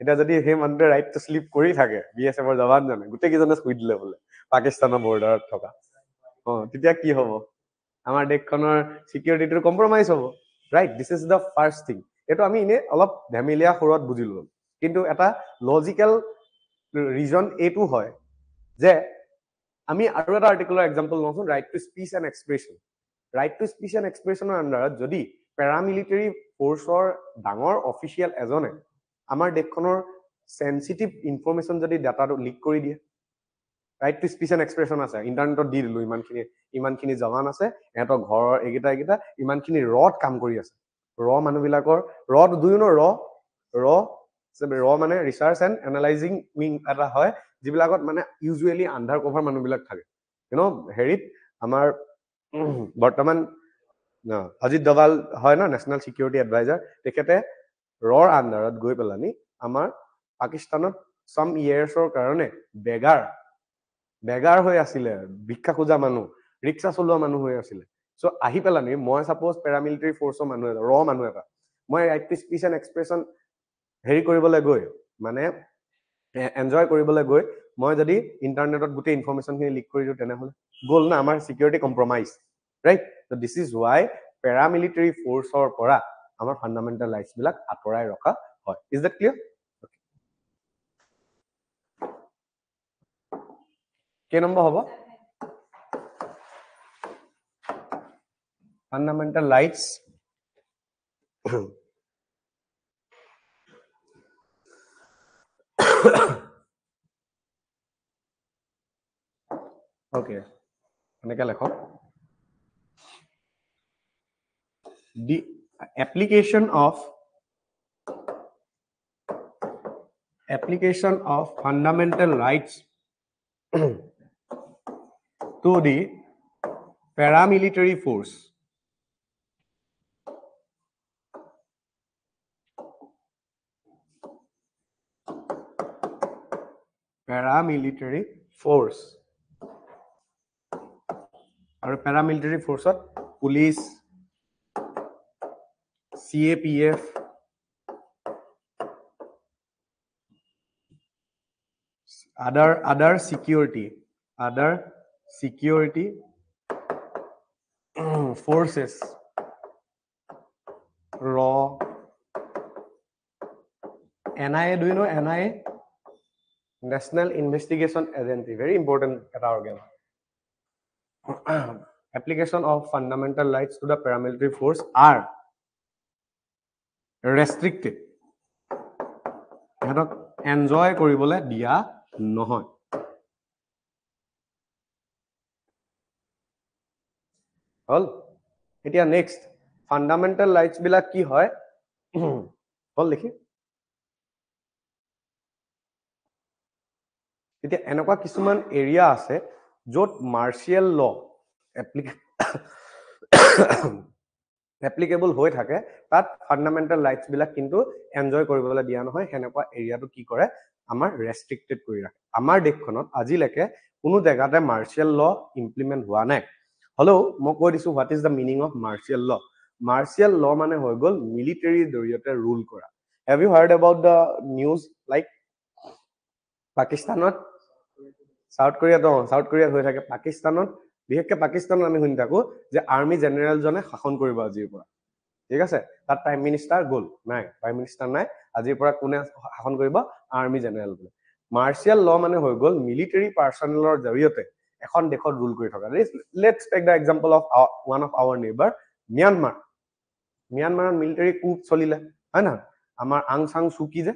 এতিয়া যদি সেই মানুহটোৱে ৰাইট টু স্লিপ কৰি থাকে BSFৰ জৱানজনে গোটেইকেইজনে শুই দিলে বোলে পাকিস্তানৰ বৰ্ডাৰত থকা তেতিয়া কি হ'ব আমাৰ দেশখনৰ চিকিউৰিটিটো কম্প্ৰমাইজ হ'ব right this is the first thing এইটো আমি এনে অলপ ধেমেলীয়া সুৰত বুজিলো কিন্তু এটা লজিকেল ৰিজন এইটো হয় যে আমি আৰু এটা আৰ্টিকলৰ এক্সাম্পল লওঁচোন right to speech and expression right to speech and এক্সপ্ৰেছনৰ আণ্ডাৰত যদি পেৰামিলিটাৰী ফ'ৰ্চৰ ডাঙৰ অফিচিয়েল এজনে আমাৰ দেশখনৰ সেনচিটিভ ইনফৰমেশ্যন যদি ডাটাটো লিক কৰি দিয়ে right to speech and expression আছে ইণ্টাৰনেটত দি দিলো ইমানখিনি জৱান আছে সিহঁতৰ ঘৰৰ এইকেইটা ইমানখিনি ৰত কাম কৰি আছে মানুহবিলাকৰ ৰ মানে ৰিচাৰ্চ এণ্ড এনালাইজিং উইং এটা হয় যিবিলাকত মানে ইউজুৱেলি আণ্ডাৰ কভাৰ মানুহবিলাক থাকে হেৰিত আমাৰ বৰ্তমান অজিত ডভাল হয় ন নেশ্যনেল চিকিউৰিটি এডভাইজাৰ তেখেতে ৰৰ আণ্ডাৰত গৈ পেলানি আমাৰ পাকিস্তানত চাম ইয়েৰ্ছৰ কাৰণে বেগাৰ হৈ আছিলে ভিক্ষা খোজা মানুহ ৰিক্সা চলোৱা মানুহ হৈ আছিলে চ' আহি পেলানি মই চাপ'জ পেৰামিলিটাৰী ফ'ৰ্চৰ মানুহ এটা মই right to speech and expression হেৰি কৰিবলৈ গৈ মানে এনজয় কৰিবলৈ গৈ মই যদি ইণ্টাৰনেটত গোটেই ইনফৰমেশ্যনখিনি লিক কৰি দিওঁ তেনেহ'লে গ'ল না আমাৰ চিকিউৰিটি কম্প্ৰমাইজ ৰাইট ত' দিছ ইজ ৱাই পেৰামিলিটাৰী ফ'ৰ্চৰ পৰা আমাৰ ফাণ্ডামেণ্টেল ৰাইটছ বিলাক আঁতৰাই ৰখা হয় ইজ দেট ক্লিয়াৰ কেই নম্বৰ হ'ব ফাণ্ডামেণ্টেল ৰাইটছ okay এনেকে লেখক the application of fundamental rights to the paramilitary force আৰু paramilitary forceত police CAPF other security forces raw NIA do you know NIA National Investigation Agency very important at our organ application of fundamental rights to the paramilitary force are restricted সিহঁতক enjoy কৰিবলৈ দিয়া নহয় হল এতিয়া next fundamental rights বিলাক কি হয় হল দেখি এতিয়া এনেকুৱা কিছুমান এৰিয়া আছে য'ত মাৰ্চিয়েল ল এপ্লিকেবল হৈ থাকে তাত ফাণ্ডামেণ্টেল ৰাইটছ বিলাক কিন্তু এনজয় কৰিবলৈ দিয়া নহয় সেনেকুৱা এৰিয়াটো কি কৰে আমাৰ ৰেষ্ট্ৰিক্টেড কৰি ৰাখে আমাৰ দেশখনত আজিলৈকে কোনো জেগাতে মাৰ্চিয়েল ল ইমপ্লিমেণ্ট হোৱা নাই হলেও মই কৈ দিছো what is the meaning of martial law মানে হৈ গ'ল মিলিটাৰীৰ জৰিয়তে ৰুল কৰা have you heard about the news like পাকিস্তানত সাউথ কোৰিয়াত হৈ থাকে পাকিস্তানত বিশেষকৈ পাকিস্তানত আমি শুনি থাকো যে আৰ্মি জেনেৰেলজনে শাসন কৰিব আজিৰ পৰা ঠিক আছে তাত প্ৰাইম মিনিষ্টাৰ গ'ল নাই প্ৰাইম মিনিষ্টাৰ নাই আজিৰ পৰা কোনে শাসন কৰিব আৰ্মি জেনেৰেল বোলে মাৰ্চিয়েল ল মানে হৈ গ'ল মিলিটাৰী পাৰ্চনেলৰ জৰিয়তে এখন দেশত ৰুল কৰি থকা let's take the example of one of our neighbour মিয়ানমাৰত মিলিটাৰী কুপ চলিলে হয় না আমাৰ আং চাং চুকি যে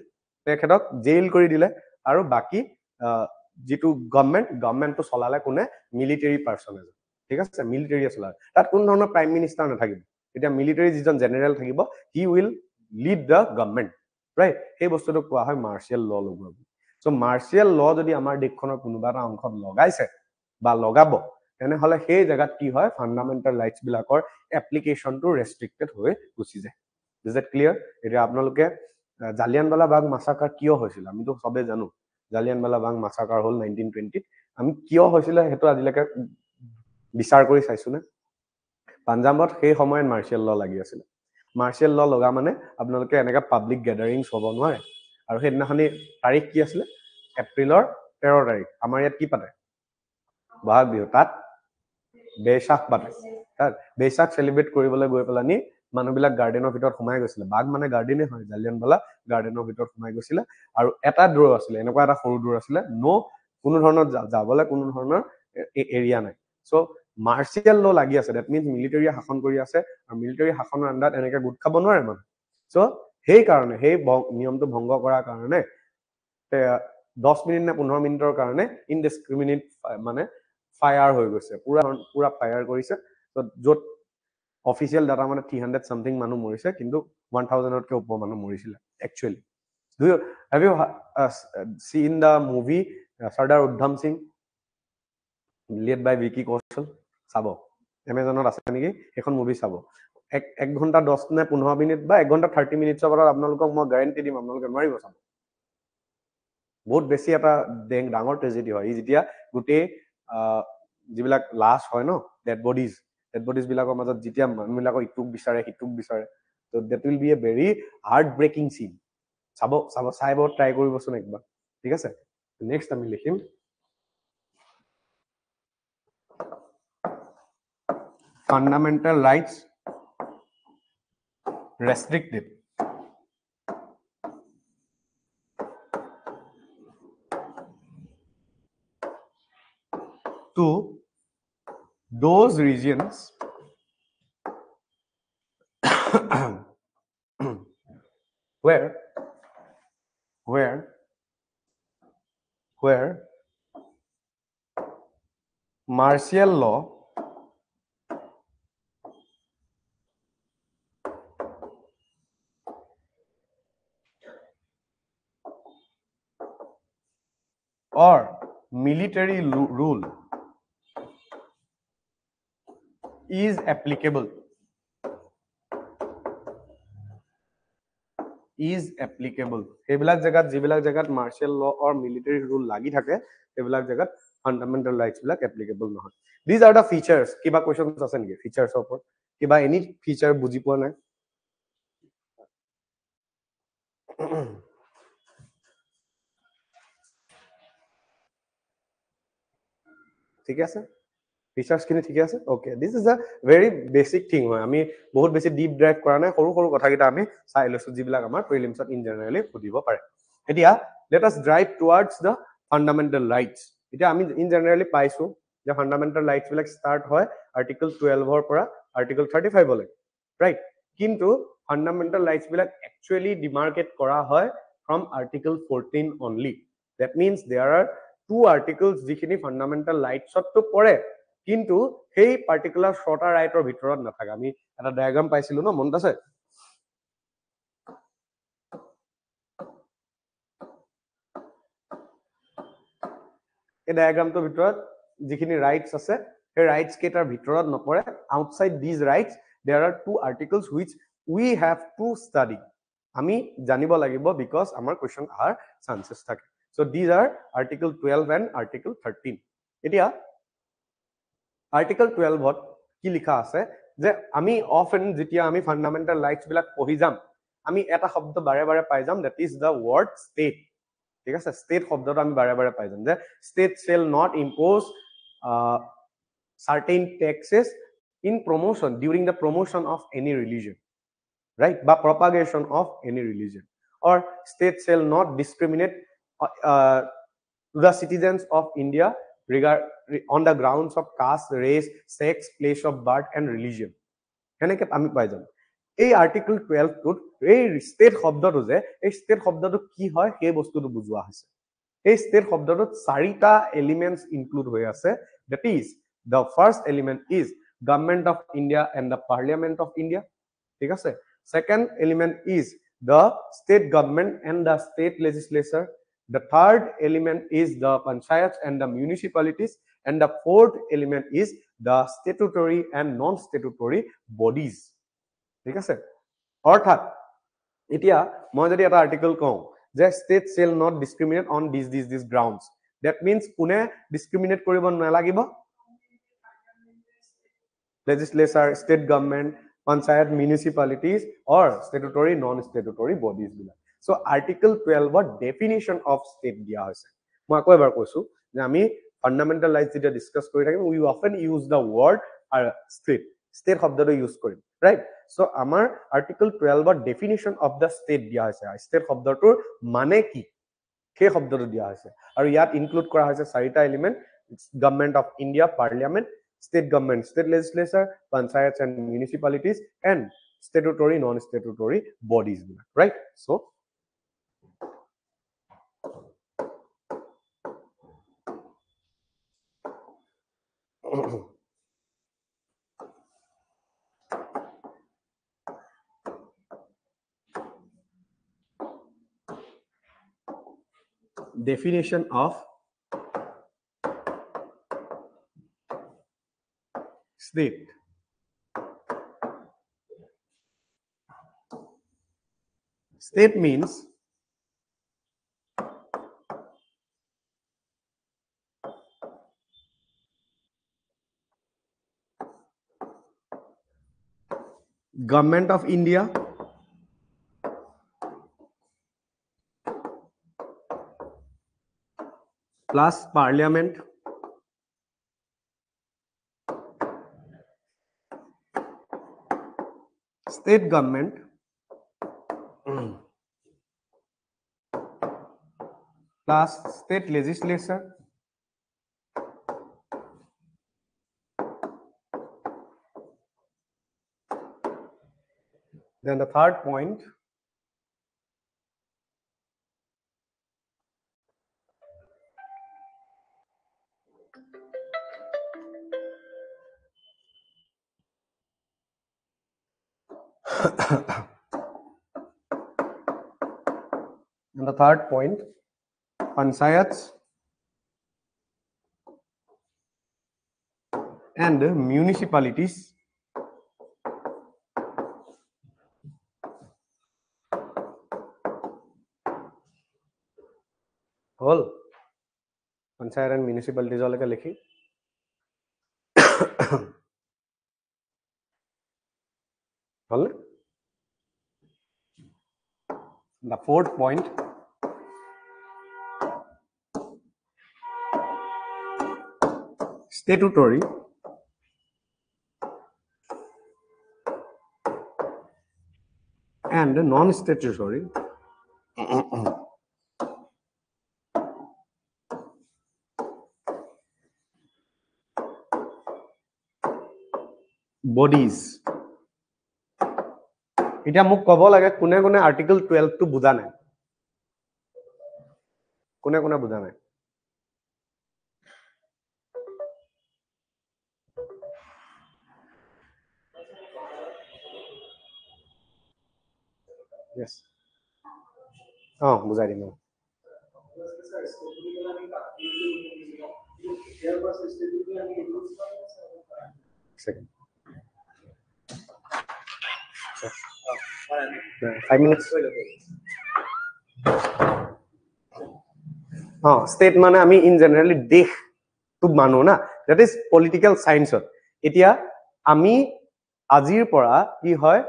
তেখেতক জেইল কৰি দিলে আৰু বাকি যেটো গভৰ্নমেন্টটো চলালে কোনে মিলিটাৰী পাৰ্সন এজন ঠিক আছে মিলিটাৰীয়ে চলালে তাত কোন ধৰণৰ প্ৰাইম মিনিষ্টাৰ নাথাকিব এতিয়া মিলিটাৰী যিজন জেনেৰেল থাকিব he will lead the government right সেই বস্তুটো কোৱা হয় মাৰ্শিয়েল ল লগোৱা সো মাৰ্শিয়েল ল যদি আমাৰ দেশখনৰ কোনোবা এটা অংশত লগাইছে বা লগাব তেনেহলে সেই জায়গাত কি হয় ফান্ডামেন্টাল ৰাইটস বিলাকৰ এপ্লিকেশনটো ৰেস্ট্ৰিক্টেড হৈ গুচি যায় ইজ দ্যাট ক্লিয়াৰ এতিয়া আপোনালোকে জালিয়ানৱালা বাগ মাছাকাৰ কিয় হৈছিল আমিতো সবে জানো জালিয়ানৱালা বাগ মাছাকাৰ হল 1920 আমি কিয় হৈছিল হেতু আজিলৈকে বিচাৰ কৰি চাইছো না পাঞ্জাবত সেই সময়ত মাৰ্শিয়েল ল লাগি আছিল মাৰ্শিয়েল ল লগা মানে আপোনালোকে এনেকা পাব্লিক গ্যাদাৰিংছ হ'ব নোৱাৰে আৰু সেইদিনাখনি তাৰিখ কি আছিল এপ্ৰিলৰ 13 তাৰিখ আমাৰ ইয়াত কি পাতে বহাগ বিহু তাত বেশাখ পাতে তাত বেশাখ সেলিব্ৰেট কৰিবলৈ গৈ পেলানি মানুহবিলাক গাৰ্ডেনৰ ভিতৰত সোমাই গৈছিল বাঘ মানে গাৰ্ডেনে হয় জালিয়ানৱালা গাৰ্ডেনৰ ভিতৰত সোমাই গৈছিল আৰু এটা ডোৰ আছিল এনেকুৱা এটা সৰু ডোৰ আছিল নো কোনো ধৰণৰ যাবলৈ কোনো ধৰণৰ এৰিয়া নাই সো মাৰ্শিয়েল ল লাগি আছে দ্যাট মিন্স মিলিটাৰী শাসন কৰি আছে আৰু মিলিটাৰী শাসনৰ আন্ডাৰত এনেকৈ গুট খাব নোৱাৰে মানে সো সেই কাৰণে সেই নিয়মটো ভংগ কৰাৰ কাৰণে 10 মিনিট নে 15 মিনিটৰ কাৰণে ইনডিসক্ৰিমিনেট মানে ফায়াৰ হৈ গৈছে পুৰা ফায়াৰ কৰিছে তো যত অফিচিয়েল ডাটা মানে 300 সামথিং মানুহ মৰিছে কিন্তু 1000 তকৈ ওপৰ মানুহ মৰিছিল actually do you have you seen the movie Sardar Udham Singh led by Vicky Kaushal চাব এমাজনত আছে নেকি এখন মুভি চাব 1 ঘন্টা 10 নে 15 মিনিট বা 1 ঘন্টা 30 মিনিটৰ পৰা আপোনালোকক মই গ্যাৰান্টি দিম আপোনালোকে নোৱাৰিব চাব বহুত বেছি এটা ডাঙৰ ট্ৰেজেডি হয় যেতিয়া গুটে যিবিলাক লাশ হয় ন ডেড বডিজ বিলাকৰ মাজত যেতিয়া মানুহবিলাকৰ ইটুক বিচাৰে হিটুক বিচাৰে তো that will be a very heart breaking scene চাব ট্ৰাই কৰিবচোন একবাৰ ঠিক আছে নেক্সট আমি লিখিম fundamental rights restricted to those regions where martial law or military rule is applicable সেইবিলাক জায়গাত যিবিলাক জায়গাত মাৰ্শিয়েল ল অৰ মিলিটাৰী ৰুল লাগি থাকে সেইবিলাক জায়গাত ফান্ডামেন্টাল ৰাইটস বিলাক এপ্লিকেবল নহয় these are the features কিবা কোৱেশ্চনছ আছে নেকি ফিচাৰ্ছৰ ওপৰত কিবা এনি ফিচাৰ বুজি পোৱা নাই ঠিক আছে ফিচাৰ্ছ খিনি ঠিক আছে okay this is a very basic thing হয় আমি বহুত বেছি ডিপ ড্ৰাইভ কৰা নাই সৰু সৰু কথাকিটা আমি চাই লৈছো যিবিলাক আমাৰ প্ৰিলিমছত ইন জেনাৰেলি সুধিব পাৰে এতিয়া let us drive towards the fundamental rights এতিয়া আমি ইন জেনাৰেলি পাইছো যে ফান্ডামেন্টাল ৰাইটস বিলাক স্টাৰ্ট হয় আৰ্টিকল 12 ৰ পৰা আৰ্টিকল 35 লৈ ৰাইট কিন্তু ফান্ডামেন্টাল ৰাইটস বিলাক একচুয়ালি ডিমাৰ্কেট কৰা হয় from article 14 only that means there are two articles যিখিনি ফান্ডামেন্টাল ৰাইটছত পৰে কিন্তু সেই পাৰ্টিকুলাৰ ছটা ৰাইটৰ ভিতৰত নাথাকে আমি এটা ডায়াগ্ৰাম পাইছিলো ন মনত আছে এই ডায়াগ্ৰামটোৰ ভিতৰত যিখিনি ৰাইটস আছে সেই ৰাইটস কেটাৰ ভিতৰত নপৰে outside this rights there are two articles which we have to study আমি জানিব লাগিব because আমাৰ কোৱেশ্চন আৰ চান্সেস থাকে so these are article 12 and article 13 এতিয়া আৰ্টিকল 12 ত কি লিখা আছে যে আমি অফেন যেতিয়া আমি ফান্ডামেন্টাল ৰাইটস বিলাক পঢ়ি যাম আমি এটা শব্দ বাৰে বাৰে পাই যাম that is the word state ঠিক আছে স্টেট শব্দটো আমি বাৰে বাৰে পাই যাম যে state shall not impose certain taxes in promotion during the promotion of any religion right বা propagation of any religion or state shall not discriminate to the citizens of India on the grounds of caste race sex place of birth and religion heneke ami pai jam এই article 12 টোত এই state শব্দটো যে এই state শব্দটো কি হয় সেই বস্তুটো বুজোৱা হৈছে এই ষ্টেট শব্দটোত চাৰিটা এলিমেন্টস ইনক্লুড হৈ আছে that is the first element is government of India and the parliament of India ঠিক আছে second element is the state government and the state legislature the third element is the panchayats and the municipalities and the fourth element is the statutory and non statutory bodies ঠিক আছে অৰ্থাৎ এতিয়া মই যদি এটা article কওঁ যে state shall not discriminate on these grounds that means কোনে discriminate কৰিব নালাগিব legislature state government panchayat municipalities or statutory non statutory bodies bila so article 12 or definition of state dia hoise মই আকৌ এবাৰ কৈছো যে আমি ফান্ডামেন্টাল ৰাইটস যেটা ডিসকাস কৰি থাকিম we often use the word state state শব্দটো ইউজ কৰিম right so আমাৰ article 12 or definition of the state dia hoise state শব্দটোৰ মানে কি সেই শব্দটো দিয়া হৈছে আৰু ইয়াত ইনক্লুড কৰা হৈছে চাৰিটা element government of India parliament state government state legislature panchayats and municipalities and statutory non statutory bodies right so definition of state state means government of India plus parliament state government plus state legislature then the third point and the third point panchayats and municipalities hol panchayat and municipalities alake likhi hol the fourth point statutory and non statutory bodies এটা মোক কব লাগে কোনে কোনে article 12 টো বুজা নাই কোনে কোনে বুজা নাই yes বুজাই দিম second 5 minutes state মানে আমি ইন জেনাৰেলি দেশ তো মানো না দ্যাট ইজ পলিটিক্যাল সায়েন্সত এতিয়া আমি আজিৰ পৰা কি হয়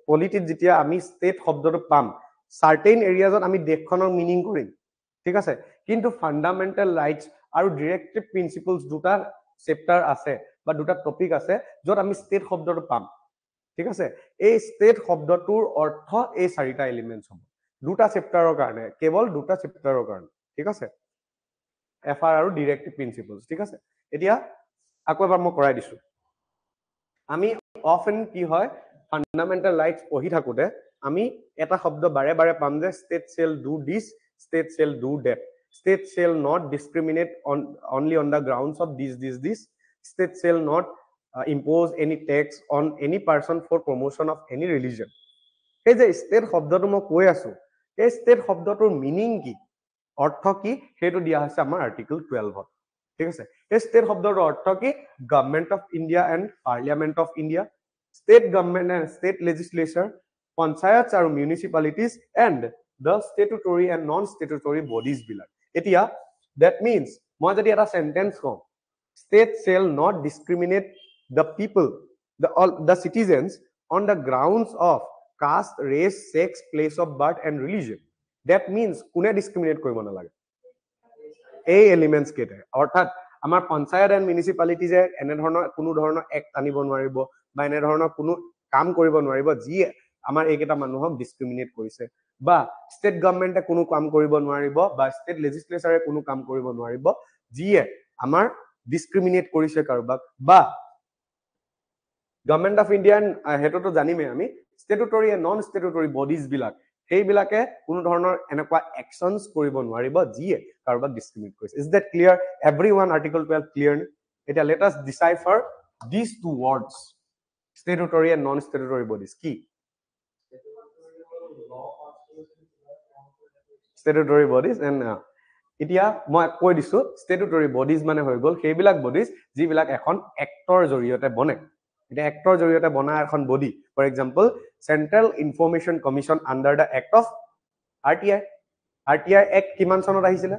পলিটিত যেতিয়া আমি স্টেট শব্দটো পাম সাৰ্টেন এৰিয়াজত আমি দেশখনৰ মিনিং কৰিম ঠিক আছে কিন্তু ফান্ডামেন্টাল ৰাইটস আৰু ডিৰেক্টিভ প্ৰিন্সিপলস দুটা চেপ্টাৰ আছে বা দুটা টপিক আছে যত আমি স্টেট শব্দটো পাম ঠিক আছে এই স্টেট শব্দটোৰ অৰ্থ এই চাৰিটা এলিমেন্টস হ'ব দুটা চেপ্টাৰৰ কাৰণে কেৱল দুটা চেপ্টাৰৰ কাৰণে ঠিক আছে এফআৰ আৰু ডিৰেক্টিভ প্ৰিন্সিপলস ঠিক আছে এতিয়া আকৌ এবাৰ মই কৰাই দিছো আমি অফেন কি হয় ফান্ডামেন্টাল ৰাইটস পঢ়ি থাকোতে আমি এটা শব্দ বাৰে বাৰে পাম যে state shall do this, state shall do that, state shall not discriminate only on the grounds of this, state shall not impose any tax on any person for promotion of any religion. এই যে state শব্দটো মই কৈ আছো, এই state শব্দটোৰ meaning কি, অৰ্থ কি, সেইটো দিয়া হৈছে আমাৰ আৰ্টিকল 12ত। ঠিক আছে, এই ষ্টেট শব্দটোৰ অৰ্থ কি, government of India and parliament of India, state government and state legislature, panchayat আৰু municipalities and the statutory and non statutory bodies বিলাক। এতিয়া that means মই যদি এটা সেন্টেন্স কওঁ, state shall not discriminate the people, the citizens on the grounds of caste, race, sex, place of birth and religion, that means কোনে discriminate কৰিব নালাগে, এই এলিমেন্টস কেইটা। অৰ্থাৎ আমাৰ পঞ্চায়ত এণ্ড মিউনিচিপালিটিজে এনে ধৰণৰ কোনো ধৰণৰ এক্ট আনিব নোৱাৰিব বা এনে ধৰণৰ কোনো কাম কৰিব নোৱাৰিব যি আমাৰ এইকেইটা মানুহক ডিসক্ৰিমিনেট কৰিছে, বা ষ্টেট গভৰ্ণমেণ্টে কোনো কাম কৰিব নোৱাৰিব বা ষ্টেট লেজিসলেচাৰে কোনো কাম কৰিব নোৱাৰিব যিয়ে আমাৰ ডিসক্ৰিমিনেট কৰিছে কাৰোবাক, বা গভৰ্ণমেণ্ট অফ ইণ্ডিয়া হেতুটো জানিমে আমি, ষ্টেটুটৰী এণ্ড নন ষ্টেটুটৰী বডিজ বিলাক, সেইবিলাকে কোনো ধৰণৰ এনেকুৱা একশনস কৰিব নোৱাৰিব যিয়ে কাৰোবাক ডিসক্ৰিমিনেট কৰিছে। Is that clear এভৰিওয়ান? Article 12 clear? এতিয়া লেট আস ডিসাইফাৰ these two words, statutory and non statutory bodies কি? statutory bodies and এতিয়া মই কৈ দিছো statutory bodies মানে হৈ গল সেইবিলাক bodies যিবিলাক এখন এক্টৰ জৰিয়তে বনে। এটা এক্টৰ জৰিয়তে বনা এখন body, for example central information commission under the act of RTI. RTI act কিমান চনত আহিছিলে?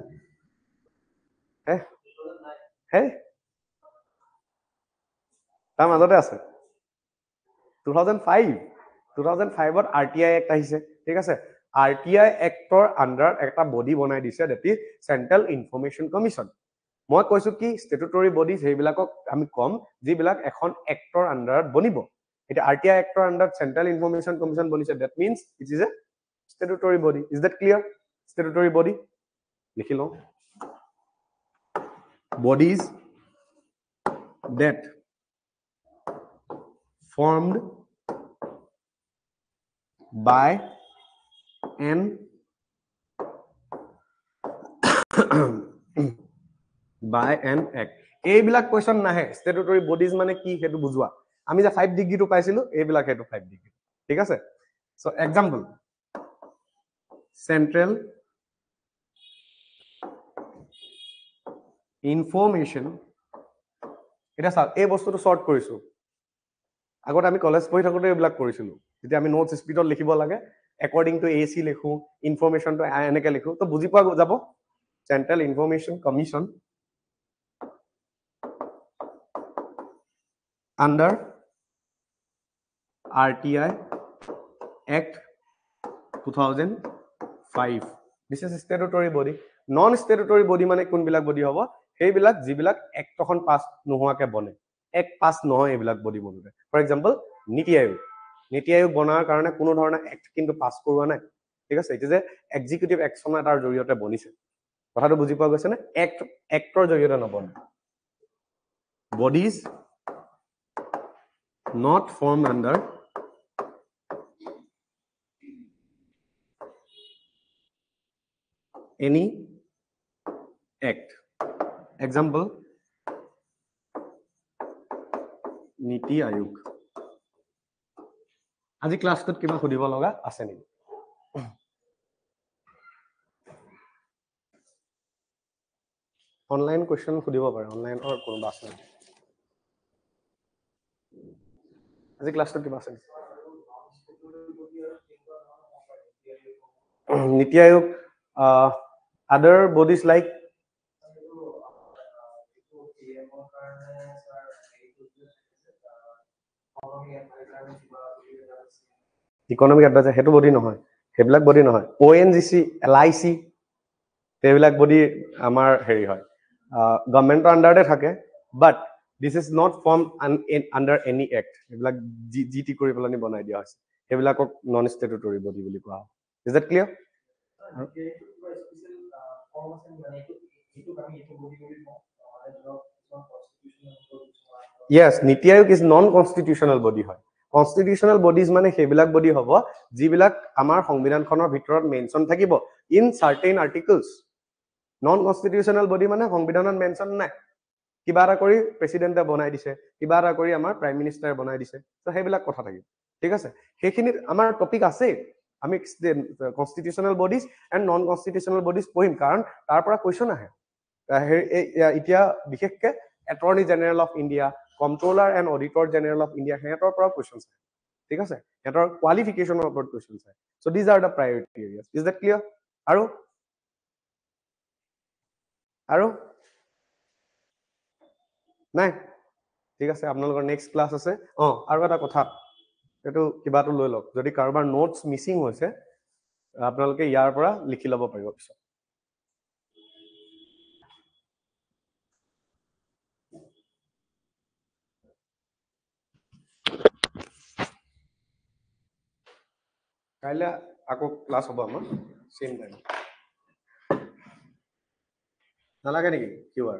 তাৰ মাজতে আছে 2005ত আৰটিআই এক্ট আহিছে। ঠিক আছে, আৰটিআই এক্টৰ আন্ডাৰ এটা বডি বনাই দিছে, that is central information commission. মই কৈছো কি ষ্টেটুটৰী বডিজ সেইবিলাকক আমি কম যিবিলাক এখন এক্টৰ আন্ডাৰত বনিব। এটা আৰটিআই এক্টৰ আন্ডাৰত চেন্ট্ৰেল ইনফৰমেশন কমিশন বনিছে, that means it is a statutory body. Is that clear? Statutory body লিখি লওঁ, bodies that formed by an by an act. এইবিলাক কোৱেশ্চন নাহে statutory bodies মানে কি সেইটো বুজোৱা। আমি যে 5 ডিগ্ৰীটো পাইছিলো এইবিলাক হেতু 5 ডিগ্ৰী। ঠিক আছে, সো এক্সাম্পল Central Information, এটা চাওক এই বস্তুটো শর্ট কৰিছো, আগত আমি কলেজ পঢ়ি থাকোতে এইবিলাক কৰিছিলো, যেতিয়া আমি নোটস স্পিডত লিখিব লাগে অ্যাকৰ্ডিং টু এসি লিখো, ইনফৰমেশনটো এনেকে লিখো, তো বুজি পোৱা যাব। Central information commission under RTI Act 2005, this is statutory body. non statutory body মানে কোনবিলাক বডি হ'ব? সেইবিলাক যিবিলাক এক্টখন পাস নোহোৱাকে বনে, এক পাস নহয় এইবিলাক বডি বনোতে। ফৰ এক্সাম্পল নীতি আয়োগ, নীতি আয়োগ বনাৰ কাৰণে কোনো ধৰণৰ এক্ট কিন্তু পাস কৰোৱা নাই। ঠিক আছে, এটা যে এক্সিকিউটিভ একশন এটাৰ জৰিয়তে বনিছে, কথাটো বুজি পোৱা গৈছে নে? এক্টৰ জৰিয়তে নবনে। Bodies not formed under any act. Example নীতি আয়োগ। আজি ক্লাছটোত কিবা সুধিব লগা আছে নেকি? অনলাইন কোৱেশ্চন সুধিব পাৰে, অনলাইনৰ কোনোবা আছে? আজি ক্লাছটোত কিবা আছে? নীতি আয়োগ, other bodies like economic adviser, সেইটো বডি নহয়, সেইবিলাক বডি নহয়। ONGC, LIC সেইবিলাক বডি আমাৰ হেৰি হয়, গভৰ্ণমেণ্টৰ আন্ডাৰতে থাকে, but this is not form under any act. এইবিলাক জি টি কৰি পেলাই বনাই দিয়া হৈছে, সেইবিলাকক নন ষ্টেটুটৰী বডি বুলি কোৱা হয়। Is that clear? Yes, নীতি আয়োগ ইজ নন কনস্টিটিউশনাল বডি হয়। কনষ্টিটিউচনেল বডিজ মানে সেইবিলাক বডি হ'ব যিবিলাক আমাৰ সংবিধানখনৰ ভিতৰত মেনশ্যন থাকিব in certain articles non constitutional body মানে সংবিধানত মেনশ্যন নাই কিবা এটা কৰি প্ৰেচিডেণ্টে বনাই দিছে কিবা এটা কৰি আমাৰ প্ৰাইম মিনিষ্টাৰে বনাই দিছে তো সেইবিলাক কথা থাকিব ঠিক আছে সেইখিনিত আমাৰ টপিক আছে আমি constitutional bodies and non constitutional bodies পঢ়িম কাৰণ তাৰ পৰা কুৱেশ্যন আহে এতিয়া বিশেষকে attorney general of India controller and auditor general of India সিহঁতৰ পৰা কুৱেশ্যন আহে ঠিক আছে সিহঁতৰ কোৱালিফিকেশ্যনৰ ওপৰত কুৱেশ্যন আহে so' these are the priority areas is that clear আৰু নাই ঠিক আছে আপোনালোকৰ নেক্সট ক্লাছ আছে আৰু এটা কথা এইটো কিবাটো লৈ লওক যদি কাৰোবাৰ নোটছ মিচিং হৈছে আপোনালোকে ইয়াৰ পৰা লিখি ল'ব পাৰিব পিছত কাইলৈ আকৌ ক্লাছ হ'ব আমাৰ চেম টাইম নালাগে নেকি কিউ আৰ